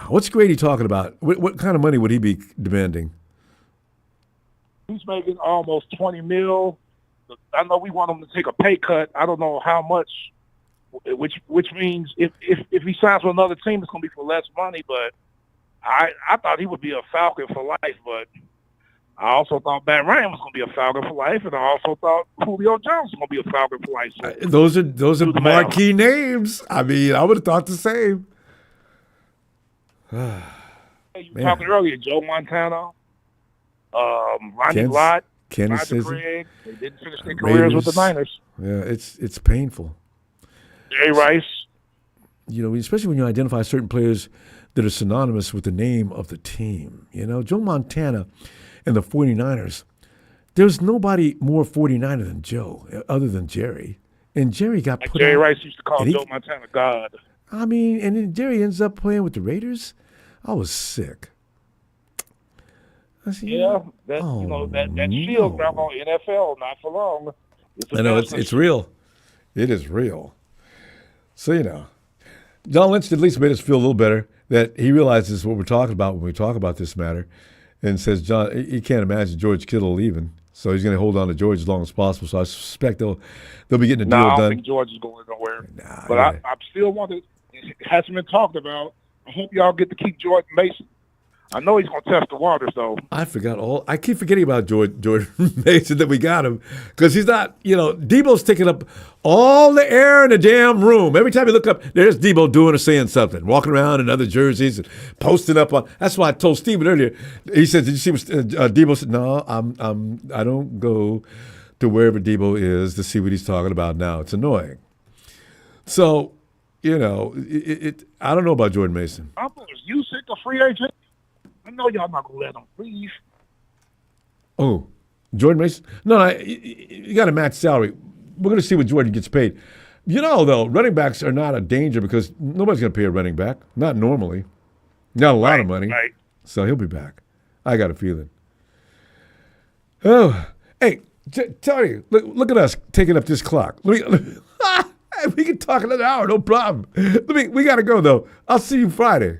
What's Grady talking about? What kind of money would he be demanding? He's making almost $20 million. I know we want him to take a pay cut. I don't know how much, which means if he signs with another team, it's going to be for less money. But I thought he would be a Falcon for life, but I also thought Matt Ryan was going to be a Falcon for life, and I also thought Julio Jones was going to be a Falcon for life. So those are marquee names. I mean, I would have thought the same. You were talking earlier, Joe Montana, Ronnie Lott, Kansas City. Craig. They didn't finish their careers with the Niners. Yeah, it's painful. Jay Rice. You know, especially when you identify certain players that are synonymous with the name of the team. You know, Joe Montana and the 49ers, there's nobody more 49er than Joe, other than Jerry. And Jerry got put Jerry out. Rice used to call Joe Montana God. I mean, and then Jerry ends up playing with the Raiders. I was sick. I said, that shield grab on NFL, not for long. I know, it's real. It is real. So, you know, John Lynch at least made us feel a little better that he realizes what we're talking about when we talk about this matter and says, John, he can't imagine George Kittle leaving. So he's going to hold on to George as long as possible. So I suspect they'll be getting a deal done. I don't think George is going nowhere. But I still want to, it hasn't been talked about. I hope y'all get to keep Jordan Mason. I know he's going to test the waters, though. I keep forgetting about Jordan Mason that we got him because he's not, Debo's taking up all the air in the damn room. Every time you look up, there's Debo doing or saying something, walking around in other jerseys and posting up on. That's why I told Steven earlier. He said, "Did you see what Debo said?" No, I don't go to wherever Debo is to see what he's talking about now. It's annoying. So, I don't know about Jordan Mason. Is you sick a free agent? I know y'all not going to let him leave. Oh, Jordan Mason? No, you got to match salary. We're going to see what Jordan gets paid. Though, running backs are not a danger because nobody's going to pay a running back. Not normally. Not a lot of money. Right. So he'll be back. I got a feeling. Oh, hey, Tony, look at us taking up this clock. We can talk another hour, no problem. We got to go, though. I'll see you Friday.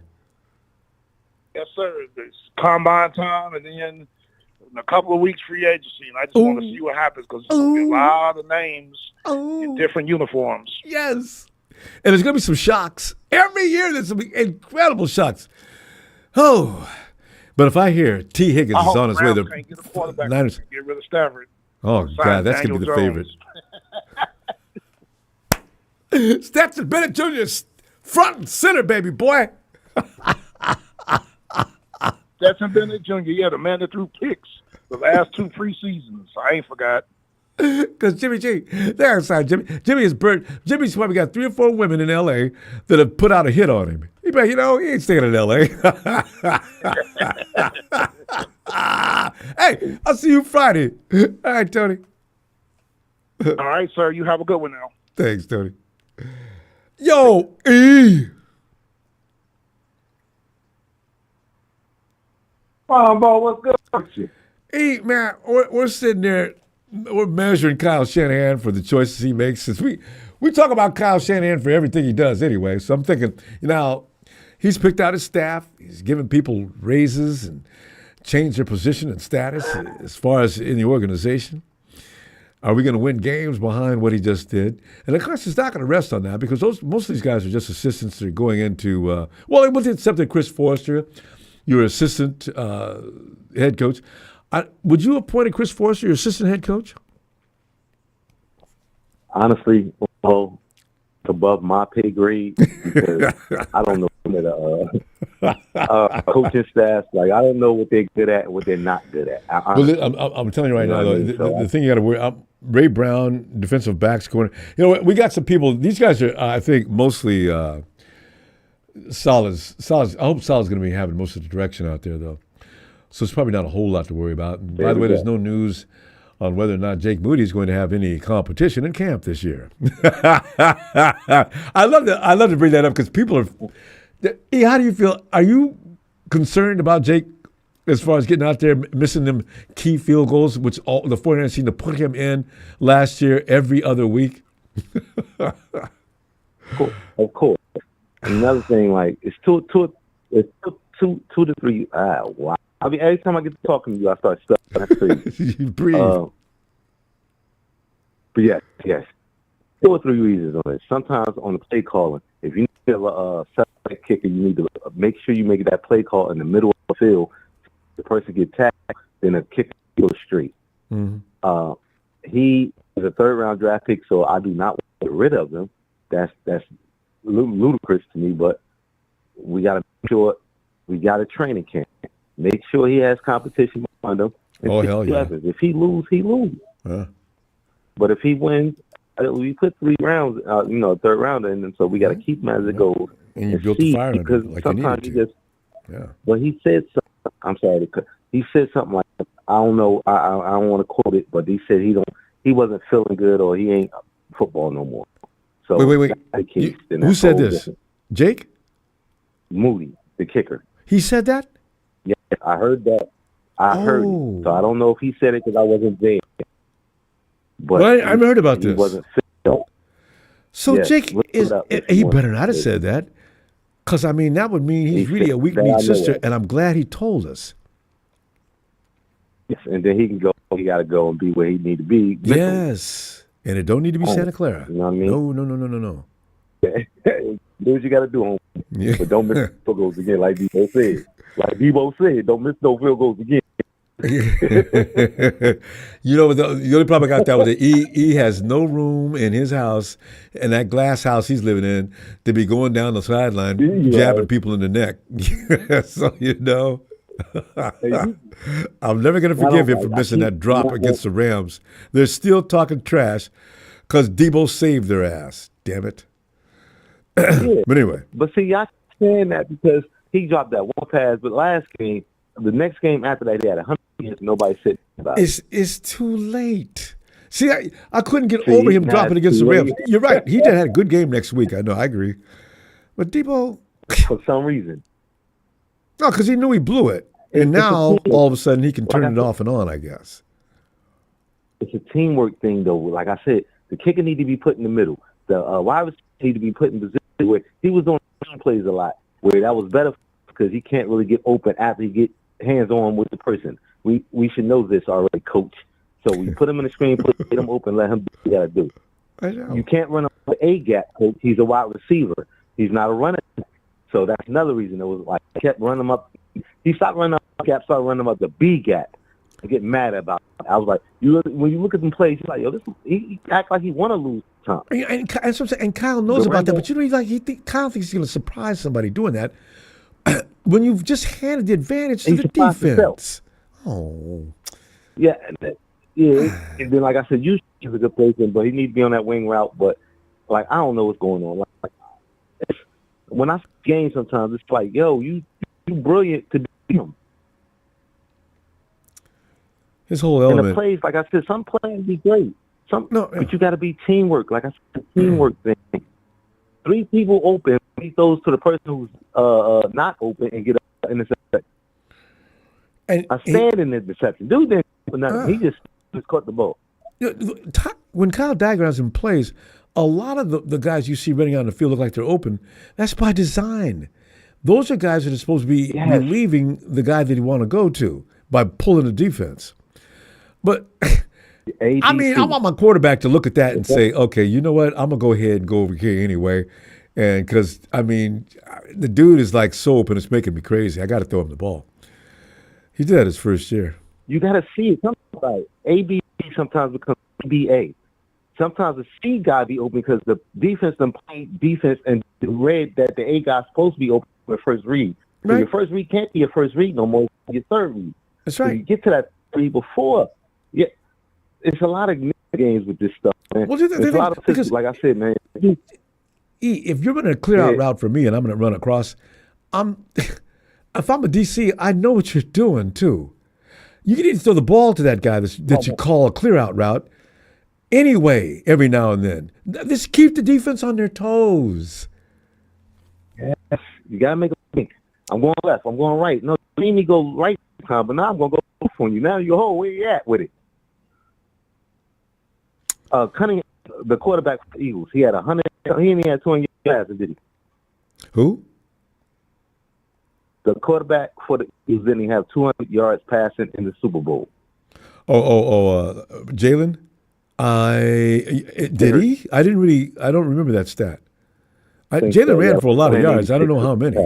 Yes, sir. It's combine time, and then in a couple of weeks, free agency. And I just want to see what happens because there's going to be a lot of names in different uniforms. Yes. And there's going to be some shocks. Every year there's some incredible shocks. Oh. But if I hear T. Higgins is on his way, the Niners get rid of Stafford. Oh, God, that's going to be the favorite. Stetson Bennett Jr. front and center, baby boy. Stetson Bennett Jr., the man that threw picks the last 2 preseasons. I ain't forgot. Because Jimmy G, they're outside Jimmy. Jimmy's probably got 3 or 4 women in L.A. that have put out a hit on him. He ain't staying in L.A. Hey, I'll see you Friday. All right, Tony. All right, sir. You have a good one now. Thanks, Tony. Yo, E. Ronbo, what's good with you? Hey, man, we're sitting there, we're measuring Kyle Shanahan for the choices he makes. Since we talk about Kyle Shanahan for everything he does anyway. So I'm thinking, he's picked out his staff. He's given people raises and changed their position and status as far as in the organization. Are we going to win games behind what he just did? And of course, it's not going to rest on that because most of these guys are just assistants that are going into, with the exception of Chris Forrester, your assistant head coach. Would you appoint Chris Forrester your assistant head coach? Honestly, above my pay grade because I don't know coaching staff. Like I don't know what they're good at and what they're not good at. I'm telling you right now, the thing you got to worry. Ray Brown, defensive backs corner. You know, we got some people. These guys are, I think, mostly solid. I hope Solid's going to be having most of the direction out there, though. So it's probably not a whole lot to worry about. And by the way, there's no news on whether or not Jake Moody is going to have any competition in camp this year. I love to bring that up because people are. E, how do you feel? Are you concerned about Jake as far as getting out there, missing them key field goals, which all the 49ers seemed to put him in last year every other week? Of course. Another thing, like it's two to three. Wow. I mean, every time I get to talking to you, I start stuttering. You breathe. But yes. 2 or 3 reasons on it. Sometimes on the play calling, if you need a setback kicker, you need to make sure you make that play call in the middle of the field. The person get tackled, then a kicker goes straight. Mm-hmm. He is a 3rd-round draft pick, so I do not want to get rid of him. That's ludicrous to me, but we got to make sure we got a training camp. Make sure he has competition behind him. Oh, hell yeah. If he lose, he lose. But if he wins, we put 3 rounds, 3rd rounder in, and so we got to keep him as it goes. And you built the fire because like sometimes you he just. Yeah. Well, he said something. I'm sorry. He said something like, I don't know. I don't want to quote it, but he said he wasn't feeling good or he ain't football no more. So wait. Who said this? Different. Jake? Moody, the kicker. He said that? Yeah, I heard that. I heard it. So I don't know if he said it because I wasn't there. But I haven't heard about he this. Wasn't fit. So yes, Jake he better not have said that. Because, I mean, that would mean he's really a weak-kneed sister, and I'm glad he told us. Yes, and then he can go. He got to go and be where he need to be. Yes, and it don't need to be Santa Clara. You know what I mean? No. Do what you got to do, homie. Yeah. But don't miss field goals again, like Debo said. Don't miss no field goals again. You know, the only problem I got that was that he has no room in his house, and that glass house he's living in, to be going down the sideline jabbing people in the neck. So, you know, I'm never going to forgive him for missing that drop against the Rams. They're still talking trash because Debo saved their ass. Damn it. Yeah. But anyway. But see, y'all saying that because he dropped that one pass, but the next game after that, he had 100 years. Nobody said about it. It's too late. See, I couldn't get over him dropping against the Rams. You're right. He did have a good game next week. I know. I agree. But Debo, for some reason. No, because he knew he blew it. And now, all of a sudden, he can turn it off and on, I guess. It's a teamwork thing, though. Like I said, the kicker need to be put in the middle. The wide receiver need to be put in position where he was doing plays a lot, where that was better because he can't really get open after he get hands-on with the person. We should know this already, coach. So we put him in the screen, get him open, let him do what he got to do. I know. You can't run up the A-gap, coach. He's a wide receiver. He's not a runner. So that's another reason. It was like he kept running him up. He stopped running up the gap, started running him up the B-gap. I get mad about it. I was like, when you look at them plays, he's like, yo, he act like he want to lose time. And Kyle knows about that, but you know, Kyle thinks he's going to surprise somebody doing that. When you've just handed the advantage to the defense. Oh. Yeah. And then, like I said, he's a good player, but he needs to be on that wing route. But, like, I don't know what's going on. Like, when I see games sometimes, it's like, yo, you brilliant to beat him. His whole element. And the plays, like I said, some plays be great. But you got to be teamwork. Like I said, teamwork thing. 3 people open, he goes to the person who's not open and get an interception. A standing interception. Dude didn't do nothing. He just caught the ball. When Kyle diagrams and plays, a lot of the guys you see running out on the field look like they're open. That's by design. Those are guys that are supposed to be relieving the guy that you want to go to by pulling the defense. But, I mean, I want my quarterback to look at that and say, okay, you know what? I'm going to go ahead and go over here anyway. And because, I mean, the dude is like so open, it's making me crazy. I got to throw him the ball. He did that his first year. You got to see it. Sometimes like ABB sometimes becomes ABA. sometimes the C guy be open because the defense done played defense and read that the A guy's supposed to be open for first read. So Right. your first read can't be your first read no more. It's your third read. That's So right. you get to that read before. Yeah, it's a lot of games with this stuff, man. Well, There's a lot of because- systems, like I said, man. If you're running a clear out route for me and I'm going to run across, if I'm a DC, I know what you're doing too. You can even throw the ball to that guy that you call a clear out route anyway every now and then. Just keep the defense on their toes. Yes, you gotta make a think. I'm going left. I'm going right. No, you need me go right time, but now I'm gonna go left on you. Now you where you at with it? Cunningham, the quarterback for the Eagles, he had 100. He only had 200 yards, did he? Who? The quarterback for the Eagles didn't he have 200 yards passing in the Super Bowl? Jalen? Did he? I don't remember that stat. Jalen ran for a lot of yards. I don't know how many.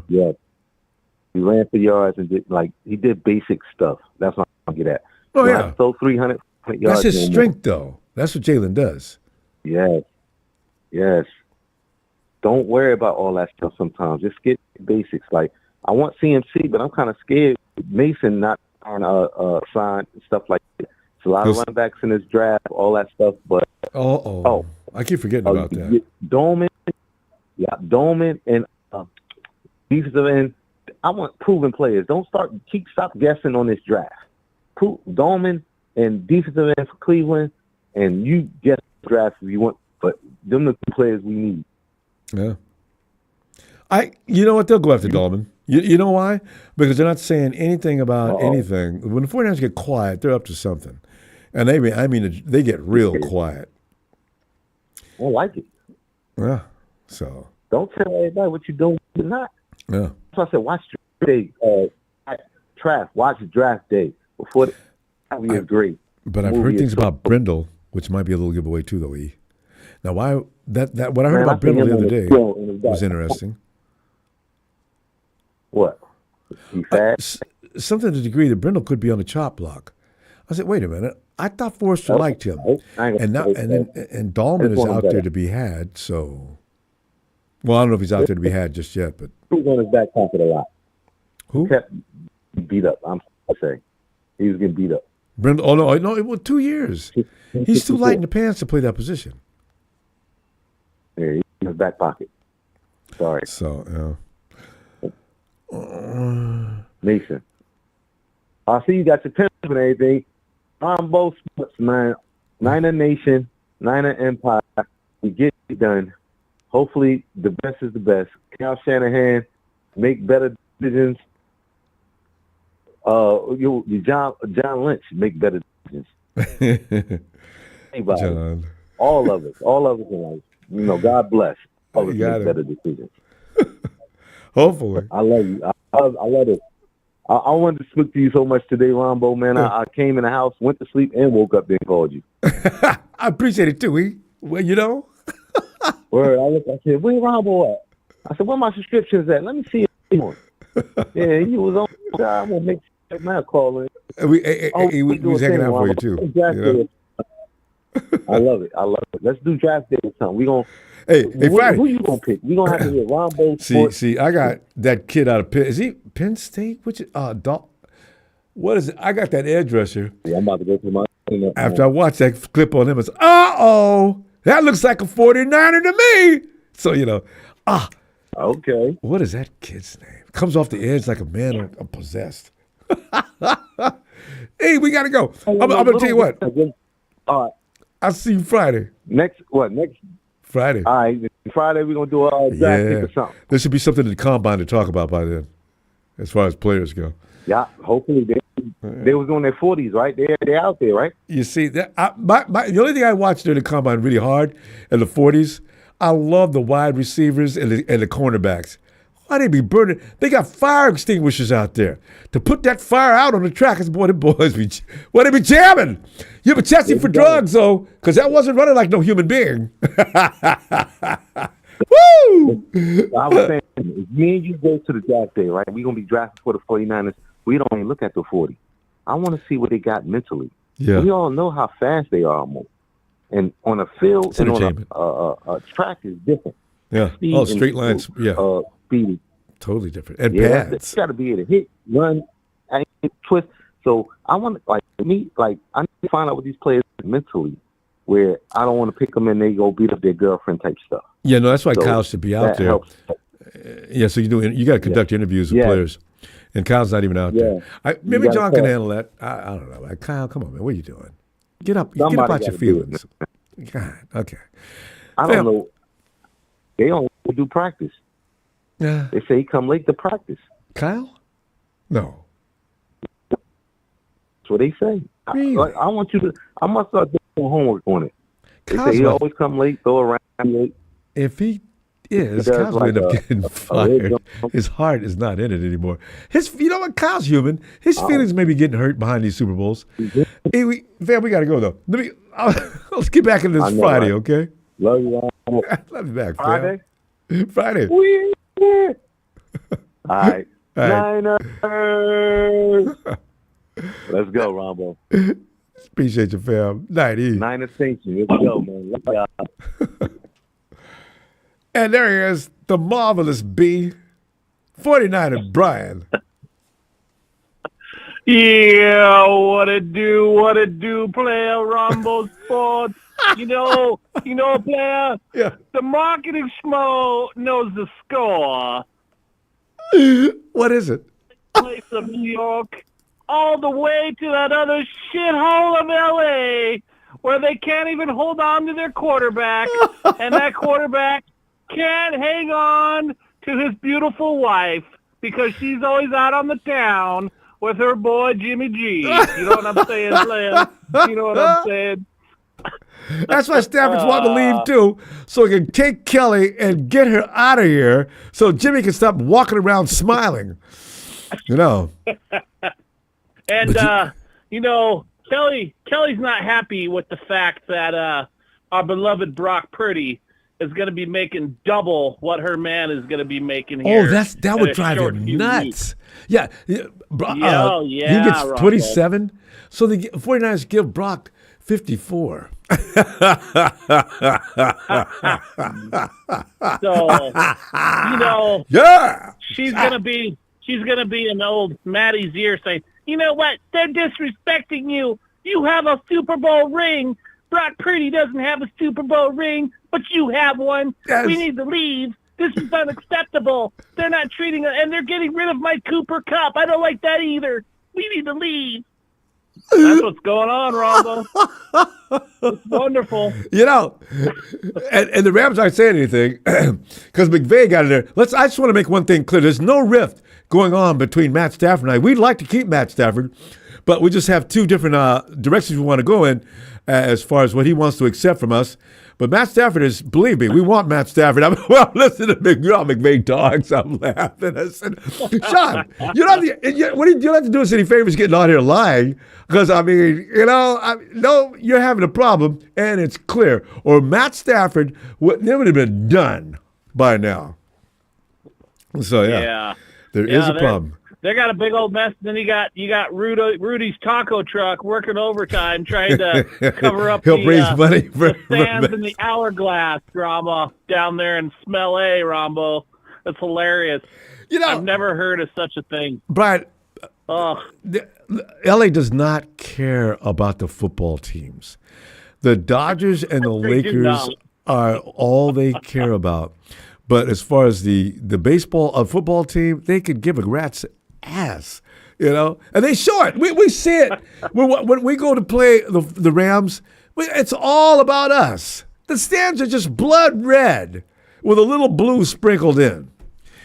Yeah. He ran for yards and he did basic stuff. That's what I'm get at. Oh, yeah. So 300 yards. That's his strength, though. That's what Jalen does. Yes. Yes. Don't worry about all that stuff sometimes. Just get the basics. Like, I want CMC, but I'm kind of scared Mason not on a sign and stuff like that. There's a lot of running backs in this draft, all that stuff, but I keep forgetting about that. Dolman and defensive end. I want proven players. Stop guessing on this draft. Dolman and defensive end for Cleveland, and you guess the draft if you want, but them the players we need. Yeah. You know what? They'll go after Dolman. You know why? Because they're not saying anything about anything. When the 49ers get quiet, they're up to something. And they get real quiet. I like it. Yeah. So. Don't tell everybody what you're doing or not. Yeah. So I said, watch draft day. Watch draft day before we agree. But I've heard things about Brindle, which might be a little giveaway too, though. Now, what I heard about Brindle the other day was interesting. What? He fat? Something to the degree that Brindle could be on the chop block. I said, wait a minute. I thought Forrester liked him, and Dahlman is out there to be had. So, well, I don't know if he's out there to be had just yet, but who's on his back pocket a lot? Who? He kept beat up. I'm saying he was getting beat up. Brindle. Oh no! It was 2 years. He's too light in the pants to play that position. Yeah, he's in his back pocket. Sorry. So, Mason. I see you got your pimp and everything. Ronbo Sports, man. Niner Nation, Niner Empire. We get it done. Hopefully, the best is the best. Kyle Shanahan, make better decisions. John Lynch, make better decisions. Anybody. John. All of us in life. God bless. All of us make better decisions. Hopefully. I love you. I love it. I wanted to speak to you so much today, Ronbo, man. I came in the house, went to sleep, and woke up, then called you. I appreciate it, too, Well, Word, I said, where Ronbo at? I said, where my subscriptions at? Let me see it. Yeah, he was on. I'm going to make sure man call in. We was hanging out for you, too. I love it. Let's do draft day or something. We gonna. Hey, Friday. Who you gonna pick? We gonna have to get Ronbo. See, I got that kid out of Penn. Is he Penn State? Which what is it? I got that edge rusher. Yeah, I'm about to go through my. After I watched that clip on him, it's that looks like a 49er to me. So Okay. What is that kid's name? Comes off the edge like a man possessed. Hey, we gotta go. I'm gonna tell you what. All right. I'll see you Friday. Next Friday. All right. Friday we're gonna do a draft pick or something. There should be something in the combine to talk about by then, as far as players go. Yeah. Hopefully they was on their 40s, right? They're out there, right? You see that the only thing I watched during the combine really hard in the 40s. I love the wide receivers and the cornerbacks. Why they be burning? They got fire extinguishers out there to put that fire out on the track. Boy, the boys they be jamming. You have a testing for drugs, though, because that wasn't running like no human being. Woo! I was saying, if me and you go to the draft day, right? We're going to be drafted for the 49ers. We don't even look at the 40. I want to see what they got mentally. Yeah. We all know how fast they are almost. And on a field It's and on entertainment. a track is different. Yeah. Speed Oh, and straight lines. Yeah. Speed. Totally different. And Yeah, pads. you got to be able to hit, run, and twist. So I want, like, me, like, I need to find out what these players mentally, where I don't want to pick them and they go beat up their girlfriend type stuff. Yeah, no, that's why So Kyle should be out that there. helps. Yeah, so you got to conduct interviews with Yeah. players, and Kyle's not even out Yeah. there. Maybe gotta John can talk. handle that. I don't know. Like, Kyle, come on, man, what are you doing? Get up Somebody out your gotta do it, feelings. God, okay. I Fam- don't know. They don't do practice. Yeah, They say he come late to practice. Kyle? No. That's what they say. Really? I want you to. I must start doing homework on it. They Kyle's say he not- always come late, throw around late. If he is, He does Kyle's going to end up like getting a fired. red His heart is not in it anymore. You know what? Kyle's human. His feelings may be getting hurt behind these Super Bowls. Hey, we got to go though. Let's get back into I this know, Friday, right? okay? Love you. All. Love you back, Friday? fam. Friday. All right. All right. Niners. Let's go, Ronbo. Appreciate you, fam. Night Eve. Niners Station. Let's go, man. Love y'all. And there he is, the marvelous B, 49er Brian. Yeah, what it do, player, Ronbo Sports. You know, player, Yeah. the marketing schmo knows the score. What is it? Place of New York, all the way to that other shithole of L.A., where they can't even hold on to their quarterback, and that quarterback can't hang on to his beautiful wife because she's always out on the town with her boy Jimmy G. You know what I'm saying, player? You know what I'm saying? That's why Stafford's wanting to leave too, so he can take Kelly and get her out of here so Jimmy can stop walking around smiling. You know. And, Kelly's not happy with the fact that our beloved Brock Purdy is going to be making double what her man is going to be making here. Oh, that would drive him nuts. Yeah. He gets 27, so the 49ers give Brock 54. So, Yeah. she's gonna be in old Maddie's ear saying, "You know what? They're disrespecting you. You have a Super Bowl ring. Brock Purdy doesn't have a Super Bowl ring, but you have one. Yes. We need to leave. This is unacceptable. They're not treating it, and they're getting rid of my Cooper Cup. I don't like that either. We need to leave." That's what's going on, Ronbo. It's wonderful. You know, and the Rams aren't saying anything because McVay got in there. I just want to make one thing clear. There's no rift going on between Matt Stafford and I. We'd like to keep Matt Stafford, but we just have two different directions we want to go in as far as what he wants to accept from us. But Matt Stafford is, believe me, we want Matt Stafford. I'm listening to McVay talks. I'm laughing. I said, Sean, you don't have to do us any favors getting on here lying because, no, you're having a problem, and it's clear. Or Matt Stafford, they would have been done by now. So, yeah. There is a problem. They got a big old mess. Then you got Rudy's taco truck working overtime trying to cover up raise money for the sands and the hourglass drama down there in Smell A, Rombo. That's hilarious. I've never heard of such a thing. Brian, Oh, LA does not care about the football teams. The Dodgers and the They do Lakers not. are all they care about. But as far as the football team, they could give a rat's ass, and they show it. We see it when we go to play the Rams. It's all about us. The stands are just blood red with a little blue sprinkled in.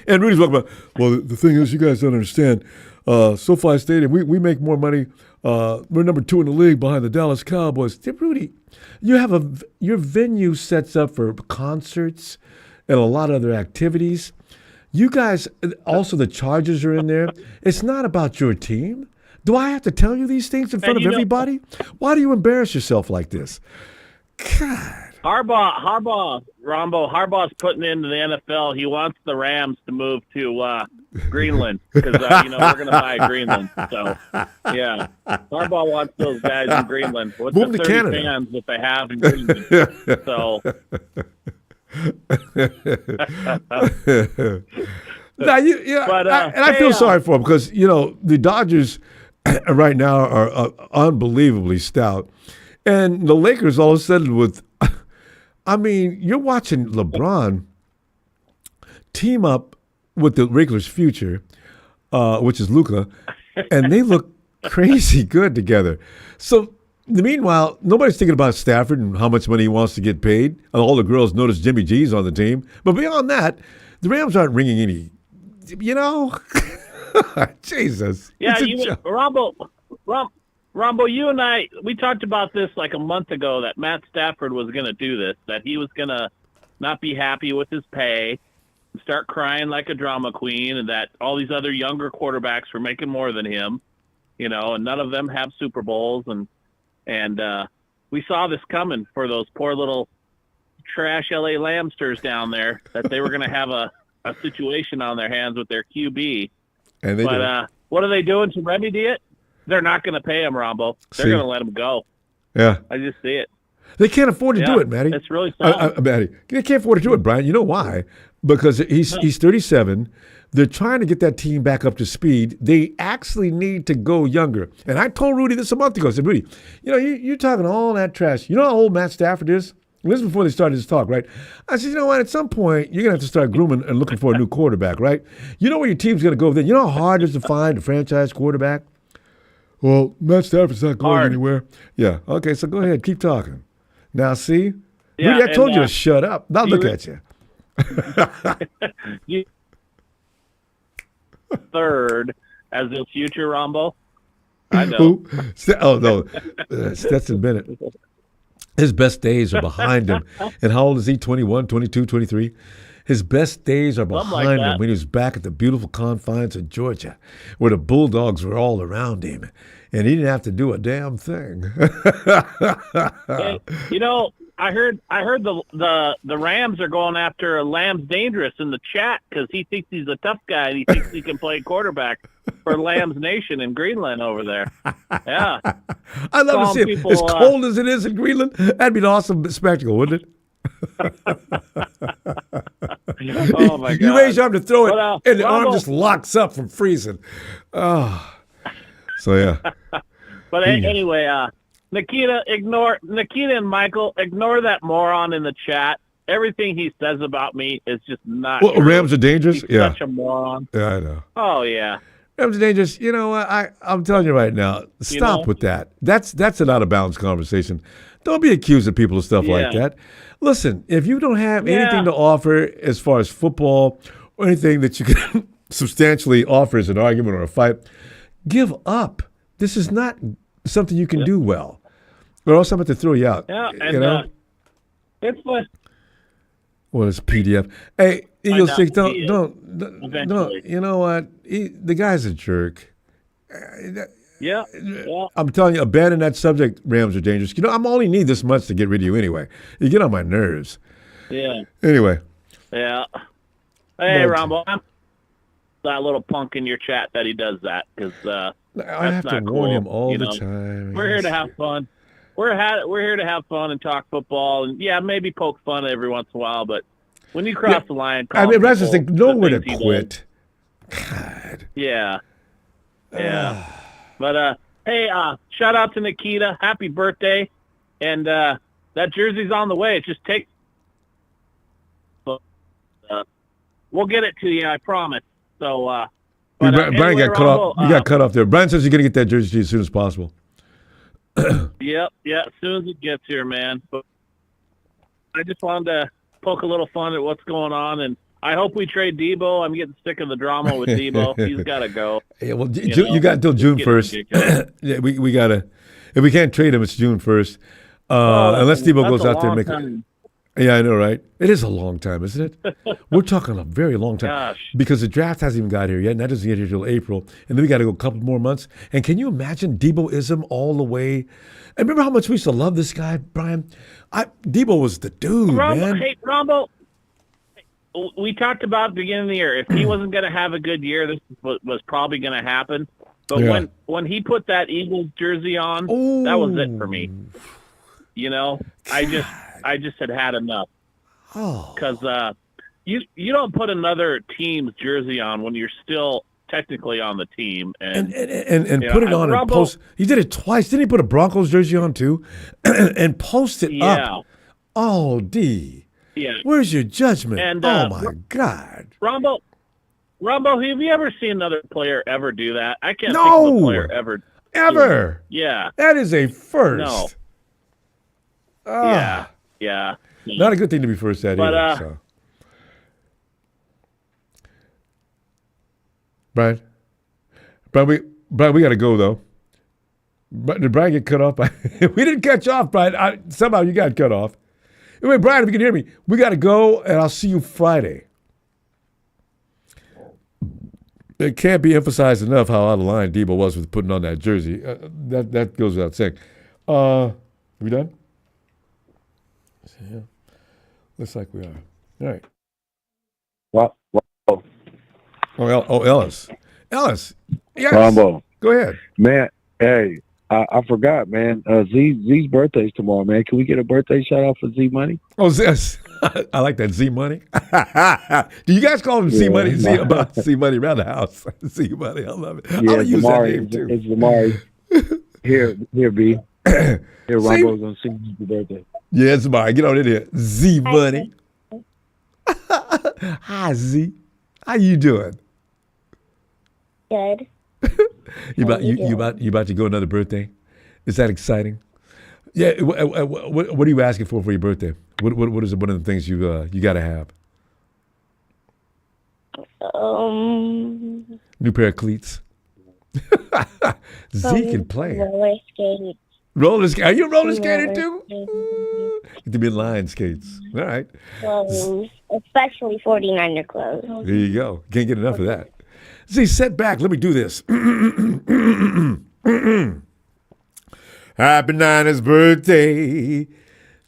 And Rudy's talking about, well, the thing is, you guys don't understand. SoFi Stadium, we make more money. We're number 2 in the league behind the Dallas Cowboys. Rudy, your venue sets up for concerts and a lot of other activities. You guys, also the Chargers are in there. It's not about your team. Do I have to tell you these things in front of everybody? Why do you embarrass yourself like this? God. Harbaugh's putting into the NFL. He wants the Rams to move to Greenland because we're going to buy Greenland. So yeah, Harbaugh wants those guys in Greenland. What's move the to 30 Canada. fans that they have in Greenland? So. Now, I feel sorry for him because the Dodgers right now are unbelievably stout, and the Lakers all of a sudden with. I mean, you're watching LeBron team up with the Lakers' future, which is Luka, and they look crazy good together. So, meanwhile, nobody's thinking about Stafford and how much money he wants to get paid. All the girls notice Jimmy G's on the team. But beyond that, the Rams aren't ringing any, Jesus. Yeah, Ronbo, you and I, we talked about this like a month ago that Matt Stafford was going to do this, that he was going to not be happy with his pay, start crying like a drama queen, and that all these other younger quarterbacks were making more than him, and none of them have Super Bowls. And we saw this coming for those poor little trash LA Lamsters down there, that they were going to have a situation on their hands with their QB. But what are they doing to remedy it? They're not going to pay him, Rombo. They're going to let him go. Yeah. I just see it. They can't afford to do it, Matty. It's really sad. Matty, they can't afford to do it, Brian. You know why? Because he's 37. They're trying to get that team back up to speed. They actually need to go younger. And I told Rudy this a month ago. I said, Rudy, you're talking all that trash. You know how old Matt Stafford is? And this is before they started this talk, right? I said, you know what? At some point, you're going to have to start grooming and looking for a new quarterback, right? You know where your team's going to go then. You know how hard it is to find a franchise quarterback? Well, Matt Stafford's not going anywhere. Yeah. Okay, so go ahead. Keep talking. Now, see? Yeah, Rudy, I told you to shut up. Now look at you. Third as his future, Rombo. I know. Who? Oh, no. Stetson Bennett. His best days are behind him. And how old is he? 21, 22, 23? His best days are behind him when he was back at the beautiful confines of Georgia, where the Bulldogs were all around him, and he didn't have to do a damn thing. Hey, I heard the Rams are going after Lamb's Dangerous in the chat because he thinks he's a tough guy and he thinks he can play quarterback for Lamb's Nation in Greenland over there. Yeah, I'd love to see it. As cold as it is in Greenland, that'd be an awesome spectacle, wouldn't it? Oh my God! You raise your arm to throw it, and the arm just locks up from freezing. Oh, so yeah. But anyway, Nikita and Michael, ignore that moron in the chat. Everything he says about me is just not true. Rams are dangerous. He's yeah, such a moron. Yeah, I know. Oh yeah. Rams are dangerous. You know what? I'm telling you right now. Stop with that. That's an out of bounds conversation. Don't be accusing people of stuff like that. Listen, if you don't have anything to offer as far as football or anything that you can substantially offer as an argument or a fight, give up. This is not something you can do well. Or else I'm going to throw you out. Yeah, and it's fun. Well, it's PDF. Hey, Eagle 6, don't. You know what? The guy's a jerk. Yeah. I'm telling you, abandon that subject. Rams are dangerous. I'm only need this much to get rid of you anyway. You get on my nerves. Yeah. Anyway. Yeah. Hey, Rombo, I'm that little punk in your chat that he does that because I have to warn him all the time. We're here to have fun. We're here to have fun and talk football and maybe poke fun every once in a while. But when you cross the line, Rams just think nowhere to quit. God. Yeah. Yeah. But, hey, shout out to Nikita. Happy birthday. And that jersey's on the way. It just takes we'll get it to you, I promise. So, Brian got cut off. You got cut off there. Brian says you're going to get that jersey to you as soon as possible. Yep. Yeah, as soon as it gets here, man. But I just wanted to poke a little fun at what's going on, and I hope we trade Debo. I'm getting sick of the drama with Debo. He's got to go. Yeah, well, you got until June 1st. Yeah, we got to. If we can't trade him, it's June 1st. Unless Debo goes out there and make it. Yeah, I know, right? It is a long time, isn't it? We're talking a very long time. Gosh. Because the draft hasn't even got here yet, and that doesn't get here till April. And then we got to go a couple more months. And can you imagine Debo-ism all the way? And remember how much we used to love this guy, Brian? Debo was the dude, man. Hey, Ronbo, we talked about at the beginning of the year. If he wasn't going to have a good year, this was probably going to happen. But when he put that Eagles jersey on, that was it for me. You know, I just had enough. Because you don't put another team's jersey on when you're still technically on the team. And put it on and post. He did it twice. Didn't he put a Broncos jersey on too? And post it up. Oh, D. Yeah. Where's your judgment? And, oh, my God. Ronbo, have you ever seen another player ever do that? I can't think of a player ever. Ever. Yeah. That is a first. No. Yeah. Not a good thing to be first at either. So. Brian, we got to go, though. Did Brian get cut off? We didn't catch off, Brian. Somehow you got cut off. Anyway, Brian, if you can hear me, we got to go, and I'll see you Friday. It can't be emphasized enough how out of line Debo was with putting on that jersey. That goes without saying. Are we done? Yeah. Looks like we are. All right. Well. Ellis. Ellis. Yes. Ronbo. Go ahead. Man, hey, I forgot, man. Z's birthday's tomorrow, man. Can we get a birthday shout out for Z Money? Oh, yes. I like that Z Money. Do you guys call him Z Money? Z Money around the house. Z Money. I love it. Yeah, I'll use that name too. It's Zamari. Here, B. Here, Ronbo's on Z's birthday. Yeah, it's Zamari. Get on in here. Z Money. Hi, Z. How you doing? Good. You about to go another birthday? Is that exciting? Yeah. What are you asking for your birthday? What is one of the things you got to have? New pair of cleats. Z can play. Roller skates. Roller skate? Are you roller skating too? Get to be line skates. All right. Clothes, especially 49er clothes. There you go. Can't get enough of that. Z, set back. Let me do this. Happy Niners birthday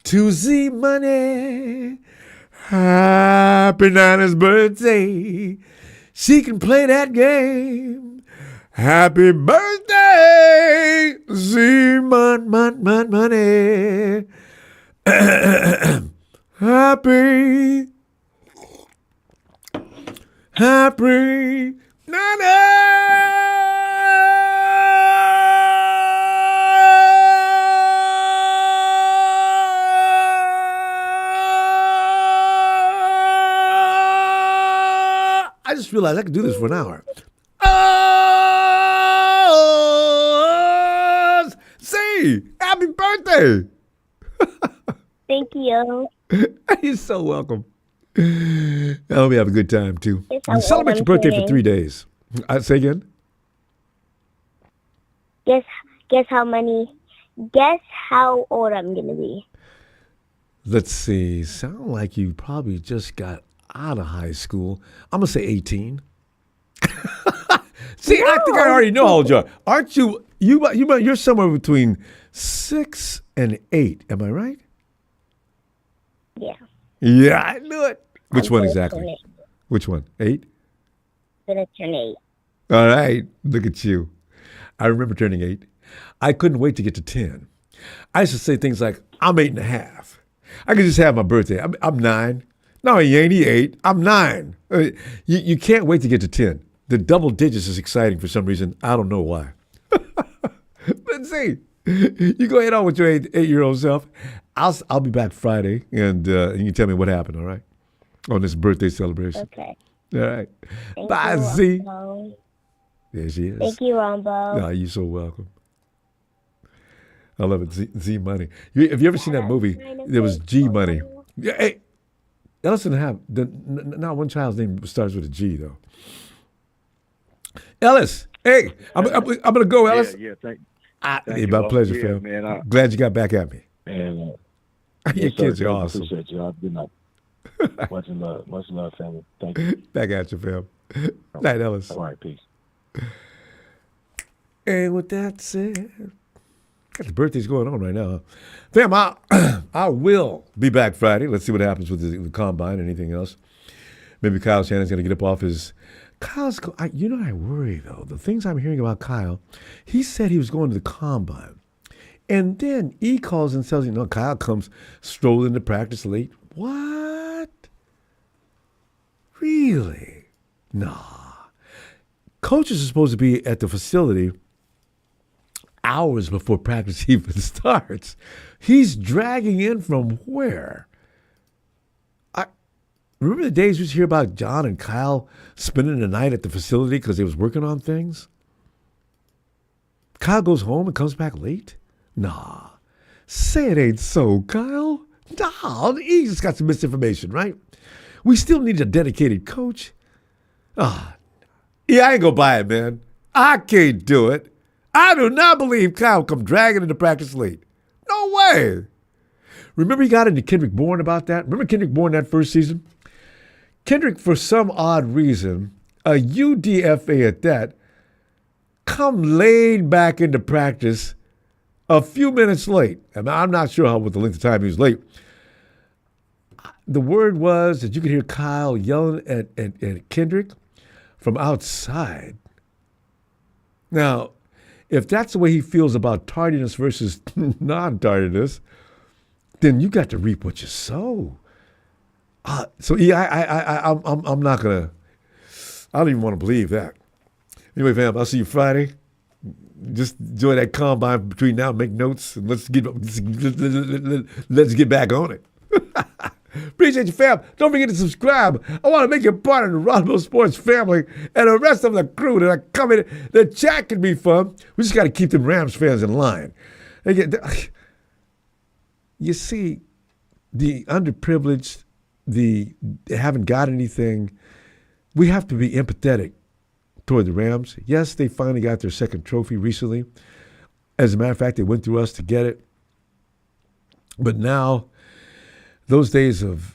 to Z Money. Happy Niners birthday. She can play that game. Happy birthday, Z Money. Happy I just realized I could do this for an hour. See, happy birthday. Thank you. You're so welcome. I hope you have a good time, too. Guess Celebrate your birthday for 3 days. Say again? Guess how old I'm going to be. Let's see. Sound like you probably just got out of high school. I'm going to say 18. See, I think I already know how old you are. Aren't you? You're somewhere between 6 and 8. Am I right? Yeah. Yeah, I knew it. Which one exactly? Which one? 8? I'm going to turn 8. All right. Look at you. I remember turning 8. I couldn't wait to get to 10. I used to say things like, I'm 8.5. I could just have my birthday. I'm 9. No, he ain't. He 8. I'm 9. You can't wait to get to 10. The double digits is exciting for some reason. I don't know why. Let's see. You go ahead on with your 8-year-old self. I'll be back Friday, and you can tell me what happened, all right? On this birthday celebration. Okay. All right. Thank Bye, you, Z. Ronbo. There she is. Thank you, Ronbo. Oh, you're so welcome. I love it. Z Money. Have you ever seen that movie? There was G Money. Yeah, hey, Ellison not one child's name starts with a G, though. Ellis, hey, I'm gonna go, Ellis. Yeah, thank Hey, my pleasure, yeah, fam. Man, Glad you got back at me. Man, Your Yes, sir. kids are awesome. Appreciate you. Good night. Much love, family. Thank you. Back at you, fam. Night, Ellis. All right, peace. And with that said, got the birthdays going on right now. Fam, I will be back Friday. Let's see what happens with the combine, anything else. Maybe Kyle Shannon's going to get up off his... I worry, though. The things I'm hearing about Kyle, he said he was going to the combine. And then he calls and tells you, no, Kyle comes strolling to practice late. What? Really? Nah. Coaches are supposed to be at the facility hours before practice even starts. He's dragging in from where? Remember the days we used to hear about John and Kyle spending the night at the facility because they was working on things? Kyle goes home and comes back late? Nah. Say it ain't so, Kyle. Nah, he just got some misinformation, right? We still need a dedicated coach. Yeah, I ain't gonna buy it, man. I can't do it. I do not believe Kyle come dragging into practice late. No way. Remember he got into Kendrick Bourne about that? Remember Kendrick Bourne that first season? Kendrick, for some odd reason, a UDFA at that, come laid back into practice a few minutes late. And I'm not sure what the length of time he was late. The word was that you could hear Kyle yelling at Kendrick from outside. Now, if that's the way he feels about tardiness versus non-tardiness, then you got to reap what you sow. I'm not gonna. I don't even want to believe that. Anyway, fam, I'll see you Friday. Just enjoy that combine between now and make notes, and let's get back on it. Appreciate you, fam. Don't forget to subscribe. I want to make you part of the Ronbo Sports family and the rest of the crew that are coming. The chat can be fun. We just got to keep them Rams fans in line. You see, the underprivileged, they haven't got anything. We have to be empathetic toward the Rams. Yes, they finally got their second trophy recently. As a matter of fact, they went through us to get it. But now, those days of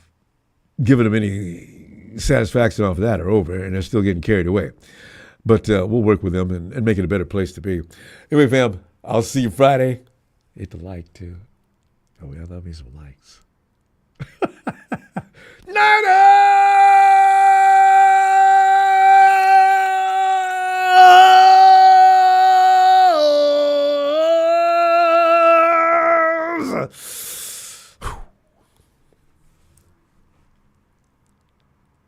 giving them any satisfaction off of that are over, and they're still getting carried away. But we'll work with them and make it a better place to be. Anyway, fam, I'll see you Friday. Hit the like, too. Oh, yeah, I love me some likes. Niners!